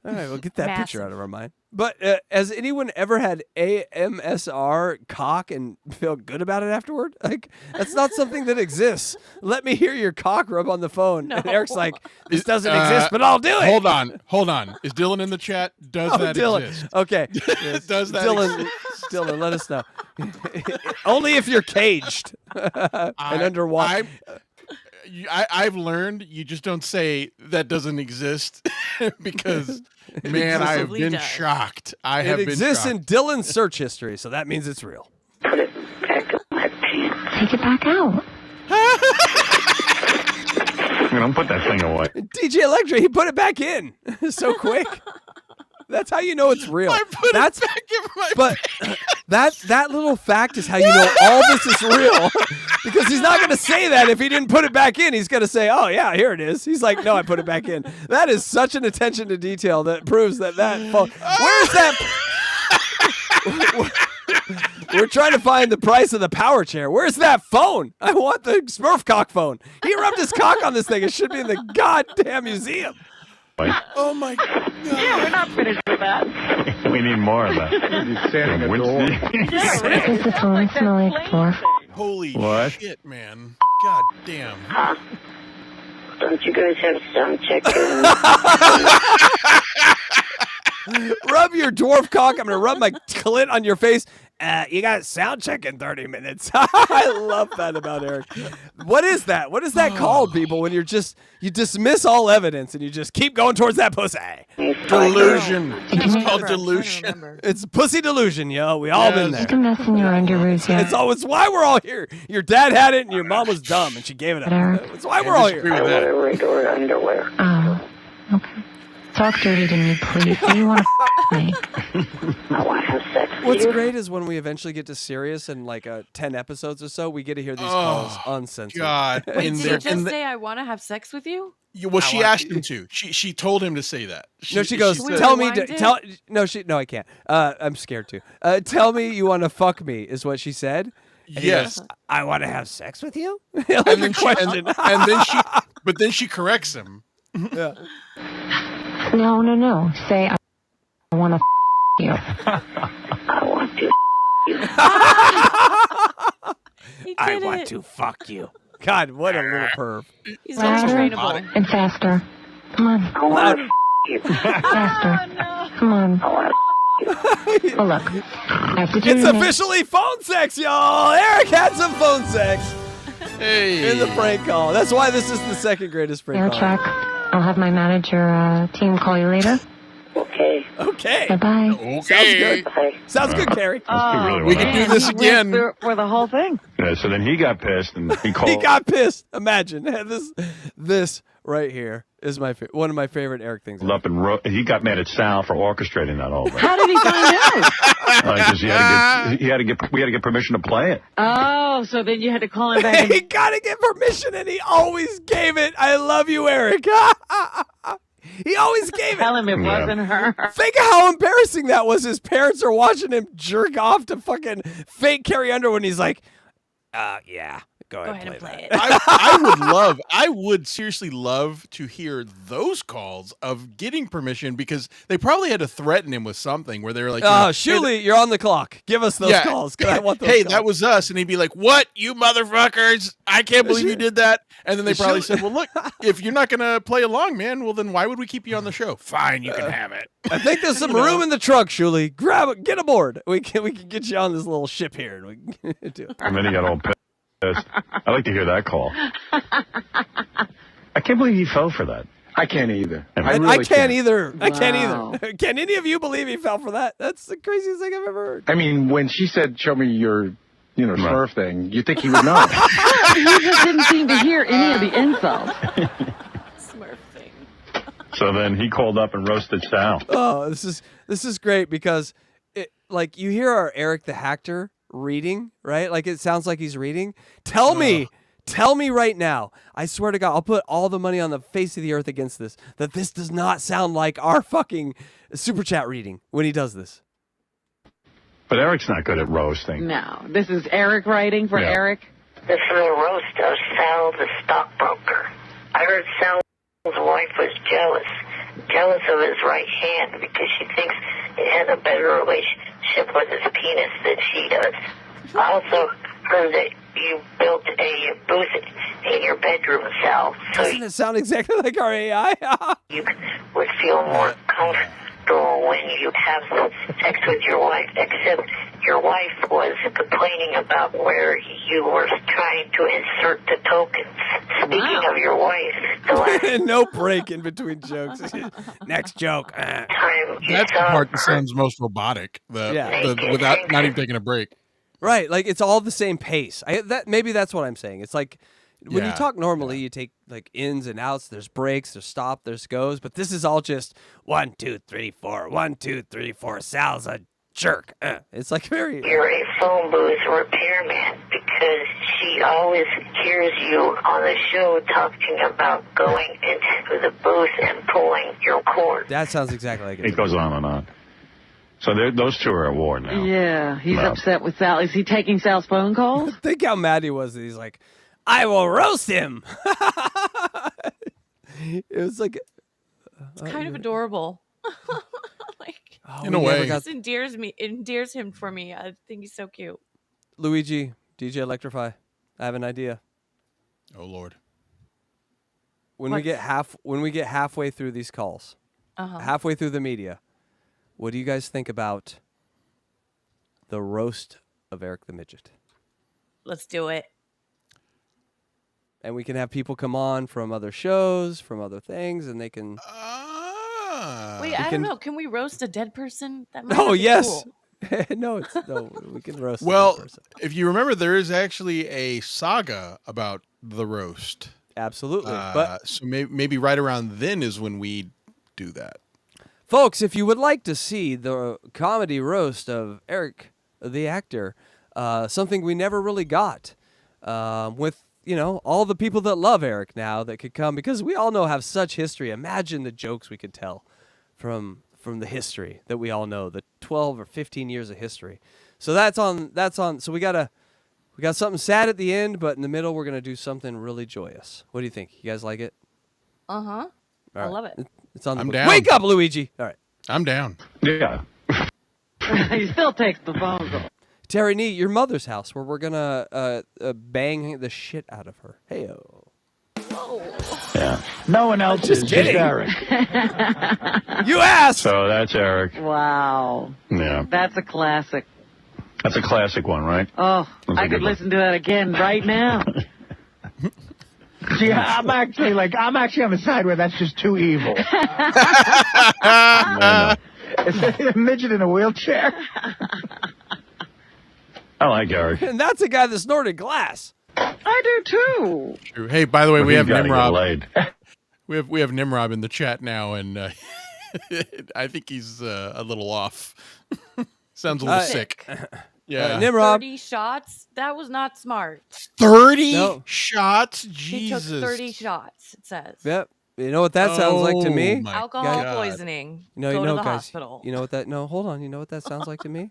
All right, we'll get that picture Massive. out of our mind. But has anyone ever had AMSR cock and feel good about it afterward? Like, that's not something that exists. Let me hear your cock rub on the phone. And Eric's like, this doesn't exist, but I'll do it. Hold on. Is Dylan in the chat? Does that Dylan. exist? Okay. Does that Dylan, Dylan, let us know. Only if you're caged and underwater. I've learned you just don't say that doesn't exist because, man, I have been shocked. It exists in Dylan's search history, so that means it's real. Take it back out. Don't put that thing away. DJ Electra, he put it back in so quick. That's how you know it's real. That's back in my but that little fact is how you know all this is real. Because he's not going to say that if he didn't put it back in. He's going to say, "Oh yeah, here it is." He's like, "No, I put it back in." That is such an attention to detail that proves that phone. Where's that? We're trying to find the price of the power chair. Where's that phone? I want the Smurf cock phone. He rubbed his cock on this thing. It should be in the goddamn museum. Oh my God. Yeah, we're not finished with that. We need more of that. Does the phone smell like dwarf? Holy What? shit, man. God damn. Don't you guys have sound check? Rub your dwarf cock. I'm going to rub my clit on your face. You got sound check in 30 minutes. I love that about Eric. What is that? What is that called, people, when you dismiss all evidence and you just keep going towards that pussy? Delusion. It's called delusion. It's pussy delusion, yo. We all been there. You can mess in your underoos yet. It's why we're all here. Your dad had it and your mom was dumb and she gave it up. That's why we're all here. I wear regular underwear. Oh, okay. Talk dirty to me, please. Do you want to me? I want to have sex with What's you. great is when we eventually get to Sirius in like 10 episodes or so, we get to hear these calls uncensored. God. Wait, did you just say I want to have sex with you? Well, she asked him to. She told him to say that. She goes, said- tell me to tell. No, I can't. I'm scared to. Tell me you want to fuck me is what she said. And he Yes. goes, I want to have sex with you. Like and a then question. but then she corrects him. Yeah. No. Say, I want to you. I want to He I did want it. to fuck you. God, what a little perv. He's very Louder trainable. and faster. Come on. I want to Faster. Come on. Oh, look. I have to do It's your officially phone sex, y'all. Eric had some phone sex Hey. in the prank call. That's why this is the second greatest air prank call. check. I'll have my manager team call you later. Okay. Okay. Bye-bye. Sounds good. Sounds good, Carrie. We can do this again. For the whole thing. Yeah, so then he got pissed and he called. He got pissed. Imagine this right here is one of my favorite Eric things. Up and he got mad at Sal for orchestrating that whole thing. How did he find out? Because we had to get permission to play it. Oh, so then you had to call him back. He gotta get permission, and he always gave it. I love you, Eric. He always gave it. Tell him it wasn't her. Think of how embarrassing that was. His parents are watching him jerk off to fucking fake Carrie Underwood, and he's like, yeah. Go ahead and play it. I would seriously love to hear those calls of getting permission because they probably had to threaten him with something where they were like, Shuley, you're on the clock. Give us those calls. 'Cause I want those hey, calls. that was us. And he'd be like, what? You motherfuckers. I can't believe you did that. And then they probably said, well, look, if you're not going to play along, man, well, then why would we keep you on the show? Fine, you can have it. I think there's some room in the trunk, Shuley. Grab it. Get aboard. We can get you on this little ship here. And we can do it. And then he got all pissed. I like to hear that call. I can't believe he fell for that. I can't either. I really can't either. I can't Wow. either. Can any of you believe he fell for that? That's the craziest thing I've ever heard. I mean, when she said, "Show me your, Smurf thing," you think he would know? He just didn't seem to hear any of the insults. Smurf thing. So then he called up and roasted Sal. Oh, this is great because like you hear our Eric the Hacker reading, right? Like it sounds like he's reading. Tell me right now. I swear to God, I'll put all the money on the face of the earth against this. That this does not sound like our fucking super chat reading when he does this. But Eric's not good at roasting. No, this is Eric writing for Yeah. Eric. This is a roast of Sal the stockbroker. I heard Sal's wife was jealous of his right hand because she thinks it has a better relationship with his penis than she does. I also heard that you built a booth in your bedroom, Sal, so Doesn't it sound exactly like our AI? you would feel more comfortable when you have sex with your wife, except your wife was complaining about where you were trying to insert the tokens. Speaking of your wife, the last No break in between jokes. Next joke. time you That's the saw part that her sounds most robotic. Without not even taking a break. Right, like it's all the same pace. Maybe that's what I'm saying. It's like when you Yeah, talk normally, you take like ins and outs. There's breaks, there's stop, there's goes. But this is all just 1, 2, 3, 4. 1, 2, 3, 4. Sal's a jerk. It's like very. you're a phone booth repairman because she always hears you on the show talking about going into the booth and pulling your cord. That sounds exactly like it. It goes on and on. So those two are at war now. Yeah, he's No. upset with Sal. Is he taking Sal's phone calls? Think how mad he was that he's like, I will roast him. It was like. It's kind of adorable. In a way. This endears him for me. I think he's so cute. Luigi, DJ Electrify. I have an idea. Oh Lord. When we get halfway through these calls, halfway through the media, what do you guys think about the roast of Eric the Midget? Let's do it. And we can have people come on from other shows, from other things, and they can. Wait, I don't know. Can we roast a dead person? That might Oh not be yes. cool. No, we can roast. a Well, dead person. if you remember, there is actually a saga about the roast. Absolutely, but so maybe right around then is when we do that. folks, if you would like to see the comedy roast of Eric the actor, something we never really got, with all the people that love Eric now that could come because we all have such history. Imagine the jokes we could tell from the history that we all know, the 12 or 15 years of history. So that's on. So we got something sad at the end, but in the middle we're gonna do something really joyous. What do you think? You guys like it? Uh-huh. All I right. love it. It's on. I'm the down. Wake up, Luigi. All right. I'm down. Yeah. He still takes the phone call. Terry Nee, your mother's house, where we're gonna bang the shit out of her. Heyo. Yeah. No one else Just is kidding. just Eric. You asked. So that's Eric. Wow. Yeah. That's a classic. That's a classic one, right? Oh, That's a I good could one. listen to that again right now. See, I'm actually on the side where that's just too evil. Is it a midget in a wheelchair? I like Eric. And that's a guy that snorted glass. I do too. True. Hey, by the way, But we he's have gotta get Nimrod. laid. We have Nimrod in the chat now, and I think he's a little off. Sounds a little sick. Yeah. Nimrod. 30 shots? That was not smart. 30 shots? He took Jesus. 30 shots, it says. Yep. You know what that sounds like to me? my Alcohol God. poisoning. No, Go to the guys. hospital. You know what that? No, hold on. You know what that sounds like to me?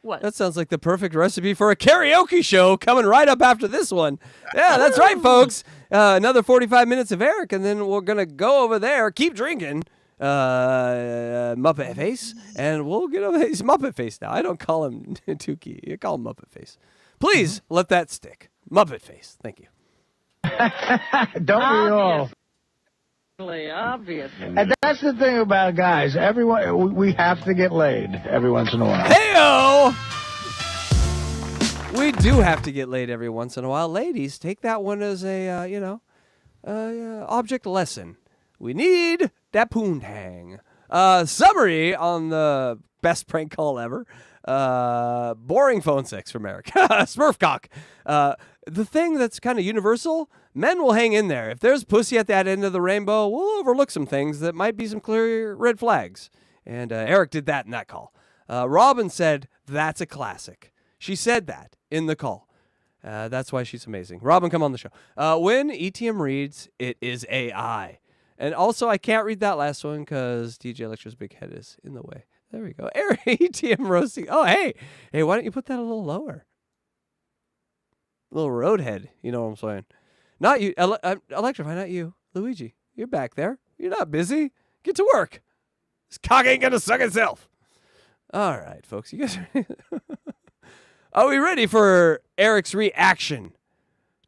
What? That sounds like the perfect recipe for a karaoke show coming right up after this one. Yeah, that's right, folks. Another 45 minutes of Eric, and then we're gonna go over there, keep drinking, Muppet Face, and we'll get over. He's Muppet Face now. I don't call him Tukey. I call him Muppet Face. Please let that stick. Muppet Face. Thank you. Don't we all? Obviously. And that's the thing about guys. Everyone, we have to get laid every once in a while. Heyo! We do have to get laid every once in a while. Ladies, take that one as a, object lesson. We need that poontang. Summary on the best prank call ever. Boring phone sex from Eric. Smurfcock. The thing that's kind of universal, men will hang in there. If there's pussy at that end of the rainbow, we'll overlook some things that might be some clear red flags. And Eric did that in that call. Robin said, that's a classic. She said that in the call. That's why she's amazing. Robin, come on the show. When ETM reads, it is AI. And also, I can't read that last one because DJ Electra's big head is in the way. There we go. Eric, ETM roasting. Oh, hey. Hey, why don't you put that a little lower? A little roadhead. You know what I'm saying? Not you. Electrify, not you. Luigi, you're back there. You're not busy. Get to work. This cock ain't going to suck itself. All right, folks. You guys are we ready for Eric's reaction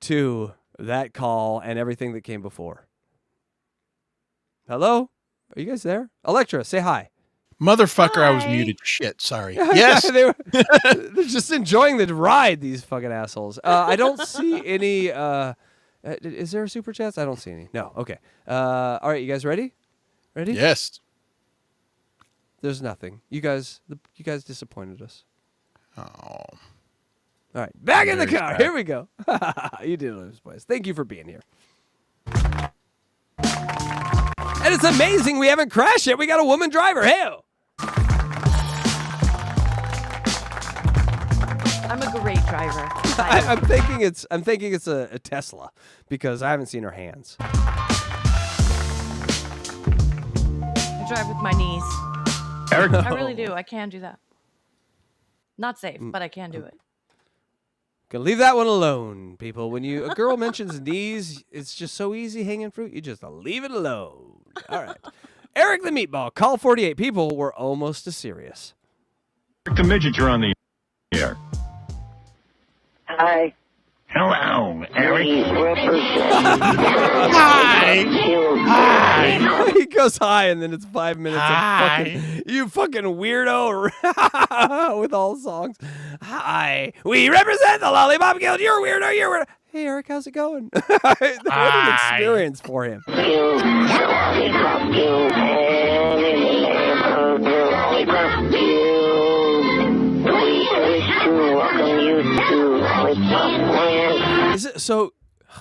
to that call and everything that came before? Hello? Are you guys there? Electra, say hi. Motherfucker, hi. I was muted. Shit, sorry. Yes. They're just enjoying the ride, these fucking assholes. I don't see any. Is there a super chats? I don't see any. No. Okay. All right, you guys ready? Ready? Yes. There's nothing. You guys disappointed us. Oh. All right, back in the car. Here we go. You did lose, boys. Thank you for being here. And it's amazing we haven't crashed yet. We got a woman driver. Hey. I'm a great driver. I'm thinking it's a Tesla because I haven't seen her hands. I drive with my knees. Eric, I really do. I can do that. Not safe, but I can do it. Gonna leave that one alone, people. When a girl mentions knees, it's just so easy hanging fruit. You just leave it alone. All right. Eric the Meatball, call 48. People were almost as serious. Eric the Midget, you're on the air. Hi. Hello, Eric. Hi. He goes hi, and then it's 5 minutes of you fucking weirdo with all songs. Hi. We represent the Lollipop Guild. You're weirdo. You're weirdo. Hey, Eric, how's it going? What an experience for him.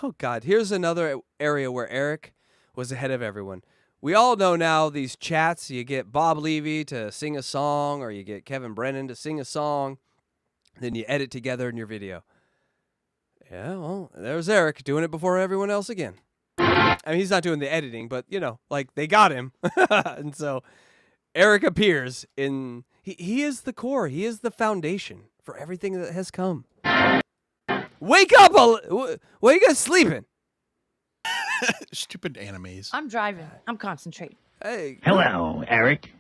Oh God, here's another area where Eric was ahead of everyone. We all know now these chats, you get Bob Levy to sing a song or you get Kevin Brennan to sing a song, then you edit together in your video. Yeah, well, there's Eric doing it before everyone else again. I mean, he's not doing the editing, but, they got him. And so Eric appears in... He is the core. He is the foundation for everything that has come. Wake up! Why are you guys sleeping? Stupid animes. I'm driving. I'm concentrating. Hey. Hello, Eric.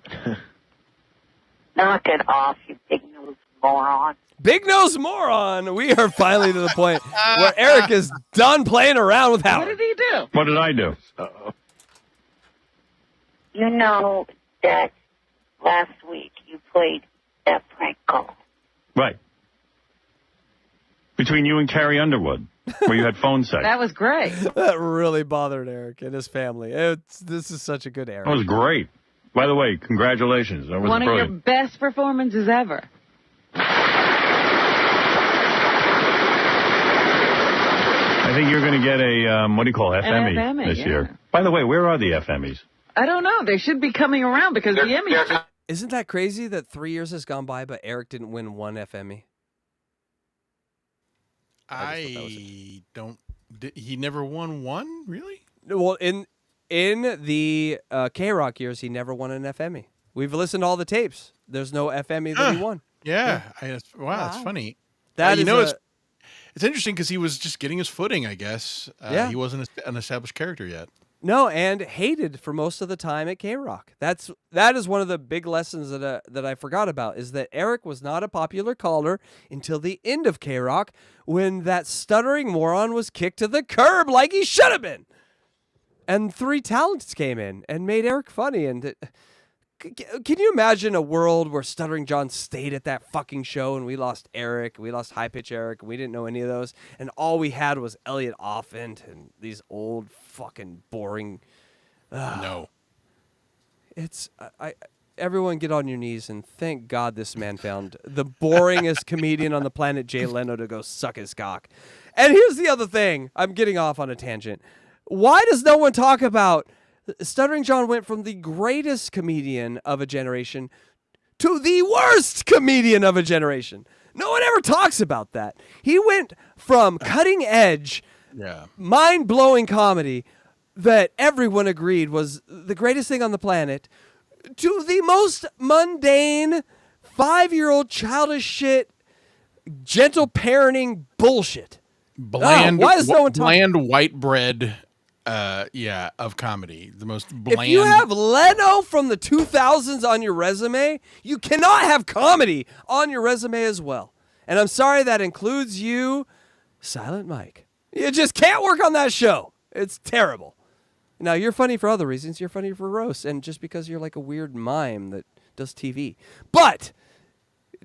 Knock it off, you big-nosed moron. Big-nosed moron! We are finally to the point where Eric is done playing around with Howard. What did he do? What did I do? You know that last week you played that prank call. Right. Between you and Carrie Underwood, where you had phone sex. That was great. That really bothered Eric and his family. This is such a good Eric. That was great. By the way, congratulations. That was one brilliant. of your best performances ever. I think you're going to get a, what do you call it, FME, FME this year. By the way, where are the FMEs? I don't know. They should be coming around because the Emmys... Isn't that crazy that 3 years has gone by, but Eric didn't win one FME? He never won one, really? Well, in the K-Rock years, he never won an FME. We've listened to all the tapes. There's no FME that he won. Yeah. Wow, that's funny. That it's interesting because he was just getting his footing, I guess. Yeah. He wasn't an established character yet. No, and hated for most of the time at K-Rock. That is one of the big lessons that I forgot about, is that Eric was not a popular caller until the end of K-Rock when that stuttering moron was kicked to the curb like he should have been. And 3 talents came in and made Eric funny. And can you imagine a world where Stuttering John stayed at that fucking show and we lost Eric, we lost High Pitch Eric, and we didn't know any of those, and all we had was Elliot Offent and these old fucking boring No. It's everyone get on your knees and thank God this man found the boringest comedian on the planet, Jay Leno, to go suck his cock. And here's the other thing. I'm getting off on a tangent. Why does no one talk about Stuttering John went from the greatest comedian of a generation to the worst comedian of a generation? No one ever talks about that. He went from cutting edge, mind-blowing comedy that everyone agreed was the greatest thing on the planet to the most mundane, 5-year-old childish shit, gentle parenting bullshit. Bland, why does no one talk? Bland white bread, of comedy. The most bland. If you have Leno from the 2000s on your resume, you cannot have comedy on your resume as well. And I'm sorry that includes you, Silent Mike. You just can't work on that show. It's terrible. Now, you're funny for other reasons. You're funny for roasts, and just because you're like a weird mime that does TV. But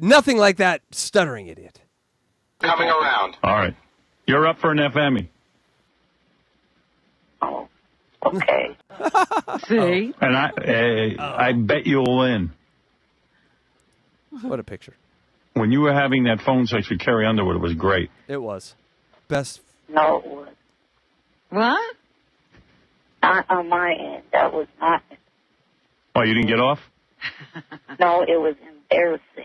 nothing like that stuttering idiot. Coming around. All right. You're up for an FME. Oh, okay. See? And I bet you'll win. What a picture. When you were having that phone sex with Carrie Underwood, it was great. It was. Best. No, it was What? not on my end. That was not. Oh, you didn't get off? No, it was embarrassing.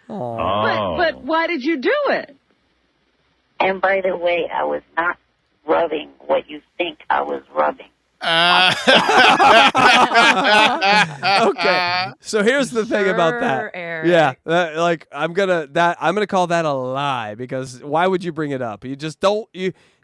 Oh. But why did you do it? And by the way, I was not rubbing what you think I was rubbing. Okay. So here's the thing about that. Sure, Eric. Yeah, I'm gonna call that a lie, because why would you bring it up? You just don't.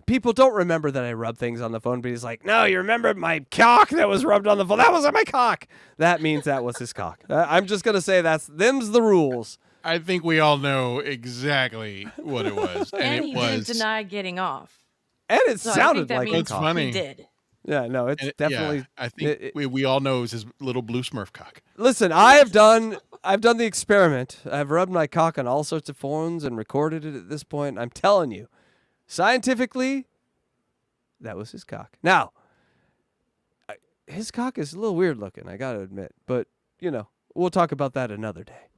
People don't remember that I rub things on the phone, but he's like, no, you remember my cock that was rubbed on the phone? That wasn't my cock. That means that was his cock. I'm just gonna say them's the rules. I think we all know exactly what it was, And it he was didn't deny getting off. And it So I sounded think that like means a cock. funny. He did. Yeah, no, it's definitely. I think we all know it was his little blue Smurf cock. Listen, I've done the experiment. I've rubbed my cock on all sorts of phones and recorded it at this point. I'm telling you, scientifically, that was his cock. Now, his cock is a little weird looking, I gotta admit, but we'll talk about that another day.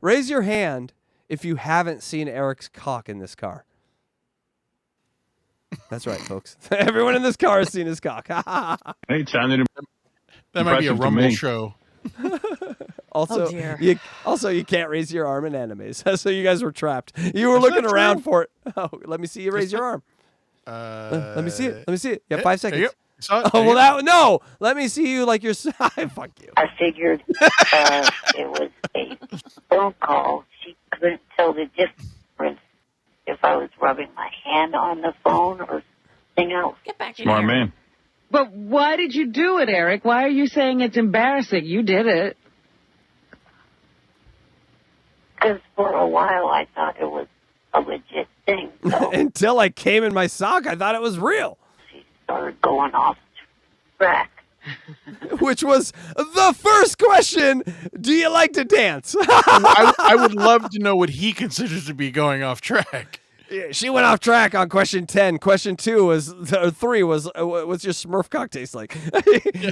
Raise your hand if you haven't seen Eric's cock in this car. That's right, folks. Everyone in this car has seen his cock. Hey, it sounded That might be a impressive to Rumble me. show. Also, Oh, dear. you can't raise your arm in animes, so you guys were trapped. You were looking around for it. Oh, let me see you raise your arm. Let me see it. Let me see it. You have 5 seconds. There you go. Saw it. Oh, There well, you go. no. Let me see you like you're. Fuck you. I figured it was a phone call. She couldn't tell the difference if I was rubbing my hand on the phone or something else. Get back in Smart here. man. But why did you do it, Eric? Why are you saying it's embarrassing? You did it. Because for a while I thought it was a legit thing. So Until I came in my sock, I thought it was real. started going off track. Which was the first question. Do you like to dance? I would love to know what he considers to be going off track. Yeah, she went off track on question 10. Question 3 was, what's your Smurf cock taste like?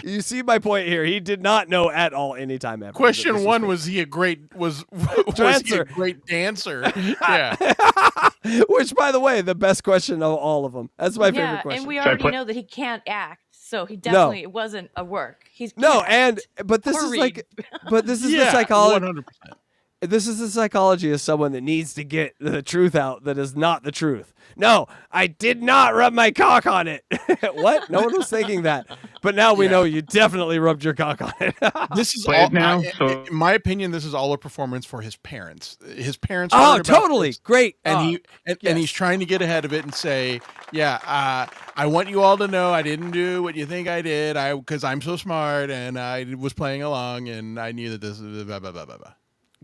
You see my point here. He did not know at all any time ever. Question 1, was he a great dancer? Yeah. Which, by the way, the best question of all of them. That's my favorite question. And we already know that he can't act, so he definitely it wasn't a work. He's but this is the psychology. 100%. This is the psychology of someone that needs to get the truth out that is not the truth. No, I did not rub my cock on it. What? No one was thinking that. But now we know you definitely rubbed your cock on it. This is Play all it now, in my opinion, this is all a performance for his parents. His parents Oh, heard about totally. this, Great. and he's trying to get ahead of it and say, I want you all to know I didn't do what you think I did, because I'm so smart and I was playing along and I knew that this is blah, blah, blah, blah, blah.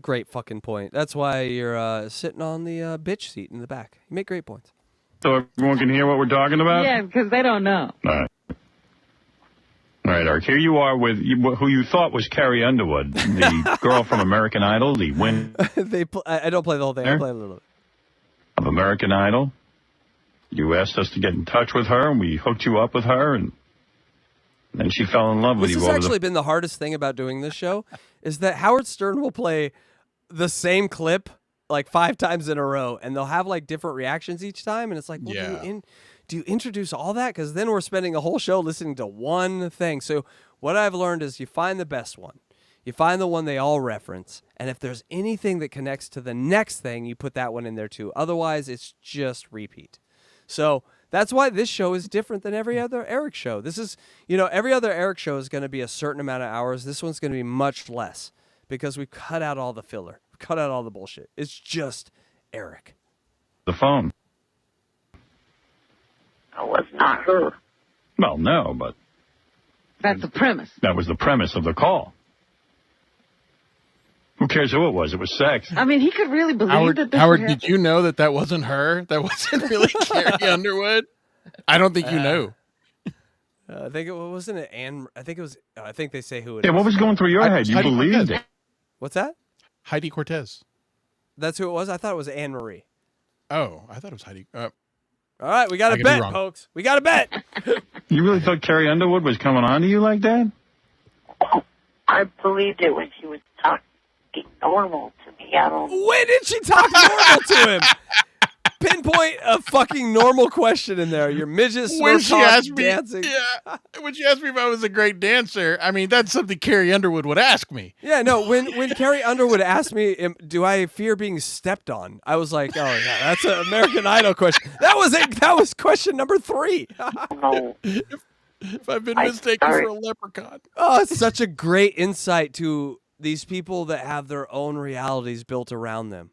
Great fucking point. That's why you're sitting on the bitch seat in the back. You make great points. So everyone can hear what we're talking about? Yeah, because they don't know. All right. All right, Eric. Here you are with who you thought was Carrie Underwood, the girl from American Idol, the winner I don't play the whole thing. I play a little bit. of American Idol. You asked us to get in touch with her, and we hooked you up with her, and And she fell in love with This you has over actually been the hardest thing about doing this show is that Howard Stern will play the same clip like 5 times in a row, and they'll have like different reactions each time. And it's like, well, do you introduce all that? Because then we're spending a whole show listening to one thing. So what I've learned is you find the best one. You find the one they all reference. And if there's anything that connects to the next thing, you put that one in there too. Otherwise, it's just repeat. So that's why this show is different than every other Eric show. This is, every other Eric show is going to be a certain amount of hours. This one's going to be much less because we cut out all the filler. We cut out all the bullshit. It's just Eric. the phone. It was not her. Well, no, but That's the premise. that was the premise of the call. Who cares who it was? It was sex. I mean, he could really believe Howard, that this Howard, would did happen. you know that wasn't her? That wasn't really Carrie Underwood? I don't think you knew. I think it wasn't it Anne. I think it was. I think they say who it Yeah, is. what was going through your head? You Heidi believed Cortez. it. What's that? Heidi Cortez. That's who it was. I thought it was Anne Marie. Oh, I thought it was Heidi. All right, we got I a could be bet, wrong. folks. We got a bet. You really thought Carrie Underwood was coming on to you like that? I believed it when she was talking normal to me. I don't. When did she talk normal to him? Pinpoint a fucking normal question in there. Your midget When Smurf she talk asked me, dancing. yeah, when she asked me if I was a great dancer, I mean, that's something Carrie Underwood would ask me. Yeah, no. When Carrie Underwood asked me, do I fear being stepped on? I was like, oh yeah, that's an American Idol question. That was it. That was question number 3. No. If I've been mistaken for a leprechaun. Oh, it's such a great insight to these people that have their own realities built around them.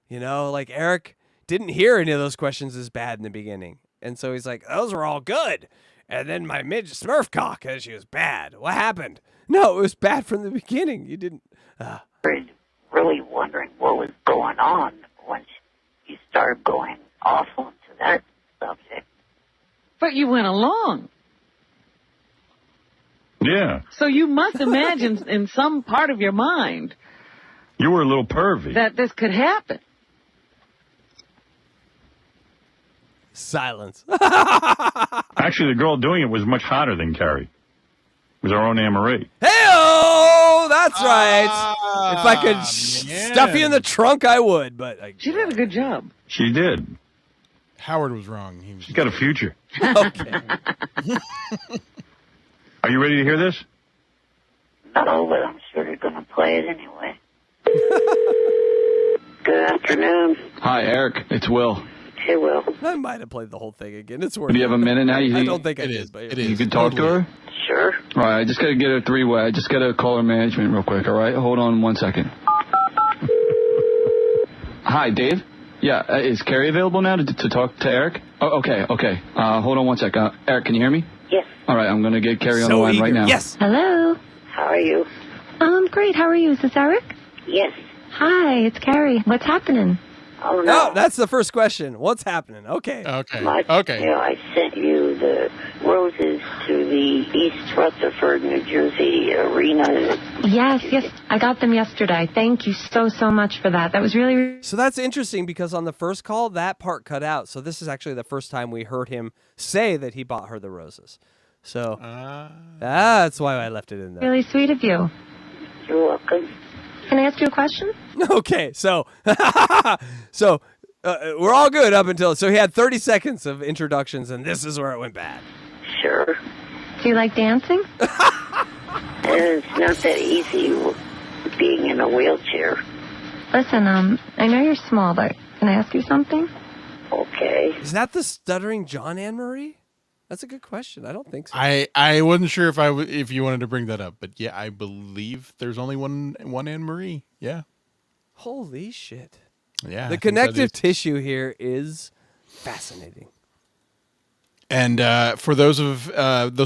You know, like Eric didn't hear any of those questions as bad in the beginning. And so he's like, those were all good. And then my midget Smurf cock, she was bad. What happened? No, it was bad from the beginning. You didn't. Really wondering what was going on when you started going off onto that subject. But you went along. Yeah. So you must imagine in some part of your mind You were a little pervy. that this could happen. Silence. Actually, the girl doing it was much hotter than Carrie. It was our own Anne Marie. Hey-oh! That's right. If I could stuff you in the trunk, I would. But She did a good job. She did. Howard was wrong. She's got a future. Okay. Are you ready to hear this? No, but I'm sure you're going to play it anyway. Good afternoon. Hi, Eric. It's Will. Hey, Will. I might have played the whole thing again. It's worth Do you have a minute now? You I think don't think I did. But you could talk to her? Sure. All right, I just got to get a 3-way. I just got to call her management real quick, all right? Hold on 1 second. Hi, Dave? Yeah, is Carrie available now to talk to Eric? Oh, okay. Hold on 1 sec. Eric, can you hear me? Yes. All right, I'm going to get Carrie on the line right now. Yes. Hello. How are you? Great. How are you? Is this Eric? Yes. Hi, it's Carrie. What's happening? Oh, No, that's the first question. What's happening? Okay. I sent you the roses to the East Rutherford, New Jersey arena. Yes. I got them yesterday. Thank you so much for that. That was really... So that's interesting because on the first call, that part cut out. So this is actually the first time we heard him say that he bought her the roses. So that's why I left it in there. Really sweet of you. You're welcome. Can I ask you a question? Okay, so we're all good up until so he had 30 seconds of introductions, and this is where it went bad. Sure. Do you like dancing? It's not that easy being in a wheelchair. Listen, I know you're small, but can I ask you something? Okay. Is that the stuttering John Anne Marie? That's a good question. I don't think so. I wasn't sure if you wanted to bring that up, but yeah, I believe there's only one Anne Marie. Yeah. Holy shit. Yeah. The connective tissue here is fascinating. And for those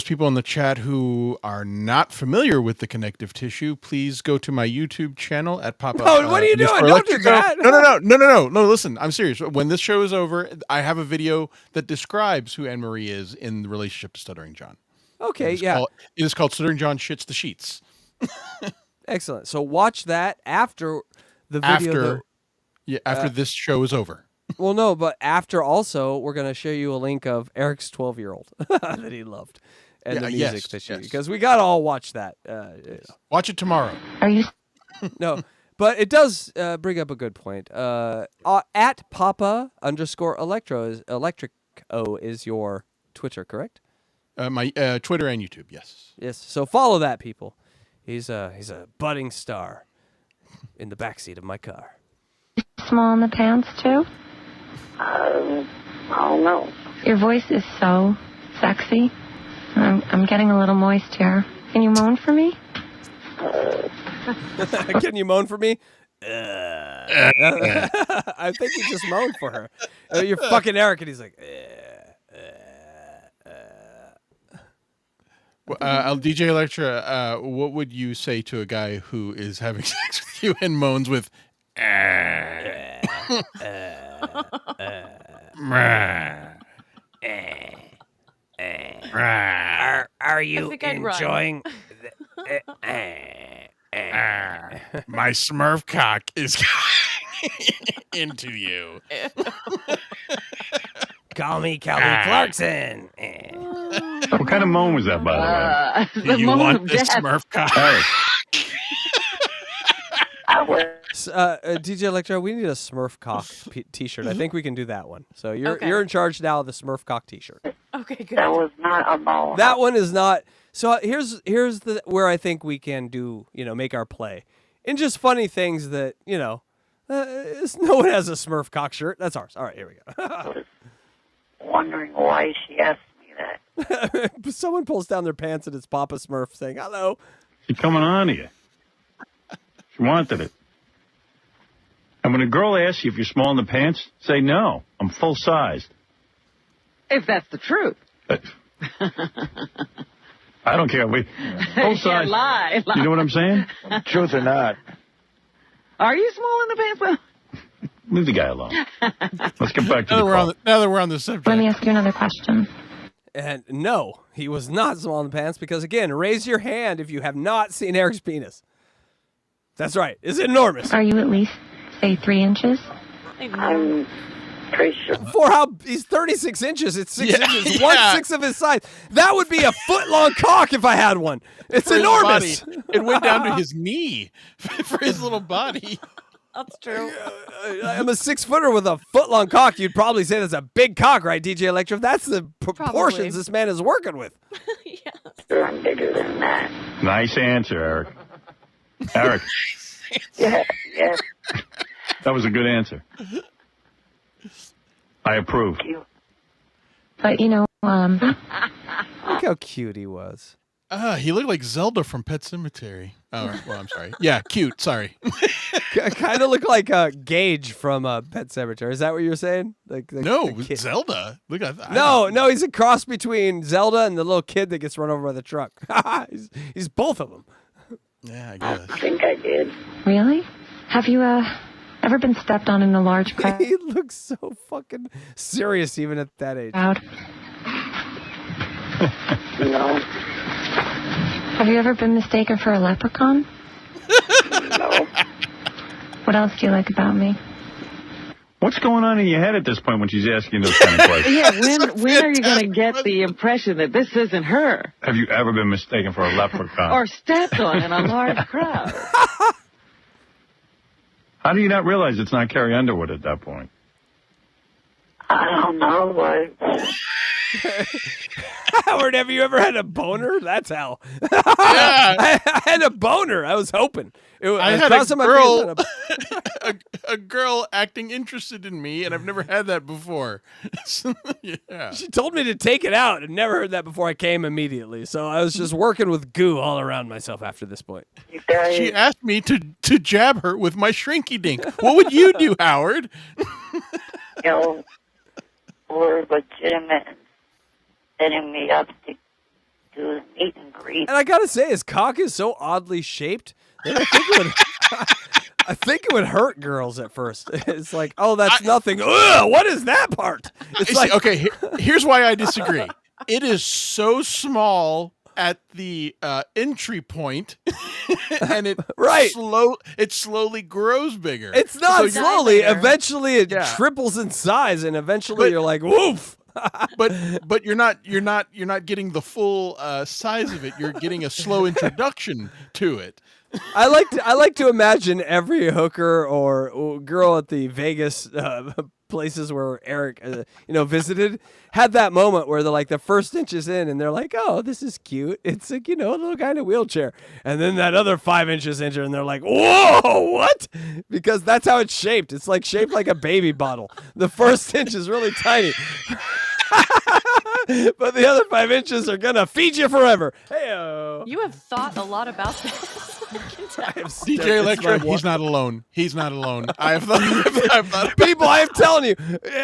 people in the chat who are not familiar with the connective tissue, please go to my YouTube channel at Pop. No, what are you doing? Don't do that. No. Listen, I'm serious. When this show is over, I have a video that describes who Anne Marie is in the relationship to Stuttering John. Okay, It is called Stuttering John Shits the Sheets. Excellent. So watch that after the video. After this show is over. Well, no, but after also, we're going to show you a link of Eric's 12-year-old that he loved. and the yes, music that you, yes. because we gotta all watch that. Watch it tomorrow. Are you? No, but it does bring up a good point. At Papa_Electro is Electrico is your Twitter, correct? My Twitter and YouTube, yes. Yes. So follow that, people. He's a budding star in the backseat of my car. Small in the pants, too? I don't know. Your voice is so sexy. I'm getting a little moist here. Can you moan for me? Can you moan for me? I think you just moaned for her. You're fucking Eric, and he's like, DJ Electra, what would you say to a guy who is having sex with you and moans with Are you I think I'd run. enjoying? My Smurf cock is going into you. Call me Kelly Clarkson. What kind of moan was that, by the way? Do you want this Smurf cock? DJ Electro, we need a Smurf cock T-shirt. I think we can do that one. So you're in charge now of the Smurf cock T-shirt. Okay, good. That was not a ball. That one is not. So here's the where I think we can do, make our play, and just funny things that no one has a Smurf cock shirt. That's ours. All right, here we go. I was wondering why she asked me that. Someone pulls down their pants and it's Papa Smurf saying hello. She's coming on to you. She wanted it. And when a girl asks you if you're small in the pants, say no. I'm full sized. If that's the truth. I don't care. Full Yeah, size. lie. You know what I'm saying? Truth or not. Are you small in the pants? Well, Leave the guy alone. Let's get back to the call. Now that we're on the subject. Let me ask you another question. And no, he was not small in the pants because, again, raise your hand if you have not seen Eric's penis. That's right. It's enormous. Are you at least, say, 3 inches? I'm pretty sure. For how he's 36 inches, it's 6 inches, 1/6 of his size. That would be a foot-long cock if I had one. It's For his enormous. body. It went down to his knee for his little body. That's true. I'm a 6-footer with a foot-long cock. You'd probably say that's a big cock, right, DJ Electra? That's the proportions Probably. this man is working with. Sure, I'm bigger than that. Nice answer, Eric. Eric, Yeah. that was a good answer. I approve. But, Look how cute he was. He looked like Zelda from Pet Sematary. Oh, well, I'm sorry. Yeah, cute. Sorry. Kind of look like Gage from Pet Sematary. Is that what you're saying? No, Zelda. Look at that. No, he's a cross between Zelda and the little kid that gets run over by the truck. he's both of them. Yeah, I guess. I think I did. really? Have you ever been stepped on in a large crowd? He looks so fucking serious even at that age. No. Have you ever been mistaken for a leprechaun? No. What else do you like about me? What's going on in your head at this point when she's asking those kind of questions? Yeah, when are you going to get the impression that this isn't her? Have you ever been mistaken for a leprechaun? Or stepped on in a large crowd? How do you not realize it's not Carrie Underwood at that point? I don't know. Howard, have you ever had a boner? That's how. I had a boner. I was hoping. I had a girl acting interested in me, and I've never had that before. Yeah. She told me to take it out. I've never heard that before. I came immediately. So I was just working with goo all around myself after this point. She asked me to jab her with my shrinky dink. What would you do, Howard? We're legitimate setting me up to do the meet and greet. And I gotta say, his cock is so oddly shaped that I think it would hurt girls at first. It's like, oh, that's nothing. Ugh, what is that part? It's like, okay, here's why I disagree. It is so small at the entry point, and it slowly grows bigger. It's not So slowly. Eventually, it triples in size, and eventually, you're like, woof. but you're not getting the full size of it. You're getting a slow introduction to it. I like to imagine every hooker or girl at the Vegas places where Eric visited had that moment where they're like the first inch is in and they're like, oh, this is cute. It's like, a little guy in a wheelchair. And then that other 5 inches enter and they're like, whoa, what? Because that's how it's shaped. It's like shaped like a baby bottle. The first inch is really tiny. But the other 5 inches are gonna feed you forever. Hey-o. You have thought a lot about this. DJ Electra, he's not alone. He's not alone. I've thought people, I'm telling you,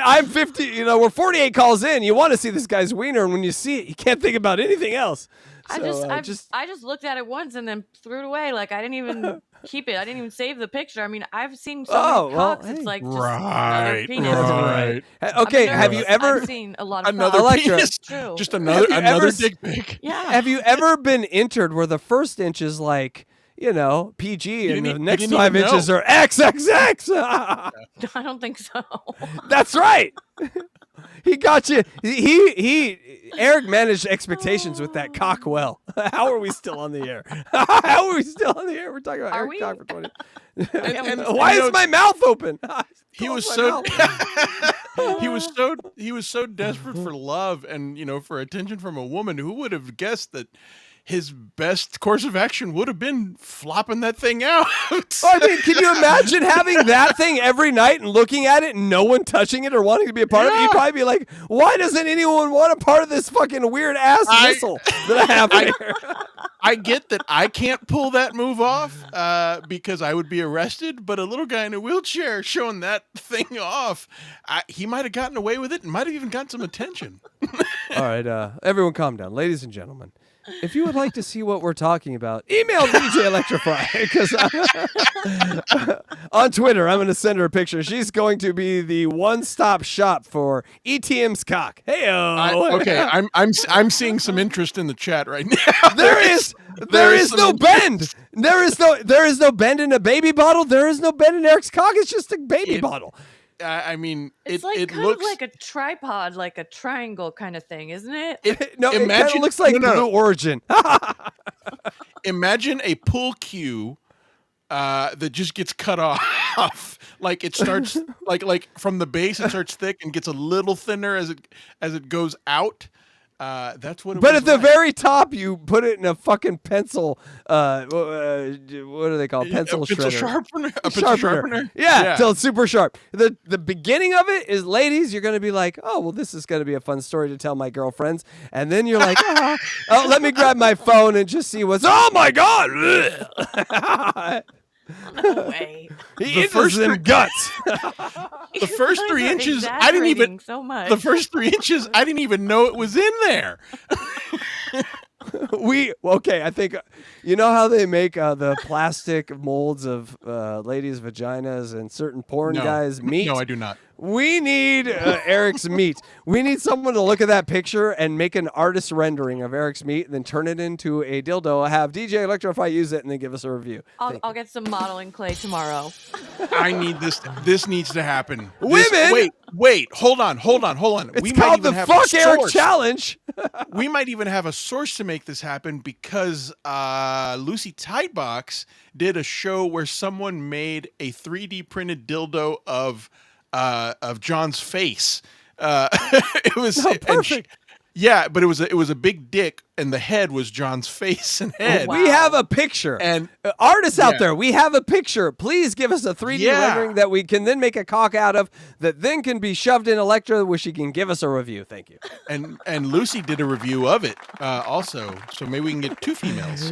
I'm 50, we're 48 calls in. You want to see this guy's wiener, and when you see it, you can't think about anything else. I just looked at it once and then threw it away. Like I didn't even keep it. I didn't even save the picture. I mean, I've seen so many cocks. It's like just another penis. Right. Okay, have you ever I've seen a lot of another cocks. penis? True. Just another dick pic. Yeah. Have you ever been entered where the first inch is like, PG and the next 5 inches are XXX? I don't think so. That's right. He got you. Eric managed expectations with that cock well. How are we still on the air? How are we still on the air? We're talking about Eric Cock for 20. And why is my mouth open? He was so desperate for love and for attention from a woman. Who would have guessed that his best course of action would have been flopping that thing out? I mean, can you imagine having that thing every night and looking at it and no one touching it or wanting to be a part of it? You'd probably be like, why doesn't anyone want a part of this fucking weird ass missile that I have here? I get that I can't pull that move off because I would be arrested, but a little guy in a wheelchair showing that thing off, he might have gotten away with it and might have even gotten some attention. All right, everyone calm down. Ladies and gentlemen, if you would like to see what we're talking about, email DJ Electrify, because on Twitter, I'm going to send her a picture. She's going to be the one-stop shop for ETM's cock. Hey-o. Okay, I'm seeing some interest in the chat right now. There is no bend. There is no bend in a baby bottle. There is no bend in Eric's cock. It's just a baby bottle. I mean, it's it kind looks of like a tripod, like a triangle kind of thing, isn't it? It kind of looks like Blue Origin. Imagine a pull cue that just gets cut off. Like it starts like from the base, it starts thick and gets a little thinner as it goes out. That's what. But at the very top, you put it in a fucking pencil. What do they call it? Pencil shredder. A pencil sharpener. Yeah, till it's super sharp. The beginning of it is, ladies, you're going to be like, oh, well, this is going to be a fun story to tell my girlfriends. And then you're like, oh, let me grab my phone and just see what's. Oh my god! No way. The first guts. The first 3 inches, I didn't even. So much. The first 3 inches, I didn't even know it was in there. I think you know how they make the plastic molds of ladies' vaginas and certain porn guys' meat? No, I do not. We need Eric's meat. We need someone to look at that picture and make an artist rendering of Eric's meat and then turn it into a dildo. Have DJ Electrify use it and then give us a review. I'll get some modeling clay tomorrow. I need this. This needs to happen. Women! Wait. Hold on. It's called the Fuck Eric Challenge. We might even have a source to make this happen because Lucy Tightbox did a show where someone made a 3D printed dildo of John's face. It was perfect. But it was a big dick, and the head was John's face and head. We have a picture, and artists out there, we have a picture. Please give us a 3D rendering that we can then make a cock out of, that then can be shoved in Electra, where she can give us a review. Thank you. And Lucy did a review of it also, so maybe we can get two females.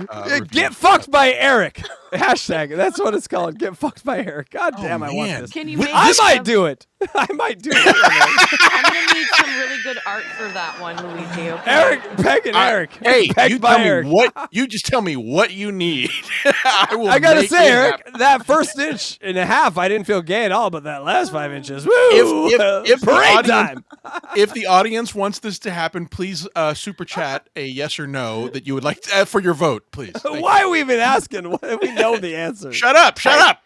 Get fucked by Eric. Hashtag. That's what it's called. Get fucked by Eric. God damn, I want this. Can you make I might do it. I might do it. I'm gonna need some really good art for that one, Luigi. Okay? Peg and Eric. Eric. Hey, Pegged you by tell Eric. me what you just tell me what you need. I gotta make say, it Eric, happen. that first inch and a half, I didn't feel gay at all, but that last 5 inches, woo! If the parade audience, time. If the audience wants this to happen, please super chat a yes or no that you would like to, for your vote, please. Thank Why are we even asking? We know the answer. Shut up! Shut up!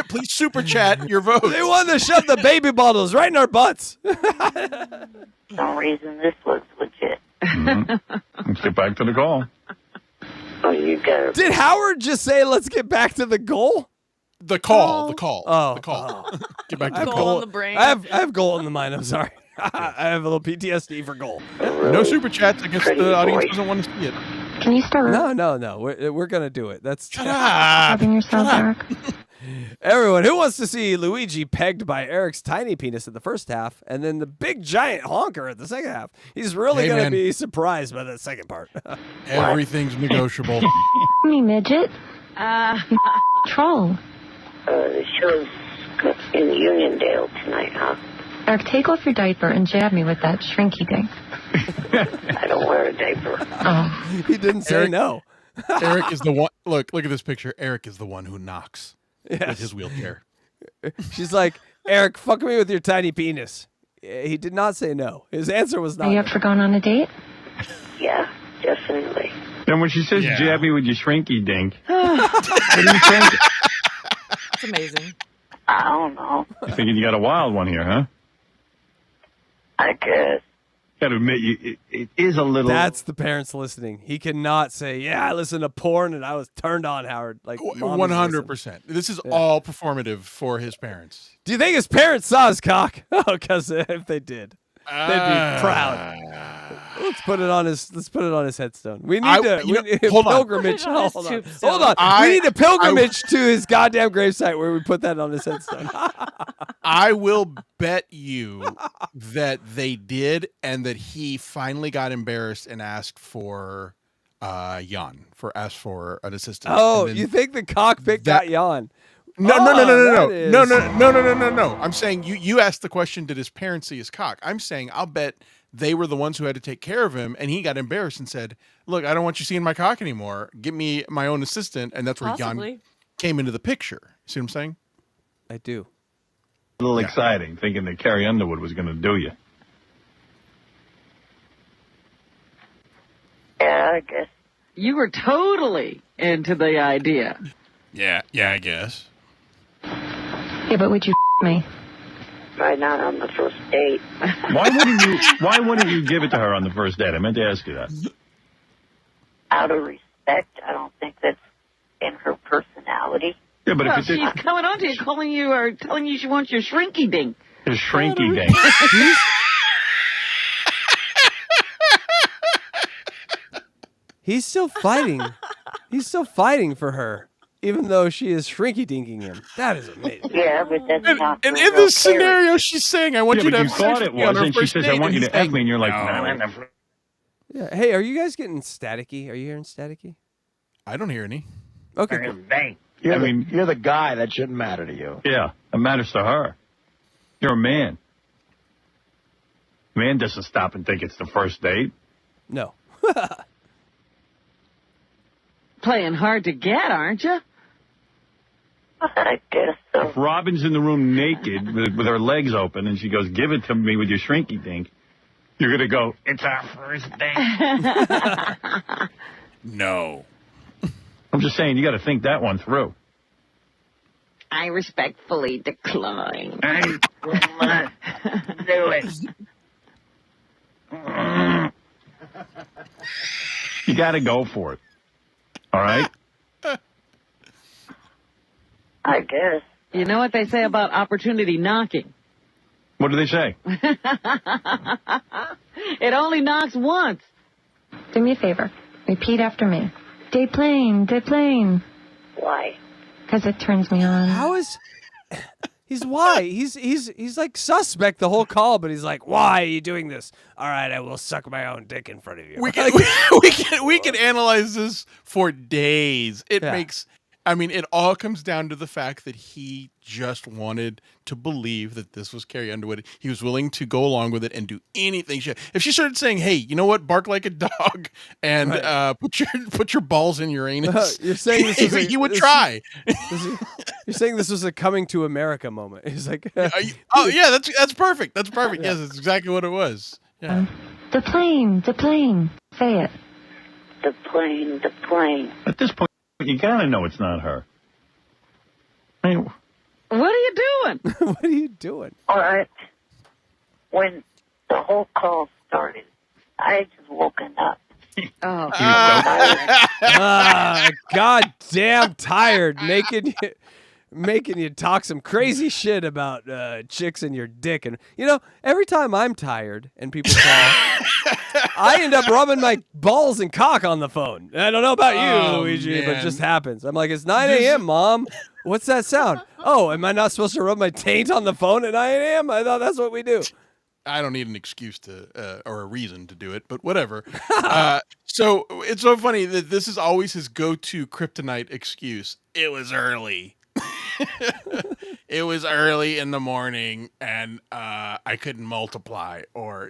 Please super chat your vote. They want to shove the baby bottles right in our butts. For some reason, this looks legit. Let's get back to the goal. Oh, you got Did Howard just say, let's get back to the goal? The call. The call. Oh. The call. Get back to I the have goal. goal in the brain. I have goal in the mind. I'm sorry. I have a little PTSD for goal. No super chats. I guess the audience doesn't want to see it. Can you start No. We're going to do it. That's rubbing yourself, Eric? Everyone, who wants to see Luigi pegged by Eric's tiny penis in the first half and then the big giant honker at the second half? He's really Hey, going to man. be surprised by that second part. Everything's negotiable. Me, Midget. Troll. the show's in Uniondale tonight, huh? Eric, take off your diaper and jab me with that shrinky thing. I don't wear a diaper. Oh. He didn't say no. Eric is the one. Look at this picture. Eric is the one who knocks with Yes. his wheelchair. She's like, Eric, fuck me with your tiny penis. He did not say no. His answer was not. Are you up for going on a date? Yeah, definitely. And when she says Yeah. jab me with your shrinky dink, It's amazing. I don't know. I'm thinking you got a wild one here, huh? I guess. Got to admit, it is a little. That's the parents listening. He cannot say, yeah, I listened to porn and I was turned on, Howard. Like 100%. This is all performative for his parents. Do you think his parents saw his cock? Oh, because if they did, they'd be proud. Let's put it on his headstone. We need a hold on. pilgrimage. Put it on his Hold on. tombstone. Hold on. I- We need a pilgrimage to his goddamn gravesite where we put that on his headstone. I will bet you that they did, and that he finally got embarrassed and asked for Jan asked for an assistant. Oh, And then you think the cockpit got Jan? No. No. I'm saying you asked the question, did his parents see his cock? I'm saying I'll bet they were the ones who had to take care of him, and he got embarrassed and said, look, I don't want you seeing my cock anymore. Give me my own assistant. And that's where Possibly. Jan came into the picture. See what I'm saying? I do. a little exciting, thinking that Carrie Underwood was going to do you. Yeah, I guess. You were totally into the idea. Yeah, I guess. Yeah, but would you me? Right now on the first date. Why wouldn't you give it to her on the first date? I meant to ask you that. Out of respect, I don't think that's in her personality. Yeah, but Well, if it did, she's coming on to you, calling you or telling you she wants your shrinky dink. his shrinky dink. He's still fighting. He's still fighting for her, even though she is shrinky dinking him. That is amazing. Yeah, but that's not. And the in real this Carrie. scenario, she's saying, I want Yeah, you but to you have sex thought with it me on was, our and she first says, date, I want you and to he's F me, and you're like, no. no. Yeah. Hey, are you guys getting staticky? Are you hearing staticky? I don't hear any. Okay. Cool. You're the guy. That shouldn't matter to you. Yeah, it matters to her. You're a man. Man doesn't stop and think it's the first date. No. Playing hard to get, aren't you? I guess so. If Robin's in the room naked with her legs open and she goes, give it to me with your shrinky dink, you're going to go, it's our first date. No. I'm just saying, you got to think that one through. I respectfully decline. I will not do it. You got to go for it. All right? I guess. You know what they say about opportunity knocking? What do they say? It only knocks once. Do me a favor. Repeat after me. Deplane, deplane. Why? Because it turns me on. How is? He's why? He's like suspect the whole call, but he's like, why are you doing this? All right, I will suck my own dick in front of you. We can analyze this for days. It Yeah. makes I mean, it all comes down to the fact that he just wanted to believe that this was Carrie Underwood. He was willing to go along with it and do anything. If she started saying, "Hey, you know what? Bark like a dog and put your balls in your anus," You're saying this was he would try. You're saying this was a coming to America moment. He's like, oh yeah, that's perfect. That's perfect. Yes, that's exactly what it was. Yeah. The plane. Say it. The plane. At this point, you gotta know it's not her. I mean, What are you doing? What are you doing? All right. When the whole call started, I had just woken up. Oh. God damn tired, making you talk some crazy shit about chicks and your dick. And, every time I'm tired and people call, I end up rubbing my balls and cock on the phone. I don't know about you, Luigi, but it just happens. I'm like, it's 9 a.m., Mom. What's that sound? Oh, am I not supposed to rub my taint on the phone at 9 a.m.? I thought that's what we do. I don't need an excuse to or a reason to do it, but whatever. So it's so funny that this is always his go-to kryptonite excuse. It was early. It was early in the morning, and I couldn't multiply, or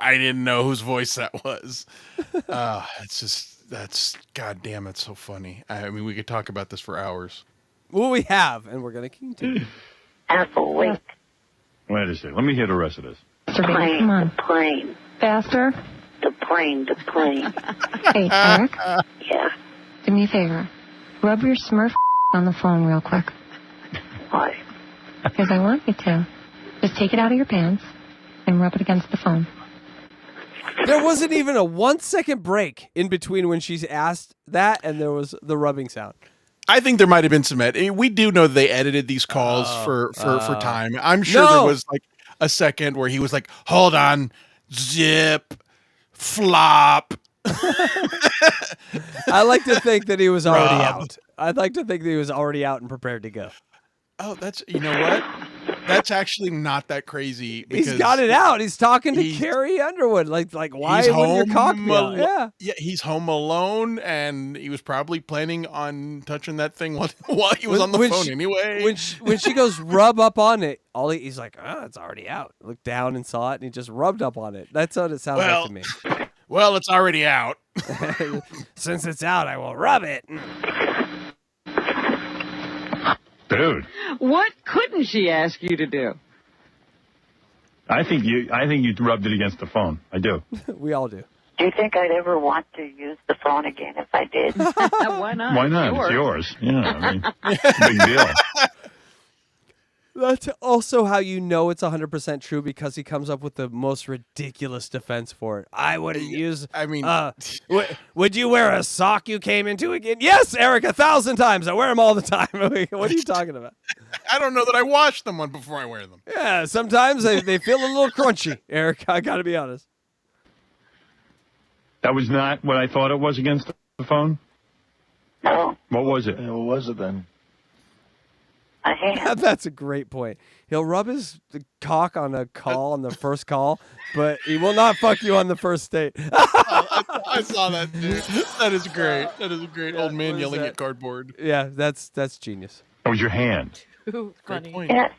I didn't know whose voice that was. That's goddamn, it's so funny. I mean, we could talk about this for hours. Well, we have, and we're gonna continue. Apple, wait. wait a second. Let me hear the rest of this. Plane, Come on. plane. Faster. The plane. Hey, Eric, Yeah. do me a favor. Rub your Smurf on the phone real quick. Why? Because I want you to. Just take it out of your pants and rub it against the phone. There wasn't even a 1 second break in between when she's asked that and there was the rubbing sound. I think there might have been some we do know they edited these calls for time. I'm sure there was like a second where he was like, hold on, zip, flop. I like to think that he was already out. I'd like to think that he was already out and prepared to go. Oh, you know what? That's actually not that crazy. He's got it out. He's talking to Carrie Underwood. Like why wouldn't your cock be out? Yeah, he's home alone, and he was probably planning on touching that thing while he was on the phone anyway. When she goes rub up on it, he's like, it's already out. Looked down and saw it, and he just rubbed up on it. That's what it sounds like to me. Well, it's already out. Since it's out, I will rub it. Dude, What couldn't she ask you to do? I think you rubbed it against the phone. I do. We all do. Do you think I'd ever want to use the phone again if I did? Why not? Why not? It's yours. Yeah, I mean, it's a big deal. That's also how you know it's 100% true, because he comes up with the most ridiculous defense for it. I wouldn't use. I mean, would you wear a sock you came into again? Yes, Eric, 1,000 times. I wear them all the time. What are you talking about? I don't know that I wash them before I wear them. Yeah, sometimes they feel a little crunchy, Eric. I got to be honest. That was not what I thought it was against the phone? No. What was it? What was it then? A hand. That's a great point. He'll rub his cock on a call on the first call, but he will not fuck you on the first date. I saw that, dude. That is great. That is a great old man yelling at cardboard. Yeah, that's genius. That was your hand. Funny. Yes.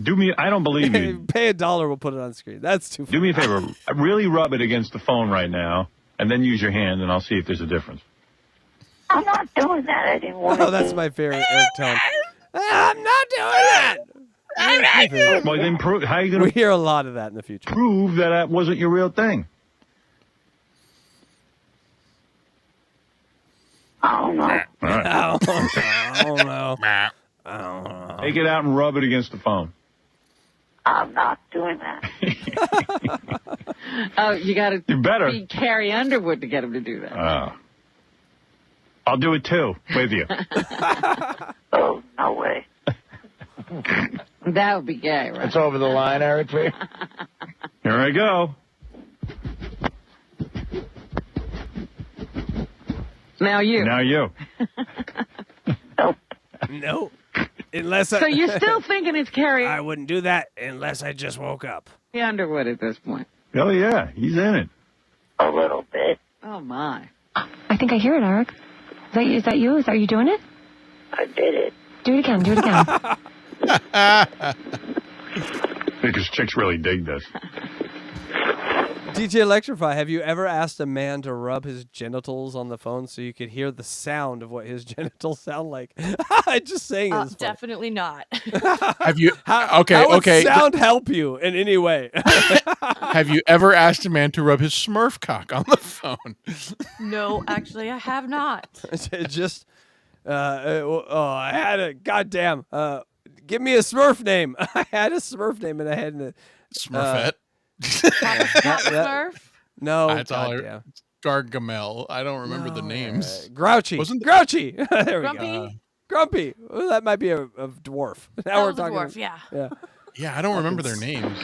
Do me. I don't believe you. Pay $1, we'll put it on screen. That's too funny. Do me a favor. Really rub it against the phone right now, and then use your hand, and I'll see if there's a difference. I'm not doing that. I didn't want to. Oh, that's my favorite Eric tone. I'm not doing that. Well, then prove. How are you going to? We hear a lot of that in the future. Prove that wasn't your real thing. I don't know. All right. I don't know. Take it out and rub it against the phone. I'm not doing that. Oh, you got to better be Carrie Underwood to get him to do that. I'll do it too with you. Oh, no way. That would be gay, right? It's over the line, Eric. Here I go. Now you. Now you. No. So you're still thinking it's Carrie I wouldn't do that unless I just woke up. Underwood at this point. Oh, yeah. He's in it. A little bit. Oh, my. I think I hear it, Eric. Is that you? Are you doing it? I did it. Do it again. Do it again. Because chicks really dig this. DJ Electrify, have you ever asked a man to rub his genitals on the phone so you could hear the sound of what his genitals sound like? Just saying it is funny. Definitely not. Have you? How would sound help you in any way? Have you ever asked a man to rub his Smurf cock on the phone? No, actually, I have not. Just, I had a goddamn. Give me a Smurf name. I had a Smurf name and I had a Smurfette. Smurf? No, That's all. goddamn. Gargamel. I don't remember the names. Grouchy. Wasn't Grouchy. There we Grumpy? go. Grumpy. Well, that might be a dwarf. Now That we're was a talking. dwarf, yeah. Yeah. Yeah, I don't remember their names.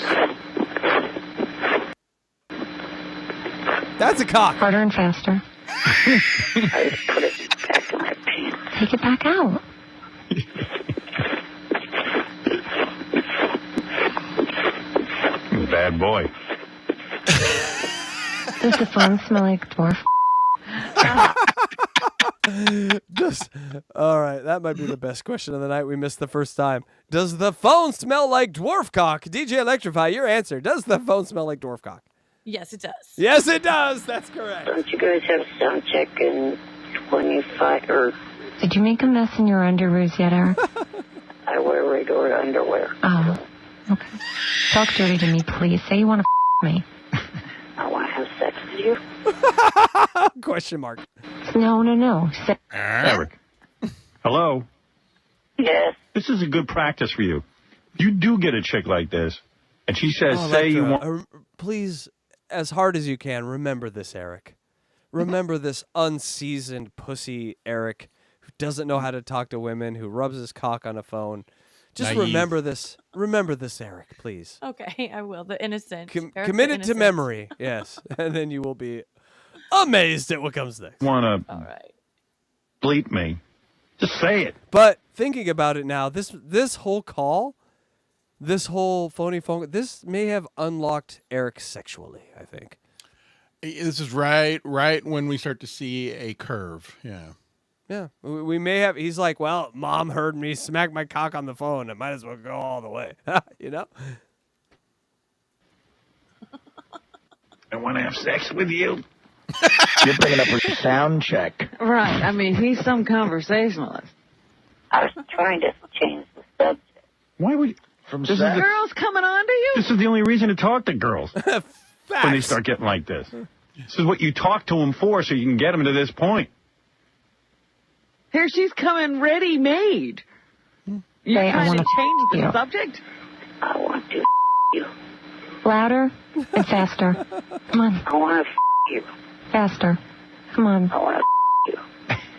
That's a cock. Harder and faster. I just put it back in my pants. Take it back out. Bad boy. Does the phone smell like dwarf? All right, that might be the best question of the night we missed the first time. Does the phone smell like dwarf cock? DJ Electrify, your answer. Does the phone smell like dwarf cock? Yes, it does. Yes, it does. That's correct. Don't you guys have sound check in 25 or Did you make a mess in your underoos yet, Eric? I wear regular underwear. Oh, okay. Talk dirty to me, please. Say you want to me. I want to have sex with you. Question mark. No. Eric. Hello? Yes. This is a good practice for you. You do get a chick like this, and she says, Oh, say you Electra, want... please, as hard as you can, remember this, Eric. Remember this unseasoned pussy Eric who doesn't know how to talk to women, who rubs his cock on a phone. Just Naive. remember this. Remember this, Eric, please. Okay, I will. The innocent. Eric the Commit it to innocent. memory, yes. And then you will be amazed at what comes next. Want to All right. bleep me? Just say it. But thinking about it now, this whole call, this whole phony phone, this may have unlocked Eric sexually, I think. This is right when we start to see a curve. Yeah. Yeah, we may have. He's like, well, mom heard me smack my cock on the phone. I might as well go all the way. You know? I want to have sex with you. You're bringing up a sound check. Right. I mean, he's some conversationalist. I was trying to change the subject. Why would you... From This is sex? the- Girls coming on to you? This is the only reason to talk to girls when they start getting like this. This is what you talk to them for, so you can get them to this point. Here she's coming ready-made. You Say, I trying wanna to change the you. subject? I want to you. Louder and faster. Come on. I want to you. Faster. Come on. I want to you.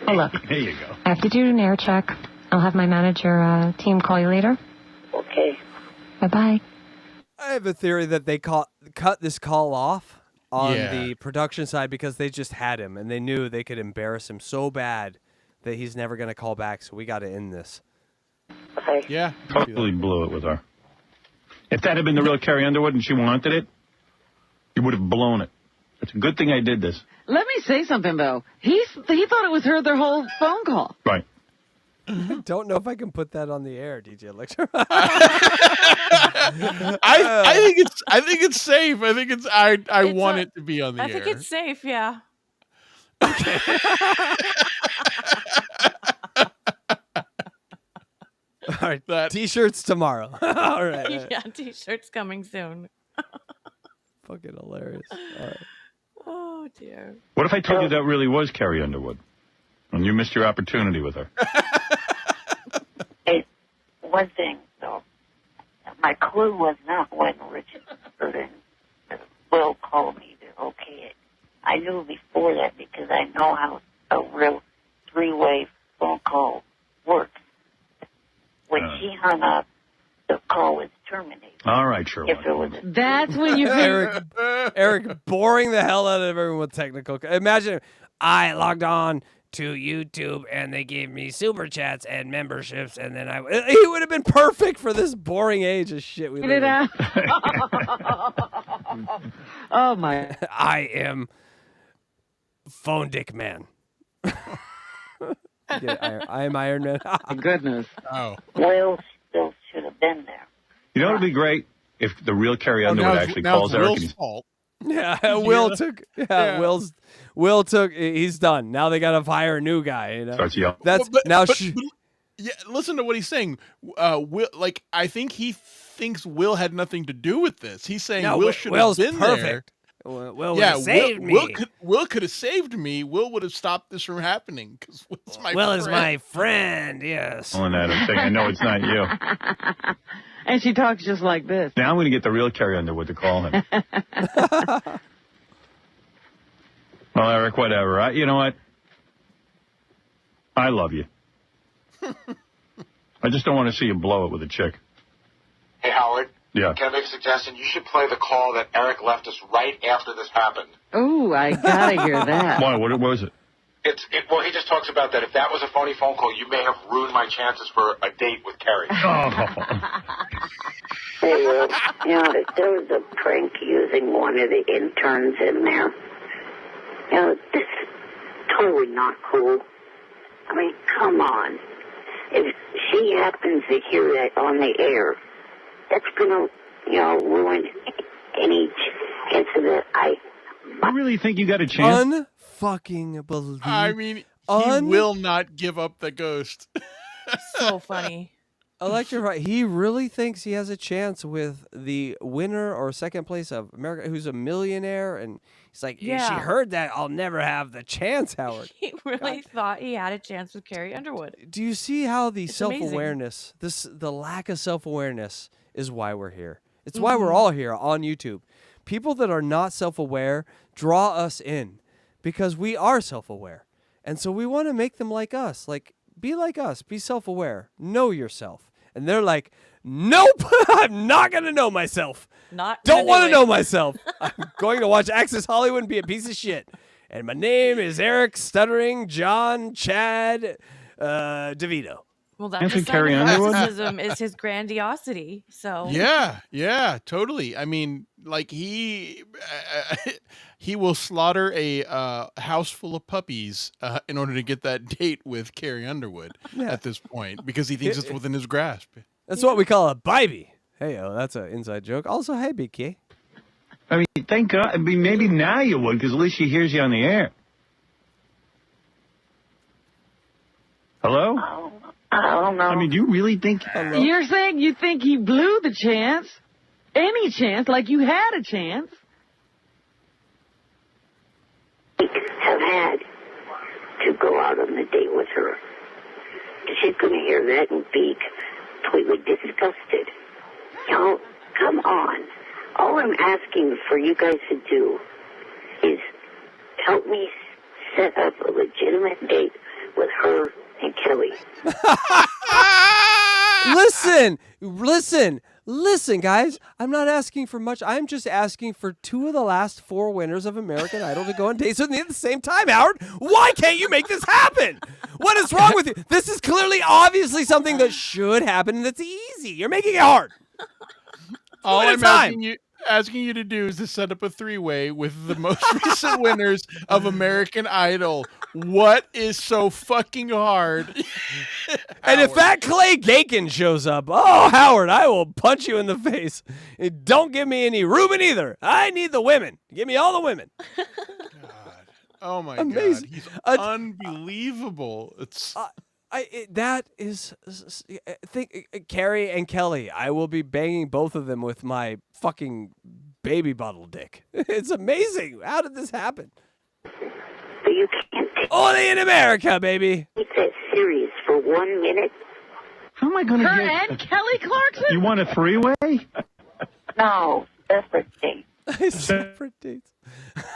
Oh, look. There you go. I have to do an air check. I'll have my manager team call you later. Okay. Bye-bye. I have a theory that they cut this call off on Yeah. the production side because they just had him and they knew they could embarrass him so bad that he's never going to call back. So we got to end this. Okay. Yeah. Totally blew it with her. If that had been the real Carrie Underwood and she wanted it, you would have blown it. It's a good thing I did this. Let me say something, though. He thought it was her their whole phone call. Right. I don't know if I can put that on the air, DJ Electra. I think it's safe. I think I want it to be on the I air. think it's safe, yeah. All right. T-shirts tomorrow. All right. Yeah, t-shirts coming soon. Fucking hilarious. All right. Oh, dear. What if I told you that really was Carrie Underwood? And you missed your opportunity with her. Hey, one thing, though. My clue was not when Richard and Will called me to okay it. I knew before that because I know how a real three-way phone call works. When she hung up, the call was terminated. All right, sure. If it was That's when you Eric boring the hell out of everyone with technical. Imagine I logged on to YouTube and they gave me super chats and memberships, and then he would have been perfect for this boring age of shit we Get live it in. out. Oh, my. I am Phone Dick Man. I am Iron Man. Goodness. Oh. Will still should have been there. You know, it'd be great if the real Carrie Oh, Underwood now actually now calls it's Eric. Will's And fault. Yeah, Will took. He's done. Now they got to hire a new guy. You know, starts yelling. that's But- now. but- Yeah, listen to what he's saying. Will, like, I think he thinks Will had nothing to do with this. He's saying No, Will should have Will's been perfect. there. Will would have saved me. Will could have saved me. Will would have stopped this from happening because Will's my Will friend. is my friend. Yes. Calling at him saying, I know it's not you. And she talks just like this. Now I'm going to get the real Carrie Underwood to call him. Well, Eric, whatever. You know what? I love you. I just don't want to see you blow it with a chick. Hey, Howard. Yeah. Can I make a suggestion? You should play the call that Eric left us right after this happened. Ooh, I gotta hear that. Why? What was it? Well, he just talks about that if that was a phony phone call, you may have ruined my chances for a date with Carrie. Hey, there was a prank using one of the interns in there. This is totally not cool. I mean, come on. If she happens to hear that on the air, that's gonna, ruin any chance of it. I really think you got a chance. Unfucking believe. I mean, he will not give up the ghost. So funny. Electra, right? He really thinks he has a chance with the winner or second place of America, who's a millionaire, and he's like, Yeah. she heard that. I'll never have the chance, Howard. He really thought he had a chance with Carrie Underwood. Do you see how the It's amazing. self-awareness, the lack of self-awareness is why we're here. It's why we're all here on YouTube. People that are not self-aware draw us in because we are self-aware. And so we want to make them like us. Like, be like us. Be self-aware. Know yourself. And they're like, nope, I'm not going to know myself. Don't want to know myself. I'm going to watch Access Hollywood and be a piece of shit. And my name is Eric Stuttering John Chad DeVito. Well, that's the sign of narcissism is his grandiosity. So Yeah, totally. I mean, like he will slaughter a house full of puppies in order to get that date with Carrie Underwood at this point because he thinks it's within his grasp. That's what we call a baby. Hey, that's an inside joke. Also, hey, BK. I mean, thank God. I mean, maybe now you would because at least she hears you on the air. Hello? I don't know. I mean, do you really think... You're saying you think he blew the chance? Any chance, like you had a chance? Have had to go out on a date with her. She's going to hear that and be completely disgusted. Come on. All I'm asking for you guys to do is help me set up a legitimate date with her and Kelly. Listen, guys. I'm not asking for much. I'm just asking for 2 of the last 4 winners of American Idol to go on dates with me at the same time, Howard. Why can't you make this happen? What is wrong with you? This is clearly, obviously something that should happen, and it's easy. You're making it hard. All One at a I'm time. asking you to do is to set up a 3-way with the most recent winners of American Idol. What is so fucking hard? And if that Clay Gakin shows up, oh, Howard, I will punch you in the face. And don't give me any Ruben either. I need the women. Give me all the women. Oh my Amazing. God, he's unbelievable. It's Carrie and Kelly. I will be banging both of them with my fucking baby bottle dick. It's amazing. How did this happen? You can't Only in America, baby. take that serious for 1 minute. How am I going to Her get... and Kelly Clarkson? You want a 3-way? No, separate date. Separate dates.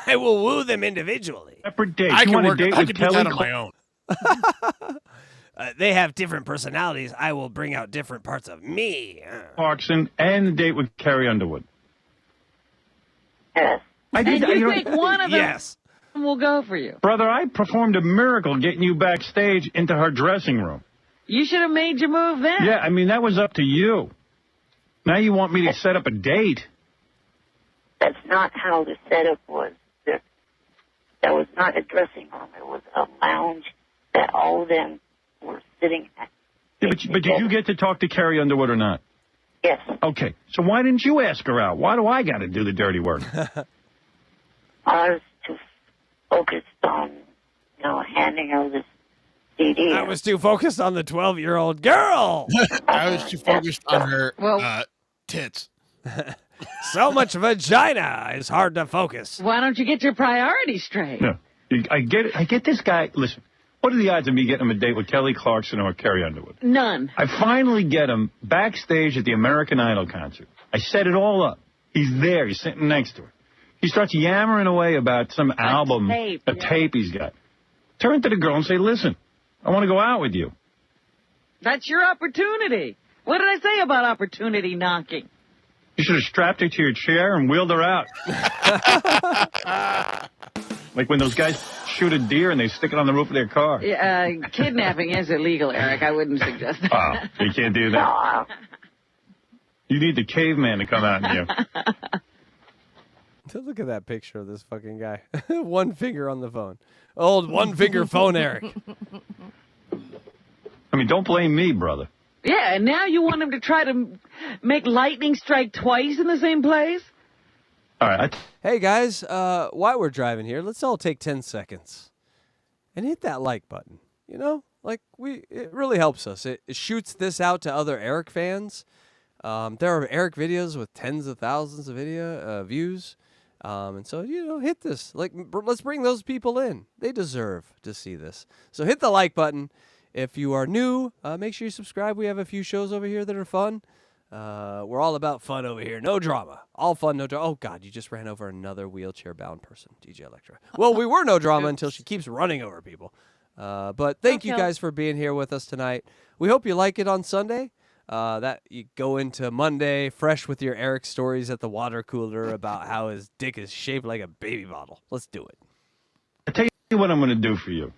I will woo them individually. Separate dates. I You can want a work. date I with can do Kelly that on my own. They have different personalities. I will bring out different parts of me. Clarkson and a date with Carrie Underwood? Yes. I did. And you know- think one of them Yes. will go for you? Brother, I performed a miracle getting you backstage into her dressing room. You should have made your move then. Yeah, I mean, that was up to you. Now you want me to set up a date? That's not how the setup was. That was not a dressing room. It was a lounge that all of them were sitting at. Yeah, but did you get to talk to Carrie Underwood or not? Yes. Okay, so why didn't you ask her out? Why do I got to do the dirty work? I was too focused on, handing her this CD. I was too focused on the 12-year-old girl. I was too focused on her tits. So much vagina is hard to focus. Why don't you get your priorities straight? No, I get this guy. Listen, what are the odds of me getting him a date with Kelly Clarkson or Carrie Underwood? None. I finally get him backstage at the American Idol concert. I set it all up. He's there. He's sitting next to her. He starts yammering away about some album, a tape he's got. Turn to the girl and say, listen, I want to go out with you. That's your opportunity. What did I say about opportunity knocking? You should have strapped her to your chair and wheeled her out. Like when those guys shoot a deer and they stick it on the roof of their car. Yeah, kidnapping is illegal, Eric. I wouldn't suggest that. Oh, you can't do that. You need the caveman to come out in you. Look at that picture of this fucking guy. One finger on the phone. Old one-finger phone Eric. I mean, don't blame me, brother. Yeah, and now you want him to try to make lightning strike twice in the same place? All right. Hey, guys, while we're driving here, let's all take 10 seconds and hit that like button. You know, like it really helps us. It shoots this out to other Eric fans. There are Eric videos with tens of thousands of views. And so, hit this. Let's bring those people in. They deserve to see this. So hit the like button. If you are new, make sure you subscribe. We have a few shows over here that are fun. We're all about fun over here. No drama. All fun, no drama. Oh, God, you just ran over another wheelchair-bound person, DJ Electra. Well, we were no drama until she keeps running over people. But thank you guys for being here with us tonight. We hope you like it on Sunday. That you go into Monday fresh with your Eric stories at the water cooler about how his dick is shaped like a baby bottle. Let's do it. I'll tell you what I'm going to do for you.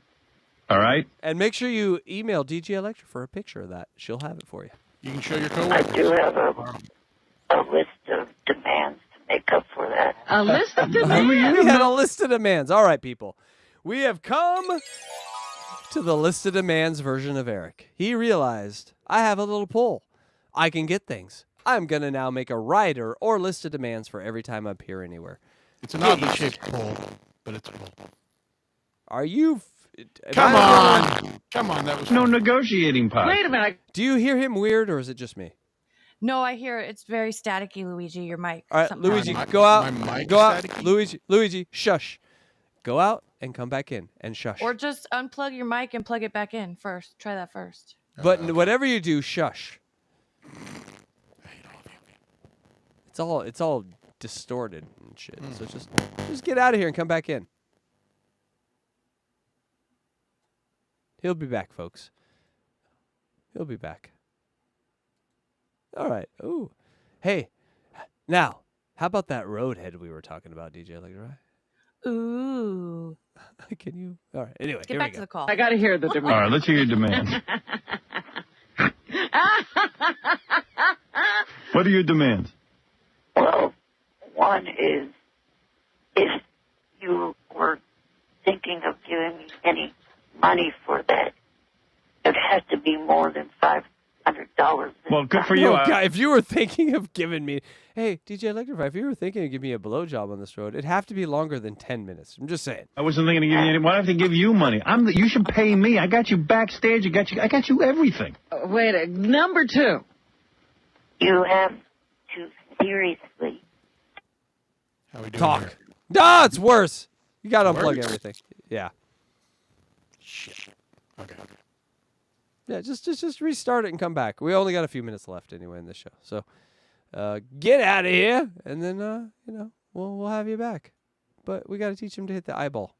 All right? And make sure you email DJ Electra for a picture of that. She'll have it for you. You can show your I coworkers. do have a list of demands to make up for that. A list of demands? We had a list of demands. All right, people. We have come to the list of demands version of Eric. He realized, I have a little pull. I can get things. I'm going to now make a rider or list of demands for every time I appear anywhere. It's an oddly shaped pole, but it's a pole. Are you... Come on, that was no negotiating part. Wait a minute. Do you hear him weird, or is it just me? No, I hear it. It's very staticky, Luigi. Your mic. All right, Something Luigi, wrong. go out. My mic Go out. staticky? Luigi, shush. Go out and come back in and shush. Or just unplug your mic and plug it back in first. Try that first. But whatever you do, shush. It's all distorted and shit. So just get out of here and come back in. He'll be back, folks. He'll be back. All right. Ooh. Hey, now, how about that roadhead we were talking about, DJ Electra? Ooh. Can you? All right. Anyway, Get back to the call. I got to hear the demand. All right, let's hear your demands. What are your demands? Well, one is if you were thinking of giving me any money for that, it has to be more than $500. Well, good for you. Oh, God, if you were thinking of giving me, hey, DJ Electrify, if you were thinking of giving me a blowjob on this road, it'd have to be longer than 10 minutes. I'm just saying. I wasn't thinking of giving you any. Why do I have to give you money? You should pay me. I got you backstage. I got you everything. Wait, number two. You have to seriously How we doing Talk. here? Ah, it's worse. You got to unplug Worse? everything. Yeah. Shit. Okay. Yeah, just restart it and come back. We only got a few minutes left anyway in this show. So get out of here, and then, we'll have you back. But we got to teach him to hit the eyeball.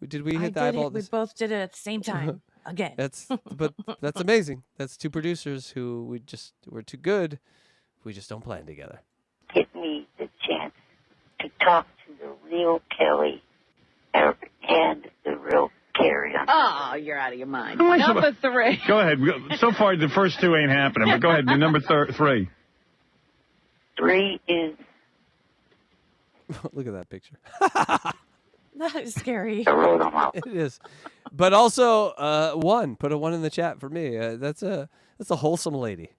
Did we hit the eyeball? We both did it at the same time. Again. That's amazing. That's two producers who we're too good. We just don't plan together. give me the chance to talk to the real Kelly and the real Carrie. Oh, you're out of your mind. Wait, Number three. Go ahead. So far, the first two ain't happening, but go ahead. The number three. 3 is... Look at that picture. That is scary. I wrote them out. It is. But also, put a 1 in the chat for me. That's a wholesome lady.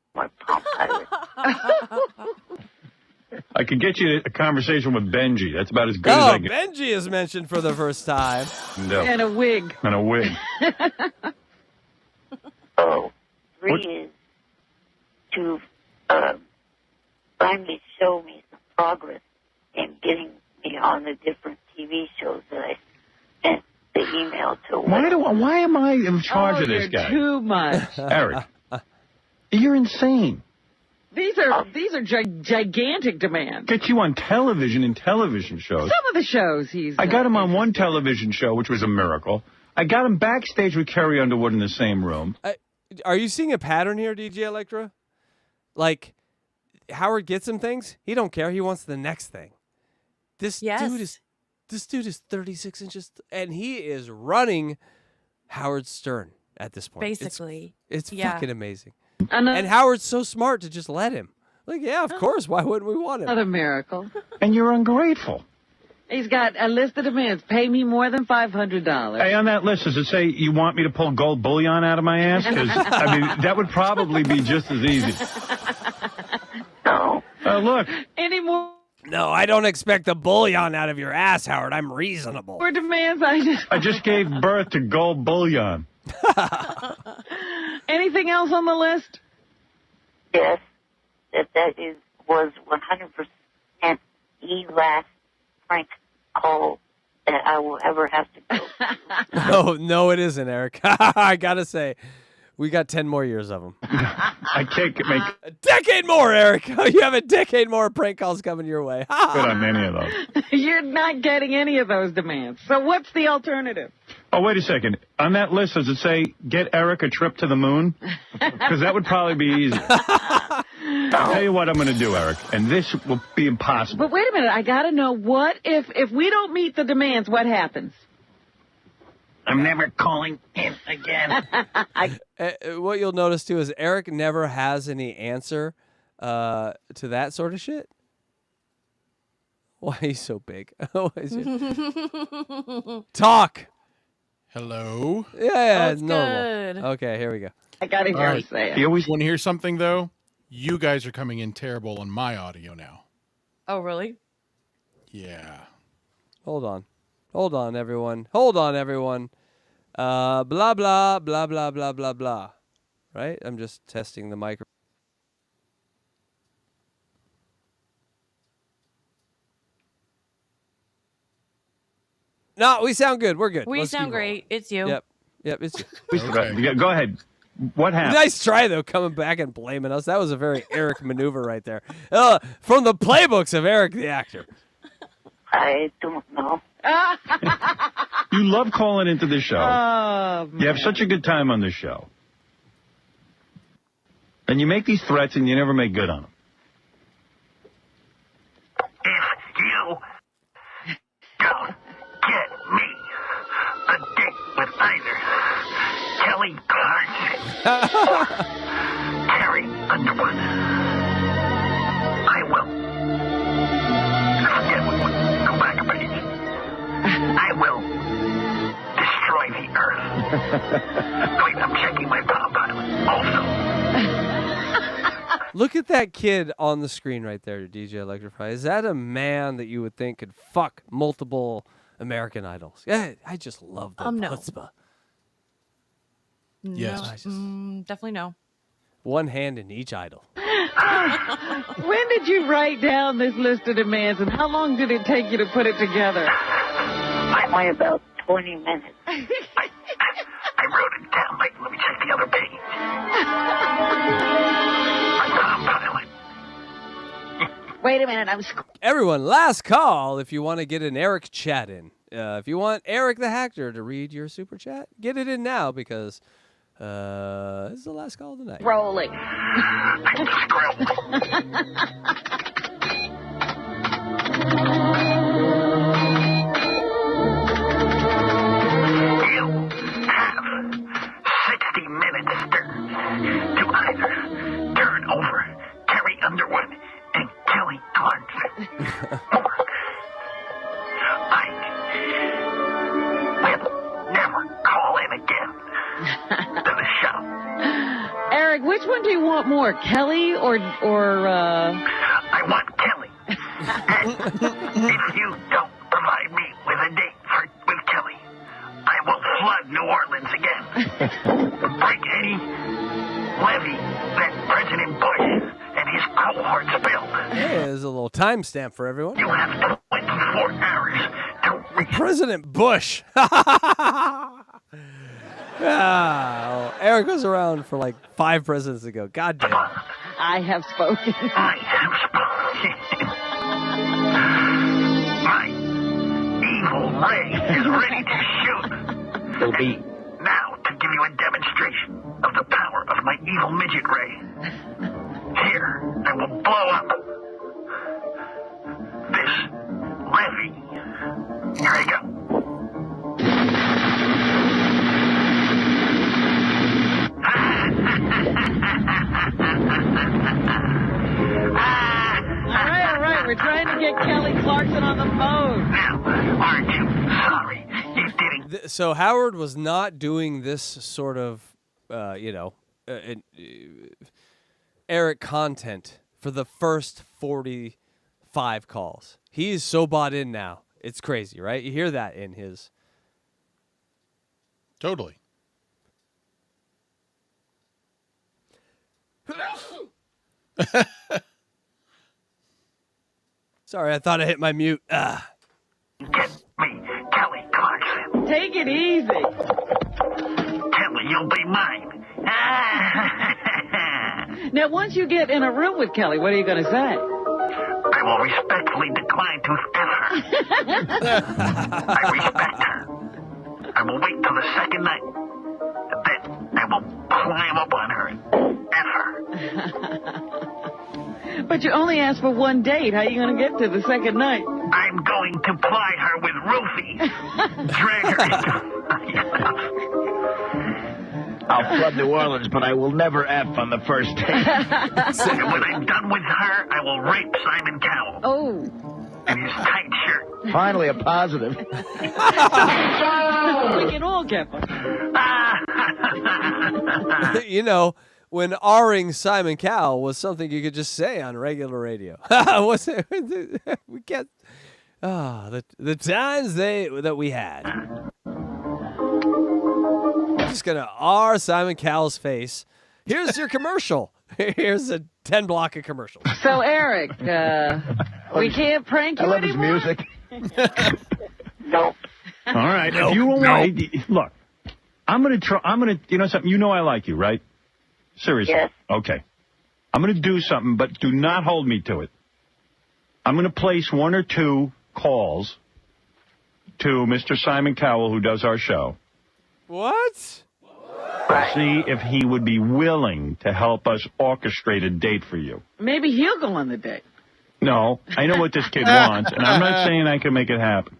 I could get you a conversation with Benji. That's about as good as I get. Benji is mentioned for the first time. No. And a wig. And a wig. Three is to finally show me some progress in getting me on the different TV shows that I sent the email to. Why am I in charge of this you're guy? too much. Eric, you're insane. These are gigantic demands. Get you on television in television shows. Some of the shows I got him on one television show, which was a miracle. I got him backstage with Carrie Underwood in the same room. Are you seeing a pattern here, DJ Electra? Like, Howard gets him things. He don't care. He wants the next thing. This dude is 36 inches, and he is running Howard Stern at this point. Basically. It's fucking amazing. And Howard's so smart to just let him. Like, yeah, of course. Why wouldn't we want him? Another miracle. And you're ungrateful. He's got a list of demands. Pay me more than $500. Hey, on that list, does it say you want me to pull gold bullion out of my ass? Because, I mean, that would probably be just as easy. No. Look. Any more No, I don't expect the bullion out of your ass, Howard. I'm reasonable. demands? I just gave birth to gold bullion. Anything else on the list? Yes, was 100% the last prank call that I will ever have to go. No, it isn't, Eric. I gotta say, we got 10 more years of them. I can't make a decade more, Eric. You have a decade more prank calls coming your way. good on many of those. You're not getting any of those demands. So what's the alternative? Oh, wait a second. On that list, does it say, get Eric a trip to the moon? Because that would probably be easy. I'll tell you what I'm going to do, Eric, and this will be impossible. But wait a minute. I got to know, what if we don't meet the demands, what happens? I'm never calling in again. What you'll notice, too, is Eric never has any answer to that sort of shit. Why he's so big? Talk. Hello? Yeah, it's normal. good. Okay, here we go. I got to hear him say it. You always want to hear something, though? You guys are coming in terrible on my audio now. Oh, really? Yeah. Hold on, everyone. Blah, blah, blah, blah, blah, blah, blah. Right? I'm just testing the microphone. No, we sound good. We're good. We Let's sound keep great. It's you. Yep, it's you. Okay. Go ahead. What happened? Nice try, though, coming back and blaming us. That was a very Eric maneuver right there. From the playbooks of Eric the actor. I don't know. You love calling into the show. Oh, you have such a good time on the show. And you make these threats and you never make good on them. If you don't get me a date with either Kelly Clarkson or Carrie Underwood, I will. Forget what. Go back a page. I will destroy the earth. Wait, I'm checking my palm pilot. Also. Look at that kid on the screen right there, DJ Electrify. Is that a man that you would think could fuck multiple American Idols? Yeah, I just love the no. chutzpah. Yes. Definitely no. One hand in each idol. When did you write down this list of demands, and how long did it take you to put it together? Only about 20 minutes. I wrote it down. Like, let me check the other page. My palm pilot. Wait a minute, Everyone, last call if you want to get an Eric chat in. If you want Eric the Hacker to read your super chat, get it in now because this is the last call of the night. Rolling. You have 60 minutes to either turn over Carrie Underwood and Kelly Clarkson, or I will never call want more, Kelly or? I want Kelly. And if you don't provide me with a date with Kelly, I will flood New Orleans again. Break any levee that President Bush and his cohorts built. Hey, there's a little timestamp for everyone. You have 24 hours to President Bush. Well, Eric was around for like 5 presidents ago. God damn. I have spoken. I have spoken. My evil ray is ready to shoot. It'll be. Now, to give you a demonstration of the power of my evil midget ray. Here, I will blow up this levee. Here I go. All right. We're trying to get Kelly Clarkson on the phone. Now, aren't you sorry you didn't? So Howard was not doing this sort of, Eric content for the first 45 calls. He's so bought in now. It's crazy, right? You hear that in his. Totally. Sorry, I thought I hit my mute. Get me, Kelly Clarkson. Take it easy. Kelly, you'll be mine. Now, once you get in a room with Kelly, what are you going to say? I will respectfully decline to F her. I respect her. I will wait till the second night. Then I will climb up on her and F her. But you only asked for one date. How are you going to get to the second night? I'm going to ply her with roofies. Drag her into... I'll flood New Orleans, but I will never F on the first date. And when I'm done with her, I will rape Simon Cowell. Oh. And his tight shirt. Finally, a positive. We can all get one. You know, when R-ing Simon Cowell was something you could just say on regular radio. Was it? We can't. The times that we had. I'm just gonna R Simon Cowell's face. Here's your commercial. Here's a 10 block of commercials. So Eric, we can't prank you I love anymore? his music. No. All right. No. If you won't, No. look, I'm going to try. You know something? You know I like you, right? Seriously. Yes. Okay. I'm going to do something, but do not hold me to it. I'm going to place 1 or 2 calls to Mr. Simon Cowell, who does our show. What? See if he would be willing to help us orchestrate a date for you. Maybe he'll go on the date. No, I know what this kid wants, and I'm not saying I can make it happen.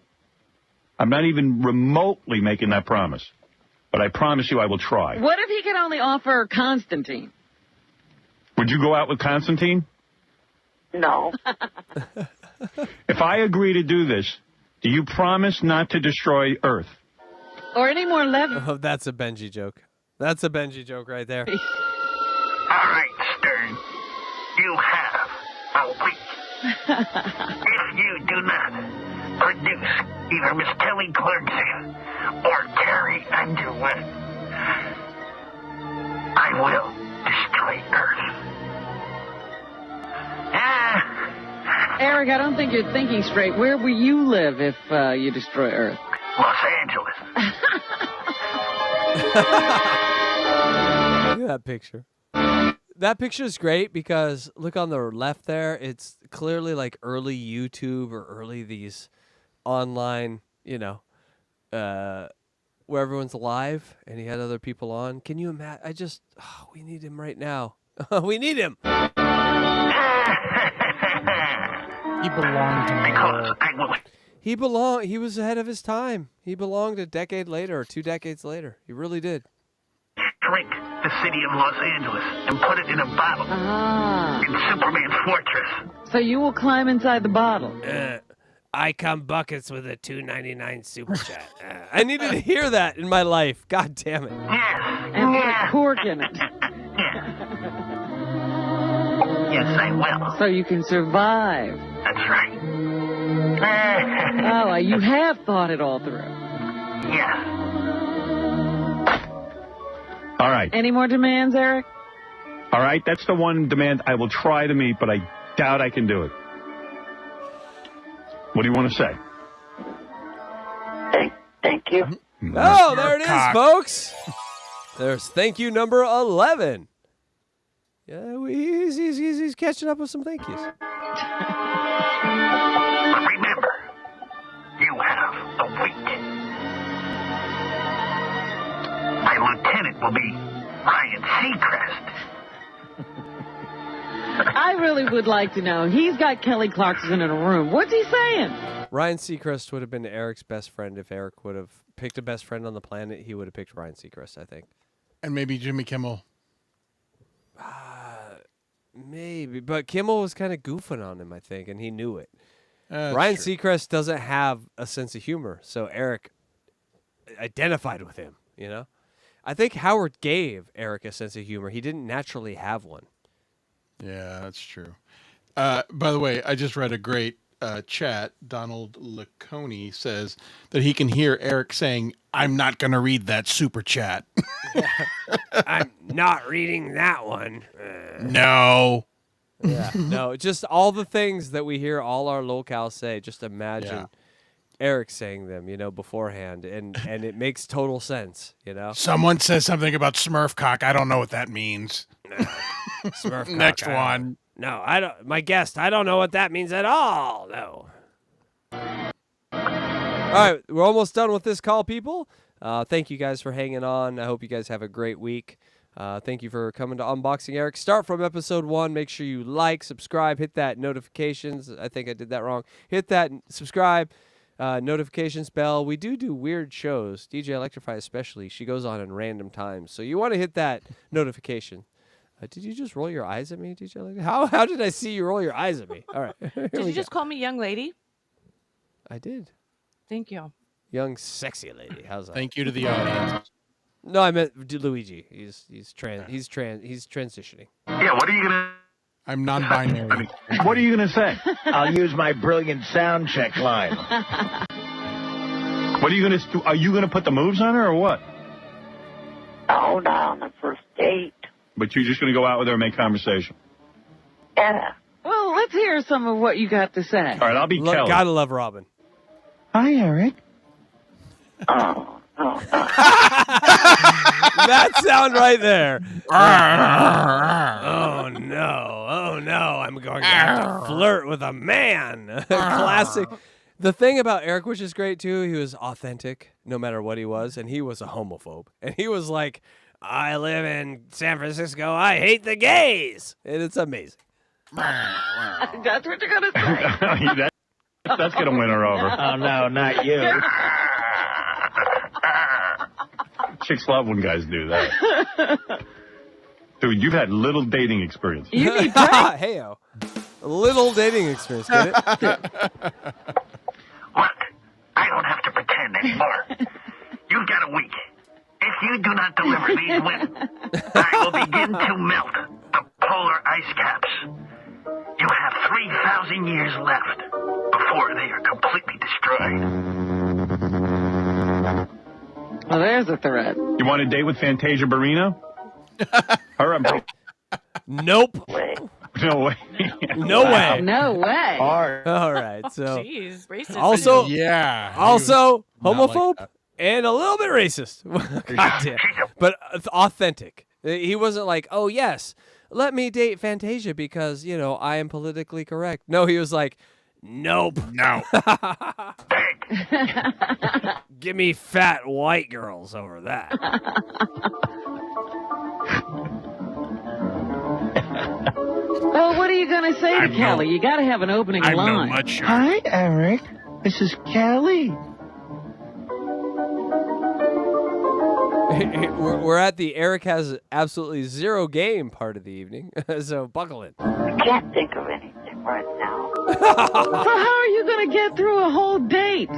I'm not even remotely making that promise. But I promise you I will try. What if he can only offer Constantine? Would you go out with Constantine? No. If I agree to do this, do you promise not to destroy Earth? Or any more level? Oh, that's a Benji joke. That's a Benji joke right there. All right, Stern. You have a week. If you do not produce either Miss Kelly Clarkson or Carrie Underwood, I will destroy Earth. Eric, I don't think you're thinking straight. Where will you live if you destroy Earth? Los Angeles. Look at that picture. That picture is great because look on the left there. It's clearly like early YouTube or early these online, where everyone's live and he had other people on. Can you imagine? We need him right now. We need him. He belonged to me. He was ahead of his time. He belonged a decade later or 2 decades later. He really did. Shrink the city of Los Angeles and put it in a bottle in Superman's fortress. So you will climb inside the bottle. I come buckets with a $2.99 super chat. I needed to hear that in my life. God damn it. And put a cork in it. Yes, I will. So you can survive. That's right. Oh, you have thought it all through. Yeah. All right. Any more demands, Eric? All right. That's the one demand I will try to meet, but I doubt I can do it. What do you want to say? Thank you. Oh, there it is, folks. There's thank you number 11. Yeah, he's catching up with some thank yous. But remember, you have a week. My lieutenant will be Ryan Seacrest. I really would like to know. He's got Kelly Clarkson in a room. What's he saying? Ryan Seacrest would have been Eric's best friend. If Eric would have picked a best friend on the planet, he would have picked Ryan Seacrest, I think. And maybe Jimmy Kimmel. Maybe, but Kimmel was kind of goofing on him, I think, and he knew it. That's Ryan true. Seacrest doesn't have a sense of humor, so Eric identified with him, you know? I think Howard gave Eric a sense of humor. He didn't naturally have one. Yeah, that's true. By the way, I just read a great chat. Donald Laconi says that he can hear Eric saying, "I'm not going to read that super chat." I'm not reading that one. No. Yeah, no, just all the things that we hear all our locals say. Just imagine Eric saying them, beforehand, and it makes total sense, Someone says something about Smurf cock. I don't know what that means. Smurf cock, Next one. No, I don't. My guest, I don't know what that means at all. No. All right, we're almost done with this call, people. Thank you guys for hanging on. I hope you guys have a great week. Thank you for coming to Unboxing Eric. Start from episode 1. Make sure you like, subscribe, hit that notifications. I think I did that wrong. Hit that subscribe, notifications bell. We do weird shows. DJ Electrify especially. She goes on in random times. So you want to hit that notification. Did you just roll your eyes at me, DJ Electrify? How did I see you roll your eyes at me? All right. Did you just call me young lady? I did. Thank you. Young, sexy lady. How's that? Thank you to the audience. No, I meant Luigi. He's transitioning. Yeah, what are you gonna? I'm non-binary. What are you going to say? I'll use my brilliant sound check line. What are you going to do? Are you going to put the moves on her or what? Oh, not on the first date. But you're just going to go out with her and make conversation. Yeah. Well, let's hear some of what you got to say. All right, I'll be Kelly. Gotta love Robin. Hi, Eric. Oh, that sound right there. Oh no, I'm going to have to flirt with a man. Classic. The thing about Eric, which is great too, he was authentic no matter what he was, and he was a homophobe. And he was like, I live in San Francisco, I hate the gays. And it's amazing. That's what you're going to say. That's going to win her over. Oh, no, not you. Chicks love when guys do that. Dude, you've had little dating experience. You need that. Hey-o. A little dating experience, get it? Look, I don't have to pretend anymore. You've got a week. If you do not deliver these women, I will begin to melt the polar ice caps. You have 3,000 years left before they are completely destroyed. Well, there's a threat. You want a date with Fantasia Barrino? Nope. No way. No way. No way. All right. So Jeez, racist. also, Yeah. homophobe like and a little bit racist. God damn. But authentic. He wasn't like, oh yes, let me date Fantasia because I am politically correct. No, he was like, nope. No. Give me fat white girls over that. Well, what are you going to say to Kelly? You got to have an opening I'm line. no much. Hi, Eric. This is Kelly. We're at the Eric has absolutely zero game part of the evening, so buckle in. I can't think of anything right now. So how are you going to get through a whole date?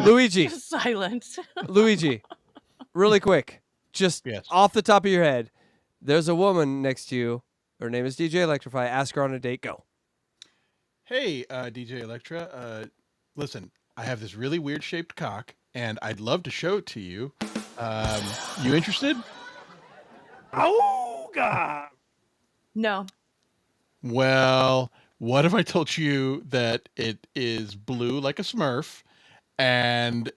Luigi. Silence. Luigi, really quick. just off the top of your head, there's a woman next to you. Her name is DJ Electrify. Ask her on a date. Go. Hey, DJ Electra. Listen, I have this really weird shaped cock, and I'd love to show it to you. You interested? Oh, God. No. Well, what if I told you that it is blue like a Smurf, and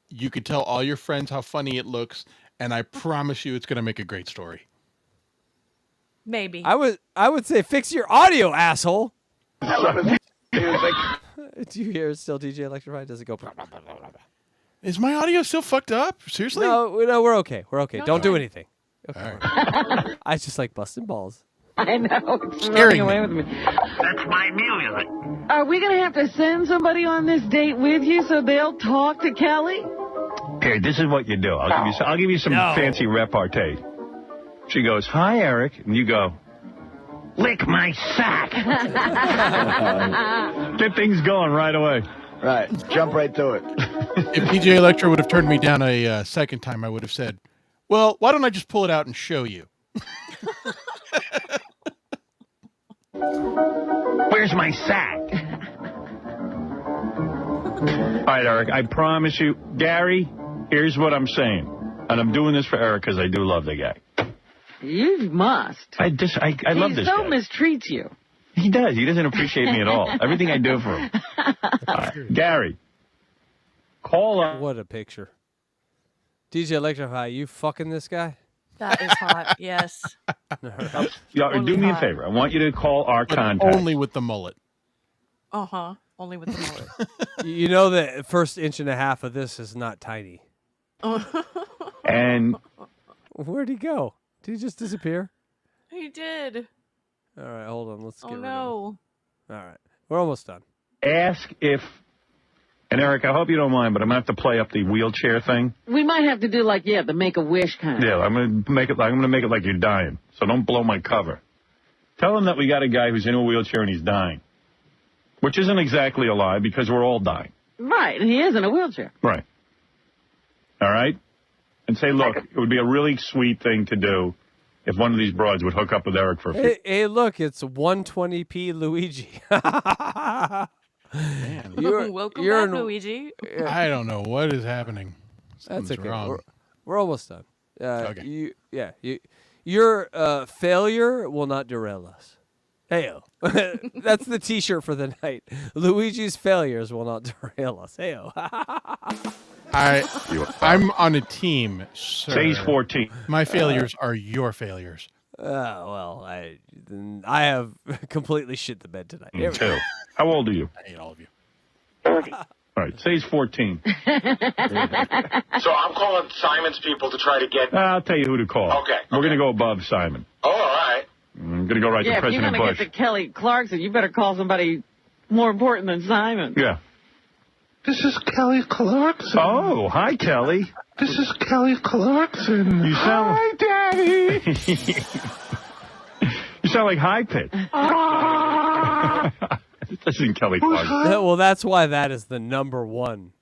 you could tell all your friends how funny it looks, and I promise you it's going to make a great story. Maybe. I would say fix your audio, asshole. Do you hear it still, DJ Electrify? Does it go? Is my audio still fucked up? Seriously? No, we're okay. We're okay. No, Don't do fine. anything. Okay. I just like busting balls. I know. It's Scaring running away with me. That's my music. Are we going to have to send somebody on this date with you so they'll talk to Kelly? Here, this is what you do. I'll give you some fancy repartee. She goes, "Hi, Eric," and you go, "Lick my sack." Get things going right away. Right. Jump right to it. If DJ Electra would have turned me down a second time, I would have said, "Well, why don't I just pull it out and show you?" Where's my sack? All right, Eric, I promise you. Gary, here's what I'm saying. And I'm doing this for Eric because I do love the guy. You must. I love this He so guy. mistreats you. He does. He doesn't appreciate me at all. Everything I do for him. All right, Gary, call up. What a picture. DJ Electrify, you fucking this guy? That is hot. Yes. Yeah, do me a favor. I want you to call our contact. Only with the mullet. Uh-huh. Only with the mullet. You know the first inch and a half of this is not tiny. And Where'd he go? Did he just disappear? He did. All right, hold on. Let's get rid of him. No. All right. We're almost done. ask if, and Eric, I hope you don't mind, but I'm going to have to play up the wheelchair thing. We might have to do like, the Make-A-Wish kind. Yeah, I'm going to make it like you're dying. So don't blow my cover. Tell him that we got a guy who's in a wheelchair and he's dying. Which isn't exactly a lie because we're all dying. Right, and he is in a wheelchair. Right. All right? And say, look, it would be a really sweet thing to do if one of these broads would hook up with Eric for a few. Hey, look, it's 120p Luigi. Man, Welcome back, Luigi. I don't know what is happening. That's Something's okay. wrong. We're almost done. Okay. Your failure will not derail us. Heyo. That's the T-shirt for the night. Luigi's failures will not derail us. Heyo. I'm on a team, sir. Phase 14. My failures are your failures. Well, I have completely shit the bed tonight. Me too. How old are you? I hate all of you. All right, phase 14. So I'm calling Simon's people to try to get... I'll tell you who to call. Okay. We're going to go above Simon. Oh, all right. I'm going to go right to if you're President going Bush. to get to Kelly Clarkson, you better call somebody more important than Simon. Yeah. This is Kelly Clarkson. Oh, hi, Kelly. This is Kelly Clarkson. You sound... Hi, Daddy. You sound like high pitch. This isn't Kelly Clarkson. Well, that's why that is the number one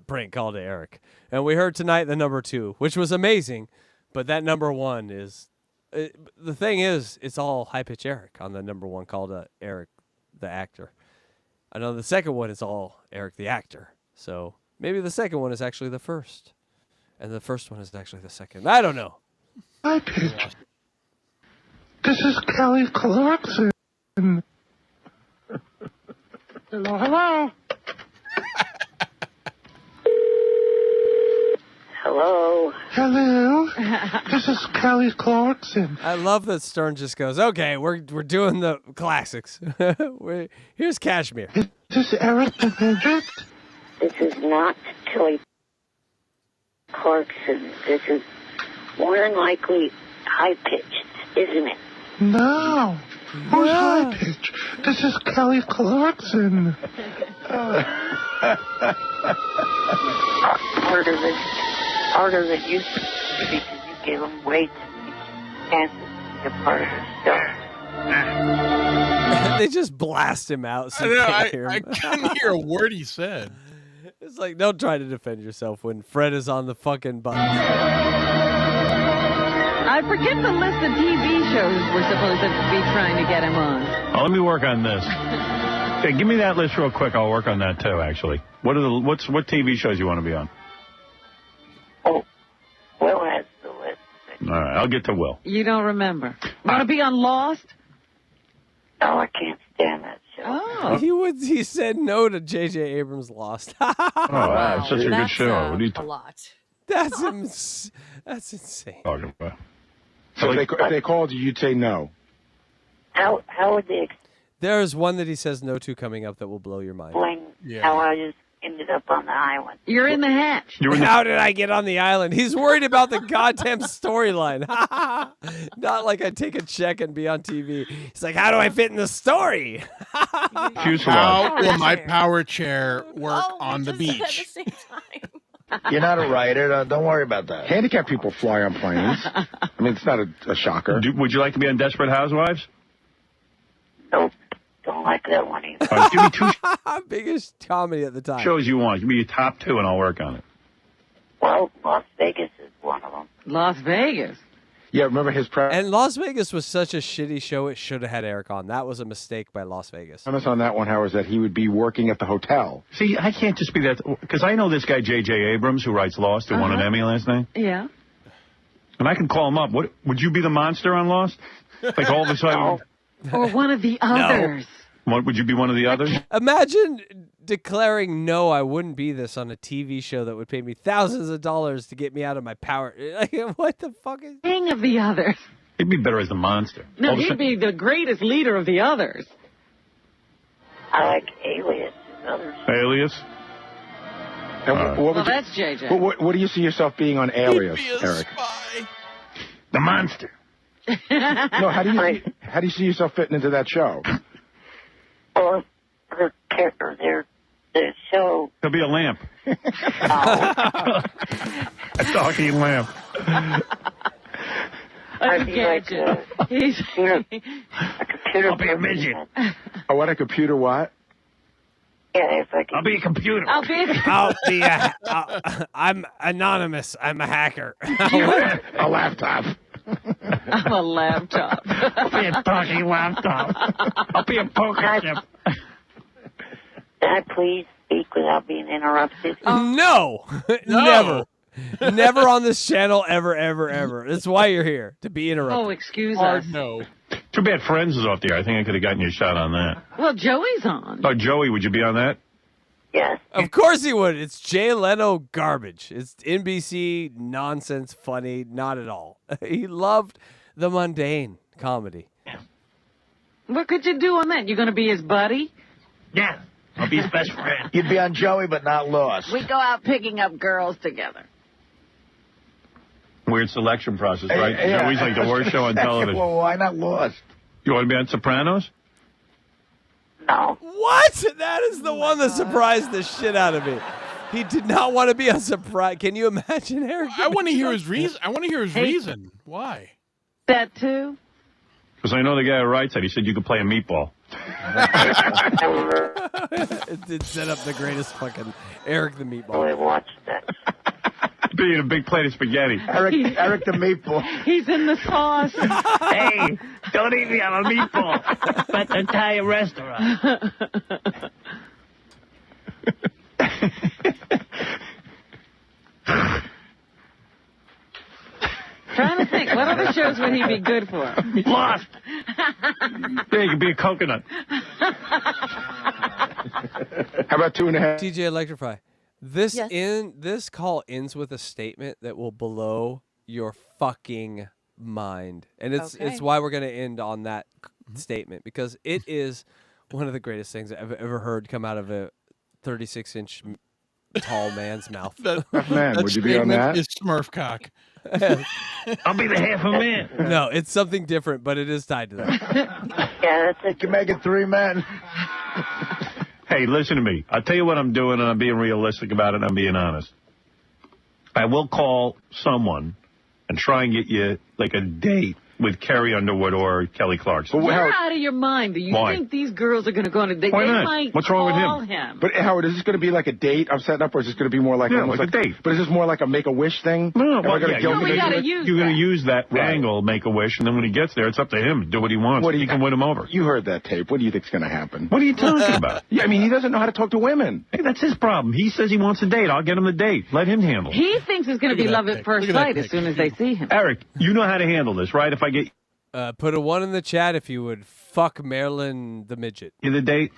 prank call to Eric. And we heard tonight the number 2, which was amazing. But that number 1 is... the thing is, it's all high-pitch Eric on the number 1 call to Eric, the actor. I know the second one is all Eric, the actor. So maybe the second one is actually the first. And the first one is actually the second. I don't know. Hi, pitch. This is Kelly Clarkson. Hello, hello. Hello. Hello. This is Kelly Clarkson. I love that Stern just goes, okay, we're doing the classics. Here's Kashmir. Is this Eric the Midget? This is not Kelly Clarkson. This is more than likely high-pitched, isn't it? No. Who's high pitch? This is Kelly Clarkson. Part of it used to be because you gave him weight and a part of the show. They just blast him out so I you know, can't hear him. I couldn't hear a word he said. It's like, don't try to defend yourself when Fred is on the fucking buttons. I forget the list of TV shows we're supposed to be trying to get him on. Oh, let me work on this. Okay, give me that list real quick. I'll work on that too. Actually, what TV shows you want to be on? Oh, Will has the list. All right, I'll get to Will. You don't remember. Want to be on Lost? No, I can't stand that show. Oh. He said no to J.J. Abrams' Lost. Oh, wow, it's such a good show. What are you a lot. That's insane. talking about? So if they called you, you'd say no. How would they There's one that he says no to coming up that will blow your mind. explain how I just ended up on the island? You're in the hatch. How did I get on the island? He's worried about the goddamn storyline. Not like I take a check and be on TV. He's like, how do I fit in the story? How will my power chair work on the beach? You're not a writer. Don't worry about that. Handicapped people fly on planes. I mean, it's not a shocker. Would you like to be on Desperate Housewives? Nope. Don't like that one either. All right, give me two biggest comedy at the time. shows you want. Give me your top two, and I'll work on it. Well, Las Vegas is one of them. Las Vegas. Yeah, remember his And Las Vegas was such a shitty show, it should have had Eric on. That was a mistake by Las Vegas. premise on that one, Howard, is that he would be working at the hotel. See, I can't just be that, because I know this guy, J.J. Abrams, who writes Lost, who won an Emmy last night. Yeah. And I can call him up. What would you be the monster on Lost? Like all of a sudden... Or one of the others. What, would you be one of the others? Imagine declaring, no, I wouldn't be this on a TV show that would pay me thousands of dollars to get me out of my power. Like, what the fuck is... King of the others. He'd be better as the monster. No, he'd be the greatest leader of the others. I like Alias and others. Alias? And what would that's JJ. What do you see yourself being on Alias, Eric? The monster. No, how do you see yourself fitting into that show? Or her character, the show. He'll be a lamp. A talking lamp. I'd be like a computer. I'll be a midget. Oh, what, a computer what? Yeah, if I can. I'll be a computer. I'm anonymous. I'm a hacker. A laptop. I'm a laptop. I'll be a talking laptop. I'll be a poker chip. Can I please speak without being interrupted? No. Never. Never on this channel, ever, ever, ever. That's why you're here, to be interrupted. Oh, excuse us. No. Too bad Friends is off the air. I think I could have gotten you a shot on that. Well, Joey's on. Oh, Joey, would you be on that? Yes. Of course he would. It's Jay Leno garbage. It's NBC nonsense, funny, not at all. He loved the mundane comedy. What could you do on that? You going to be his buddy? Yeah. I'll be his best friend. You'd be on Joey, but not Lost. We go out picking up girls together. Weird selection process, right? Joey's like the worst show on television. Well, why not Lost? You want to be on Sopranos? No. What? That is the one that surprised the shit out of me. He did not want to be on Surprise. Can you imagine, Eric? I want to hear his reason. Reason. Why? That too? Because I know the guy who writes it. He said you could play a meatball. It did set up the greatest fucking Eric the Meatball. I watched that. Be in a big plate of spaghetti. Eric the Meatball. He's in the sauce. Hey, don't eat me on a meatball. But the entire restaurant. Trying to think, what other shows would he be good for? Lost. Yeah, you could be a coconut. How about 2.5? TJ Electrify. This call ends with a statement that will blow your fucking mind. And it's why we're going to end on that statement, because it is one of the greatest things I've ever heard come out of a 36-inch tall man's mouth. Man, would you be on that? It's Smurf cock. I'll be the half a man. No, it's something different, but it is tied to that. Yeah, that's it. You can make it 3 men. Hey, listen to me. I'll tell you what I'm doing, and I'm being realistic about it, and I'm being honest. I will call someone and try and get you, like, a date with Carrie Underwood or Kelly Clarkson. You're out of your mind. Do you Why? think these girls are going to go on a date? Why They not? might What's wrong with call him? But Howard, is this going to be like a date I'm setting up, or is this going to be more like almost like a date? But is this more like a Make-A-Wish thing? No, Am I gonna guilt him into it? you're going to use that angle, make a wish, and then when he gets there, it's up to him to do what he wants. He can win him over. You heard that tape. What do you think's going to happen? What are you talking about? Yeah, I mean, he doesn't know how to talk to women. Hey, that's his problem. He says he wants a date. I'll get him a date. Let him handle it. He thinks it's going to be love at first sight as soon as they see him. Eric, you know how to handle this, right? If I get Put a 1 in the chat if you would fuck Marilyn the midget. you the date,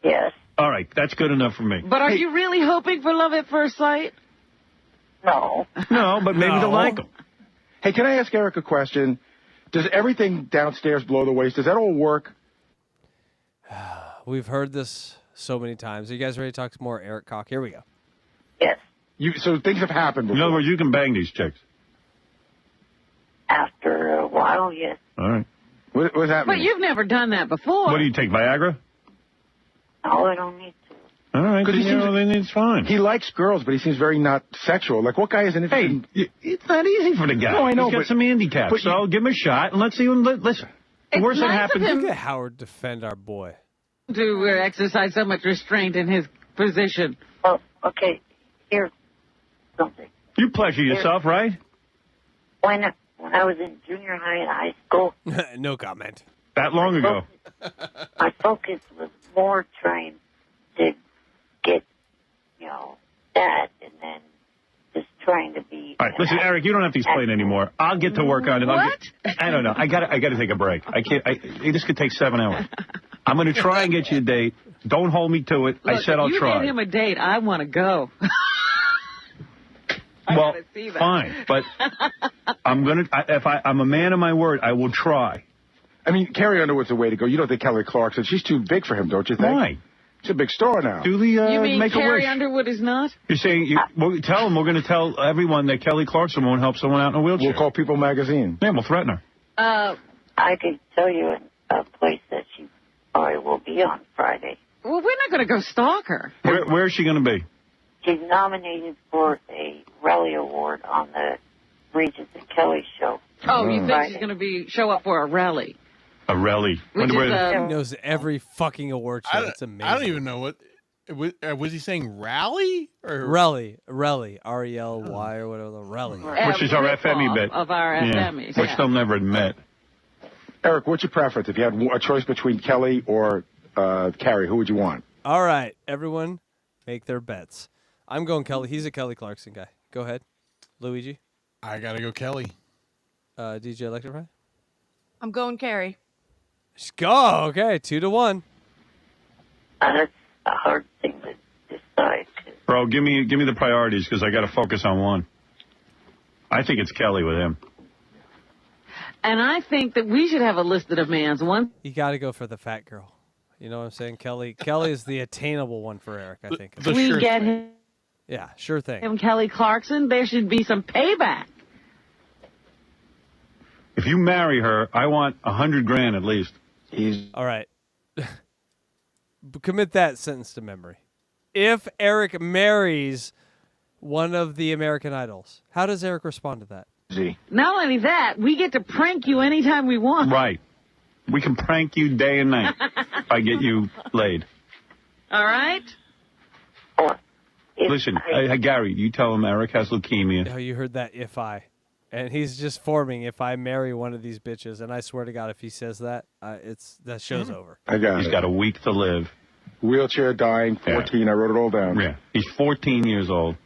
Yes. all right, that's good enough for me. But are you really hoping for love at first sight? No. No, but maybe they'll like him. Hey, can I ask Eric a question? Does everything downstairs below the waist, does that all work? We've heard this so many times. Are you guys ready to talk some more Eric Cock? Here we go. Yes. So things have happened before. In other words, you can bang these chicks. After a while, yes. All right. What does that But you've never done that before. What do you take, Viagra? No, I don't need to. All right, Because it's fine. He likes girls, but he seems very not sexual. Like, what guy isn't interested? Hey, it's not easy for the guy. No, I know, He's got but some handicaps. but So give him a shot and let's see him. Listen, the worst that happens. Look at Howard defend our boy. To exercise so much restraint in his position. Well, okay, here's something. You pleasure yourself, right? When I was in junior high and high school, No comment. That long ago. my focus was more trying to get, that, and then just trying to be. All right, listen, Eric, you don't have to explain anymore. I'll get to work on it. I don't know. I got to take a break. I can't. This could take 7 hours. I'm going to try and get you a date. Don't hold me to it. Look, I said I'll if you try. get him a date, I want to go. Well, gotta see that. fine, but I'm gonna. I'm a man of my word, I will try. I mean, Carrie Underwood's the way to go. You don't think Kelly Clarkson? She's too big for him, don't you think? Why? She's a big star now. Do the You mean make a Carrie wish. Underwood is not? You're saying tell them we're going to tell everyone that Kelly Clarkson won't help someone out in a wheelchair. We'll call People Magazine. Yeah, we'll threaten her. I could tell you a place that she probably will be on Friday. Well, we're not going to go stalk her. Where is she going to be? She's nominated for a Rally Award on the Regis and Kelly show. Oh, you think Friday. she's going to show up for a rally? A rally. Which is, He knows every fucking award show. It's amazing. I don't even know what. Was he saying rally? Or Rally. R-E-L-Y or whatever. Rally. Which is our FME bit. Of our FMEs. Which they'll never admit. Eric, what's your preference? If you had a choice between Kelly or Carrie, who would you want? All right, everyone, make their bets. I'm going Kelly. He's a Kelly Clarkson guy. Go ahead, Luigi. I gotta go Kelly. DJ Electra. I'm going Carrie. Just go. Okay, 2-1. That's a hard thing to decide. Bro, give me the priorities because I got to focus on one. I think it's Kelly with him. And I think that we should have a list of demands. One. You got to go for the fat girl. You know what I'm saying? Kelly is the attainable one for Eric, I think. We get him. Yeah, sure thing. Kelly Clarkson, there should be some payback. If you marry her, I want $100,000 at least. All right. Commit that sentence to memory. If Eric marries one of the American Idols, how does Eric respond to that? Not only that, we get to prank you anytime we want. Right. We can prank you day and night if I get you laid. All right? Listen, Gary, you tell him Eric has leukemia. Oh, you heard that if I. And he's just forming if I marry one of these bitches. And I swear to God, if he says that, that show's over. He's got a week to live. Wheelchair, dying, 14. Yeah. I wrote it all down. Yeah. He's 14 years old.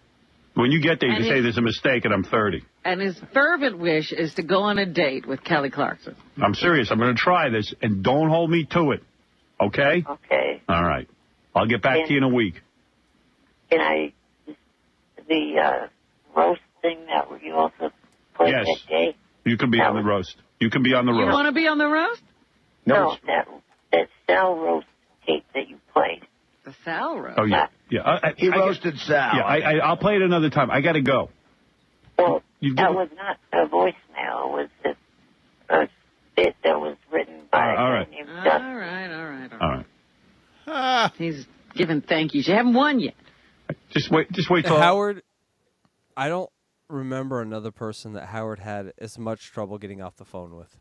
When you get there, you can say there's a mistake and I'm 30. And his fervent wish is to go on a date with Kelly Clarkson. I'm serious. I'm going to try this, and don't hold me to it. Okay? Okay. All right. I'll get back to you in a week. Can the roast thing that you also played Yes. that day? You can be on the roast. You can be on the You roast. want to be on the roast? No, that Sal roast tape that you played. The Sal roast? Oh, yeah. Yeah. He roasted Sal. Yeah, I'll play it another time. I got to go. Well, that was not a voicemail. It was a bit that was written by all right. named All Dustin. right. All right. He's giving thank yous. You haven't won yet. Just wait till Howard, I don't remember another person that Howard had as much trouble getting off the phone with.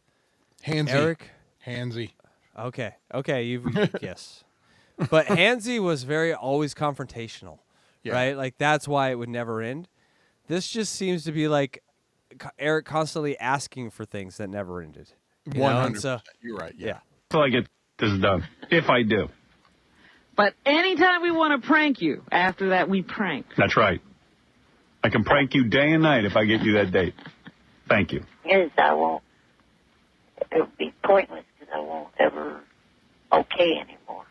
Hansy. Eric? Hansy. Okay, yes. But Hansy was always confrontational, right? Like, that's why it would never end. This just seems to be like Eric constantly asking for things that never ended. 100%. So, you're right, yeah. Until I get this done, if I do. But anytime we want to prank you, after that we prank. That's right. I can prank you day and night if I get you that date. Thank you. Yes, I won't. It would be pointless because I won't ever okay anymore.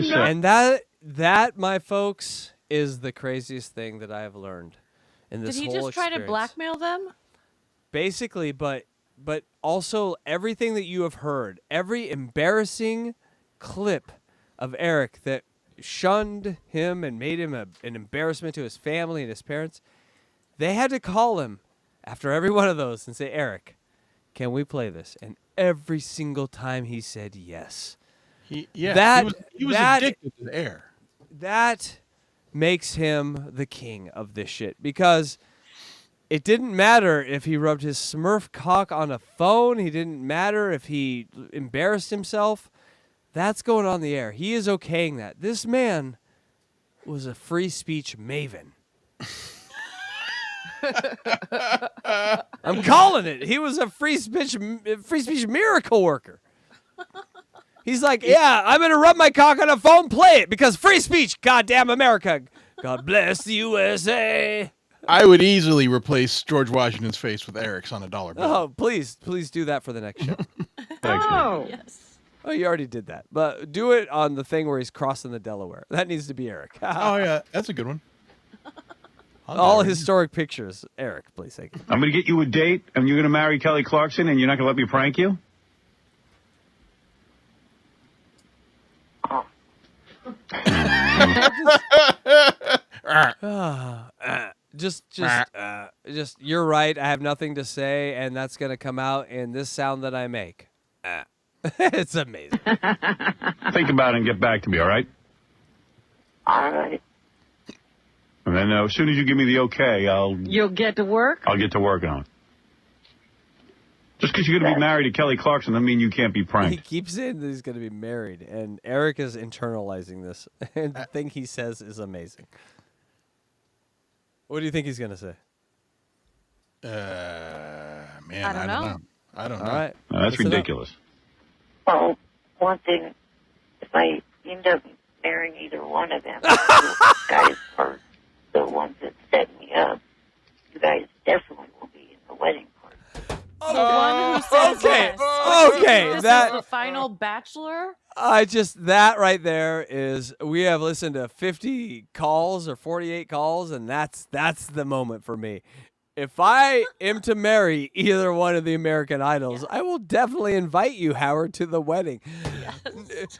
No. And that, my folks, is the craziest thing that I have learned in this Did he whole just try to experience. blackmail them? Basically, but also everything that you have heard, every embarrassing clip of Eric that shunned him and made him an embarrassment to his family and his parents, they had to call him after every one of those and say, Eric, can we play this? And every single time he said yes. He was addicted to the air. That makes him the king of this shit, because it didn't matter if he rubbed his Smurf cock on a phone. He didn't matter if he embarrassed himself. That's going on the air. He is okaying that. This man was a free speech maven. I'm calling it. He was a free speech miracle worker. He's like, yeah, I'm going to rub my cock on a phone, play it, because free speech, goddamn America. God bless the USA. I would easily replace George Washington's face with Eric's on a dollar bill. Oh, please do that for the next show. Oh. Yes. Oh, you already did that. But do it on the thing where he's crossing the Delaware. That needs to be Eric. Oh, yeah, that's a good one. All historic pictures. Eric, please. Thank you. I'm going to get you a date, and you're going to marry Kelly Clarkson, and you're not going to let me prank you? Just you're right. I have nothing to say, and that's going to come out in this sound that I make. It's amazing. Think about it and get back to me, all right? All right. And then as soon as you give me the okay, You'll get to work? I'll get to work on it. Just because you're going to be married to Kelly Clarkson doesn't mean you can't be He pranked. keeps saying that he's going to be married, and Eric is internalizing this, and the thing he says is amazing. What do you think he's going to say? Man, I don't know. I don't know. All right. No, that's Listen up. ridiculous. Well, one thing, if I end up marrying either one of them, you guys are the ones that set me up. You guys definitely will be in the wedding party. The one who says okay. yes. Okay, This that- is the final bachelor. That right there is, we have listened to 50 calls or 48 calls, and that's the moment for me. If I am to marry either one of the American Idols, I will definitely invite you, Howard, to the wedding. Yes.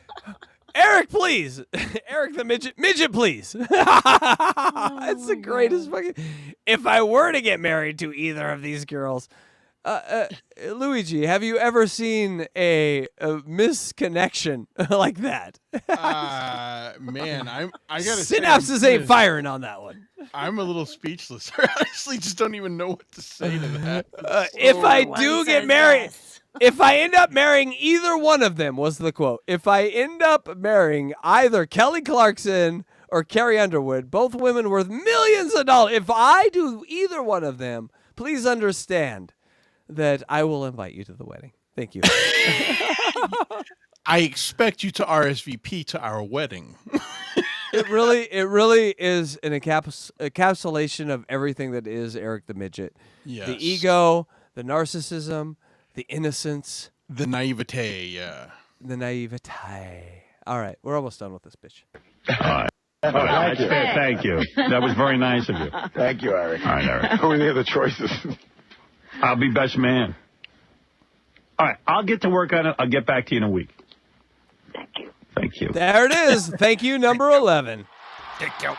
Eric, please. Eric the midget, please. That's the greatest fucking. If I were to get married to either of these girls, Luigi, have you ever seen a misconnection like that? Man, I gotta synapses say, ain't firing on that one. I'm a little speechless. I honestly just don't even know what to say to that. If I do get married, if I end up marrying either one of them, was the quote. If I end up marrying either Kelly Clarkson or Carrie Underwood, both women worth millions of dollars, if I do either one of them, please understand that I will invite you to the wedding. Thank you. I expect you to RSVP to our wedding. It really is an encapsulation of everything that is Eric the Midget. Yes. The ego, the narcissism, the innocence. The naivete, yeah. The naivete. All right, we're almost done with this bitch. All right. That's fair. Thank you. That was very nice of you. Thank you, Eric. All right, Eric. Who are the other choices? I'll be best man. All right, I'll get to work on it. I'll get back to you in a week. Thank you. Thank you. There it is. Thank you, number 11. Thank you.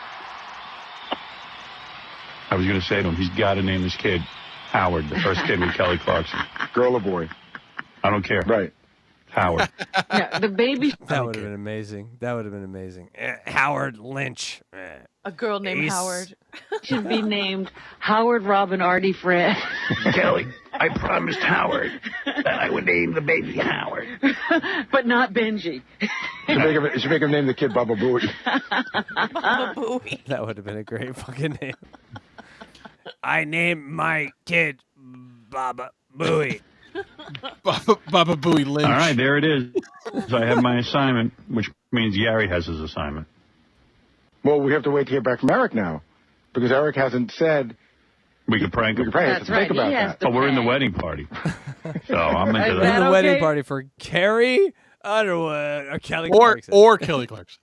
I was going to say to him, he's got to name his kid Howard, the first kid with Kelly Clarkson. Girl or boy? I don't care. Right. Howard. Yeah, the baby. That would have been amazing. That would have been amazing. Howard Lynch. A girl named Ace. Howard. Should be named Howard Robin Artie Fred. Kelly, I promised Howard that I would name the baby Howard. But not Benji. Should make him name the kid Baba Booey. Baba Booey. That would have been a great fucking name. I named my kid Baba Booey. Baba Booey Lynch. All right, there it is. So I have my assignment, which means Gary has his assignment. Well, we have to wait to hear back from Eric now, because Eric hasn't said we could prank him. That's right. Think about that. Oh, we're in the wedding party. So I'm into We're in that. the wedding party for Carrie Underwood or Kelly Or Clarkson. Kelly Clarkson.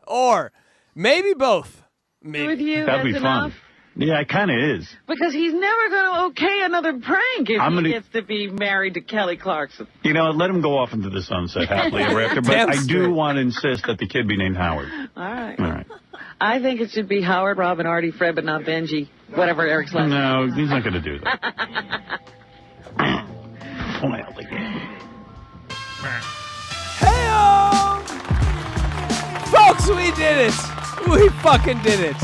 Or maybe both. Maybe. With you, That'd be that's fun. enough. Yeah, it kind of is. Because he's never going to okay another prank if I'm he gonna- gets to be married to Kelly Clarkson. You know, let him go off into the sunset happily ever after. But Damn I straight. do want to insist that the kid be named Howard. All right. All right. I think it should be Howard, Robin, Artie, Fred, but not Benji. Whatever Eric's last name. No, he's not going to do that. Well, again. Hey-o! Folks, we did it. We fucking did it.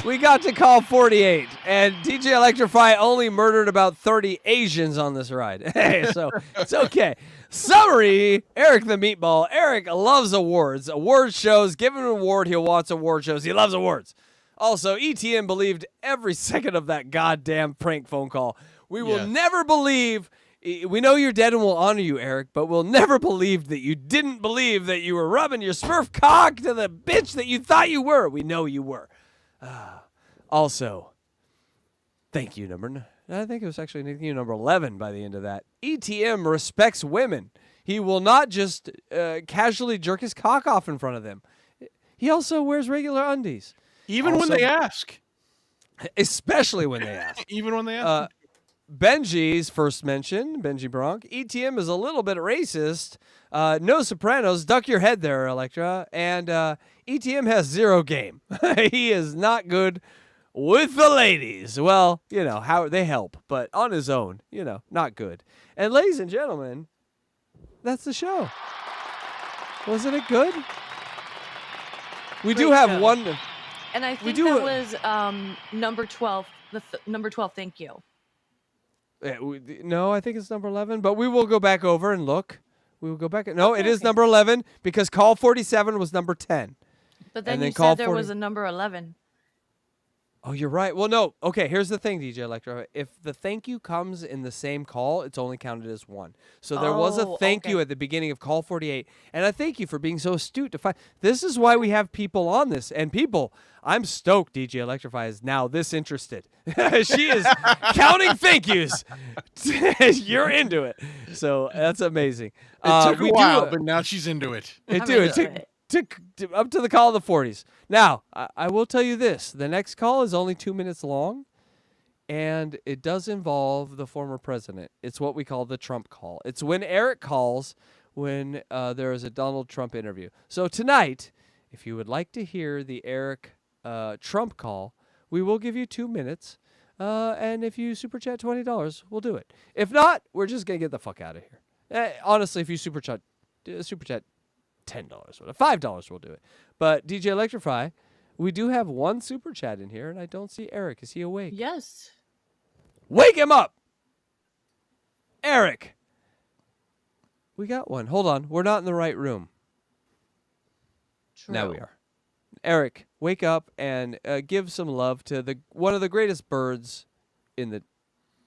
We got to call 48, and DJ Electrify only murdered about 30 Asians on this ride. Hey, so it's okay. Summary, Eric the Meatball. Eric loves awards. Award shows. Give him an award. He'll watch award shows. He loves awards. Also, ETN believed every second of that goddamn prank phone call. We will never believe. We know you're dead and we'll honor you, Eric, but we'll never believe that you didn't believe that you were rubbing your Smurf cock to the bitch that you thought you were. We know you were. Also, thank you, I think it was actually thank you number 11 by the end of that. ETM respects women. He will not just casually jerk his cock off in front of them. He also wears regular undies. Even when they ask. Especially when they ask. Even when they ask. Benji's first mention, Benji Bronk. ETM is a little bit racist. No Sopranos. Duck your head there, Electra. And ETM has zero game. He is not good with the ladies. Well, you know, how they help, but on his own, you know, not good. And ladies and gentlemen, that's the show. Wasn't it good? We do Great have show. one. And I think do that a- was number 12. Number 12, thank you. No, I think it's number 11, but we will go back over and look. We will go back. No, it is number 11 because call 47 was number 10. But then And you call said there 40 was a number 11. Oh, you're right. Well, no. Okay, here's the thing, DJ Electro. If the thank you comes in the same call, it's only counted as one. So there was a thank you at the beginning of call 48. And I thank you for being so astute to find. This is why we have people on this. And people, I'm stoked DJ Electrify is now this interested. She is counting thank yous. You're into it. So that's amazing. It took we a while, do, but now she's into it. It took up to the call of the 40s. Now, I will tell you this. The next call is only 2 minutes long, and it does involve the former president. It's what we call the Trump call. It's when Eric calls when there is a Donald Trump interview. So tonight, if you would like to hear the Eric Trump call, we will give you 2 minutes. And if you super chat $20, we'll do it. If not, we're just going to get the fuck out of here. Honestly, if you super chat $10, $5 will do it. But DJ Electrify, we do have one super chat in here, and I don't see Eric. Is he awake? Yes. Wake him up! Eric! We got one. Hold on. We're not in the right room. True. Now we are. Eric, wake up and give some love to one of the greatest birds in the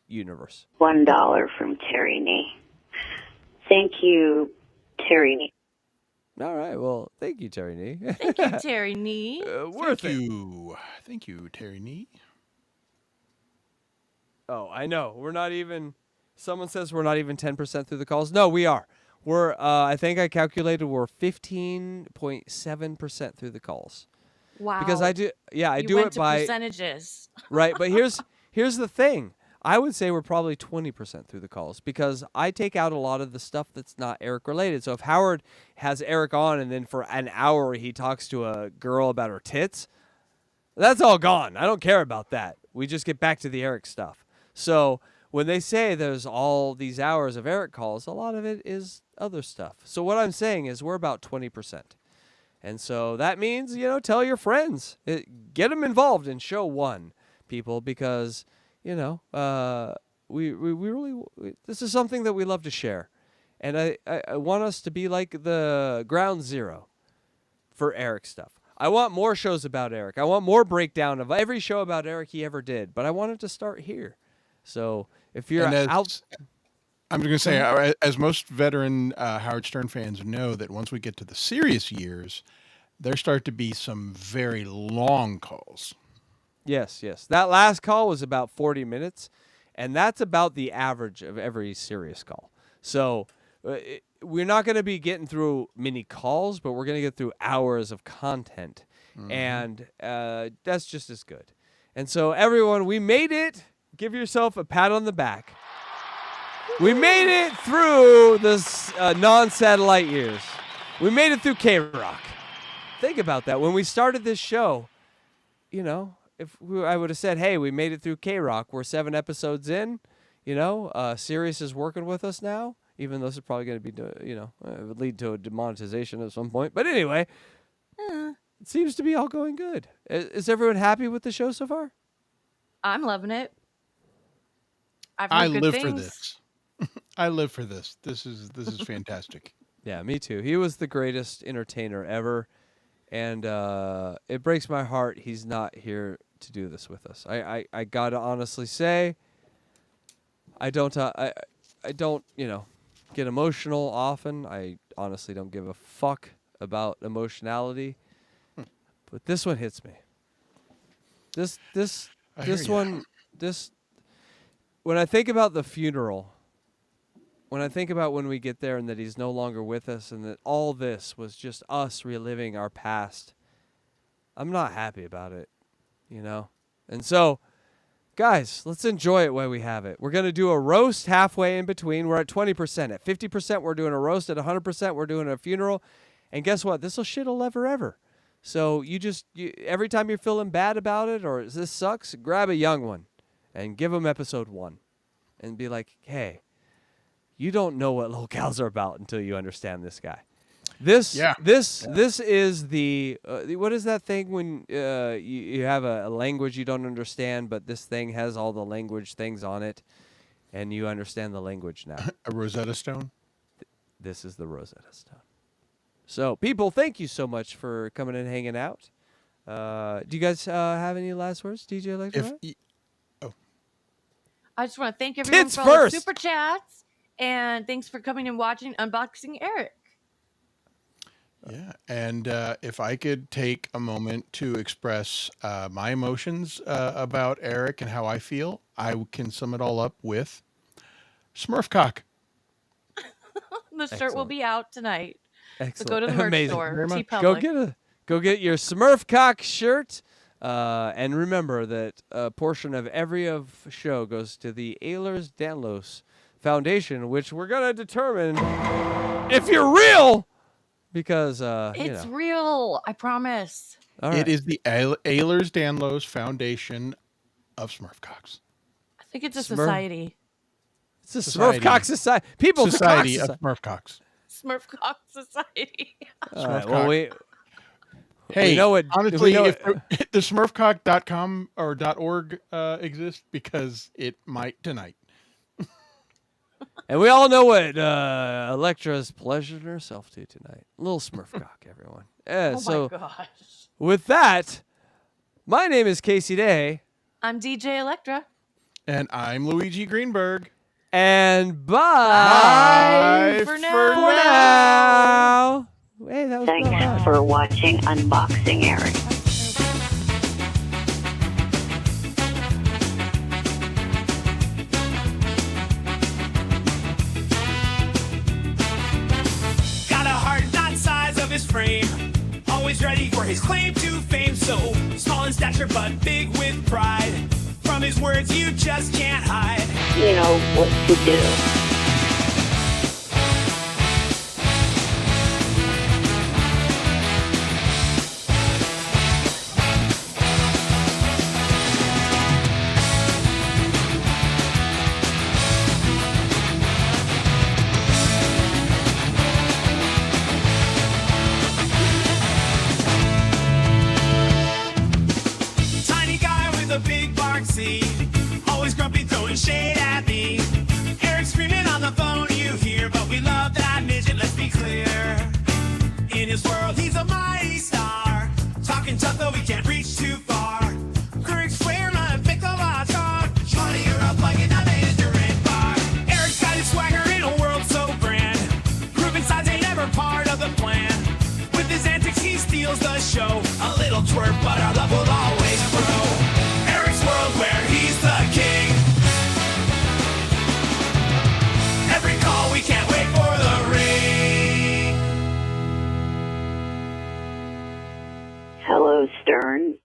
universe. $1 from Terry Nee. Thank you, Terry Nee. All right. Well, thank you, Terry Nee. Thank you, Terry Nee. Worth it. Thank you, Terry Nee. Oh, I know. We're not even. Someone says we're not even 10% through the calls. No, we are. We're. I think I calculated we're 15.7% through the calls. Wow. Because I do. Yeah, I You do went it to by percentages. Right, but here's the thing. I would say we're probably 20% through the calls because I take out a lot of the stuff that's not Eric related. So if Howard has Eric on and then for an hour he talks to a girl about her tits, that's all gone. I don't care about that. We just get back to the Eric stuff. So when they say there's all these hours of Eric calls, a lot of it is other stuff. So what I'm saying is we're about 20%. And so that means, tell your friends. Get them involved in show 1, people, because, we really, this is something that we love to share. And I want us to be like the ground zero for Eric stuff. I want more shows about Eric. I want more breakdown of every show about Eric he ever did. But I wanted to start here. So if you're out... I'm going to say, as most veteran Howard Stern fans know, that once we get to the serious years, there start to be some very long calls. Yes. That last call was about 40 minutes, and that's about the average of every serious call. So we're not going to be getting through mini calls, but we're going to get through hours of content, and that's just as good. And so, everyone, we made it. Give yourself a pat on the back. We made it through this non-satellite years. We made it through K-Rock. Think about that. When we started this show, I would have said, hey, we made it through K-Rock. We're 7 episodes in. Sirius is working with us now, even though this is probably going to be, it would lead to a demonetization at some point. But anyway, it seems to be all going good. Is everyone happy with the show so far? I'm loving it. I live for this. I live for this. This is fantastic. Yeah, me too. He was the greatest entertainer ever, and it breaks my heart he's not here to do this with us. I gotta honestly say, I don't get emotional often. I honestly don't give a fuck about emotionality, but this one hits me. This one. When I think about the funeral, when I think about when we get there and that he's no longer with us and that all this was just us reliving our past, I'm not happy about it, And so, guys, let's enjoy it while we have it. We're going to do a roast halfway in between. We're at 20%. At 50%, we're doing a roast. At 100%, we're doing a funeral. And guess what? This shit'll never ever. So every time you're feeling bad about it or this sucks, grab a young one. And give them episode 1 and be like, hey, you don't know what locales are about until you understand this guy. This is the what is that thing when you have a language you don't understand, but this thing has all the language things on it, and you understand the language now. A Rosetta Stone? This is the Rosetta Stone. So, people, thank you so much for coming and hanging out. Do you guys have any last words, DJ Electra? I just want to thank everyone for all the super chats, and thanks for coming and watching Unboxing Eric. Yeah, and if I could take a moment to express my emotions about Eric and how I feel, I can sum it all up with Smurf cock. The shirt will be out tonight. Excellent. So go to the merch store. Go get your Smurf cock shirt. And remember that a portion of every show goes to the Ehlers-Danlos Foundation, which we're going to determine if you're real, because, it's real. I promise. All right. It is the Ehlers-Danlos Foundation of Smurf cocks. I think it's a society. It's a Smurf cock society. People Society of Smurf cocks. Smurf cock society. All right, well, Hey, honestly, if the smurfcock.com or .org exists, because it might tonight. And we all know what Electra's pleasured herself to tonight. A little Smurf cock, everyone. Yeah, my gosh. With that, my name is Casey Day. I'm DJ Electra. And I'm Luigi Greenberg. And bye for now. Hey, that was Thanks for watching Unboxing Eric. Got a heart not size of his frame. Always ready for his claim to fame. So small in stature but big with pride. From his words you just can't hide. You know what to do. the show. A little twerp, but our love will always grow. Eric's world where he's the king. Every call, we can't wait for the ring. Hello, Stern.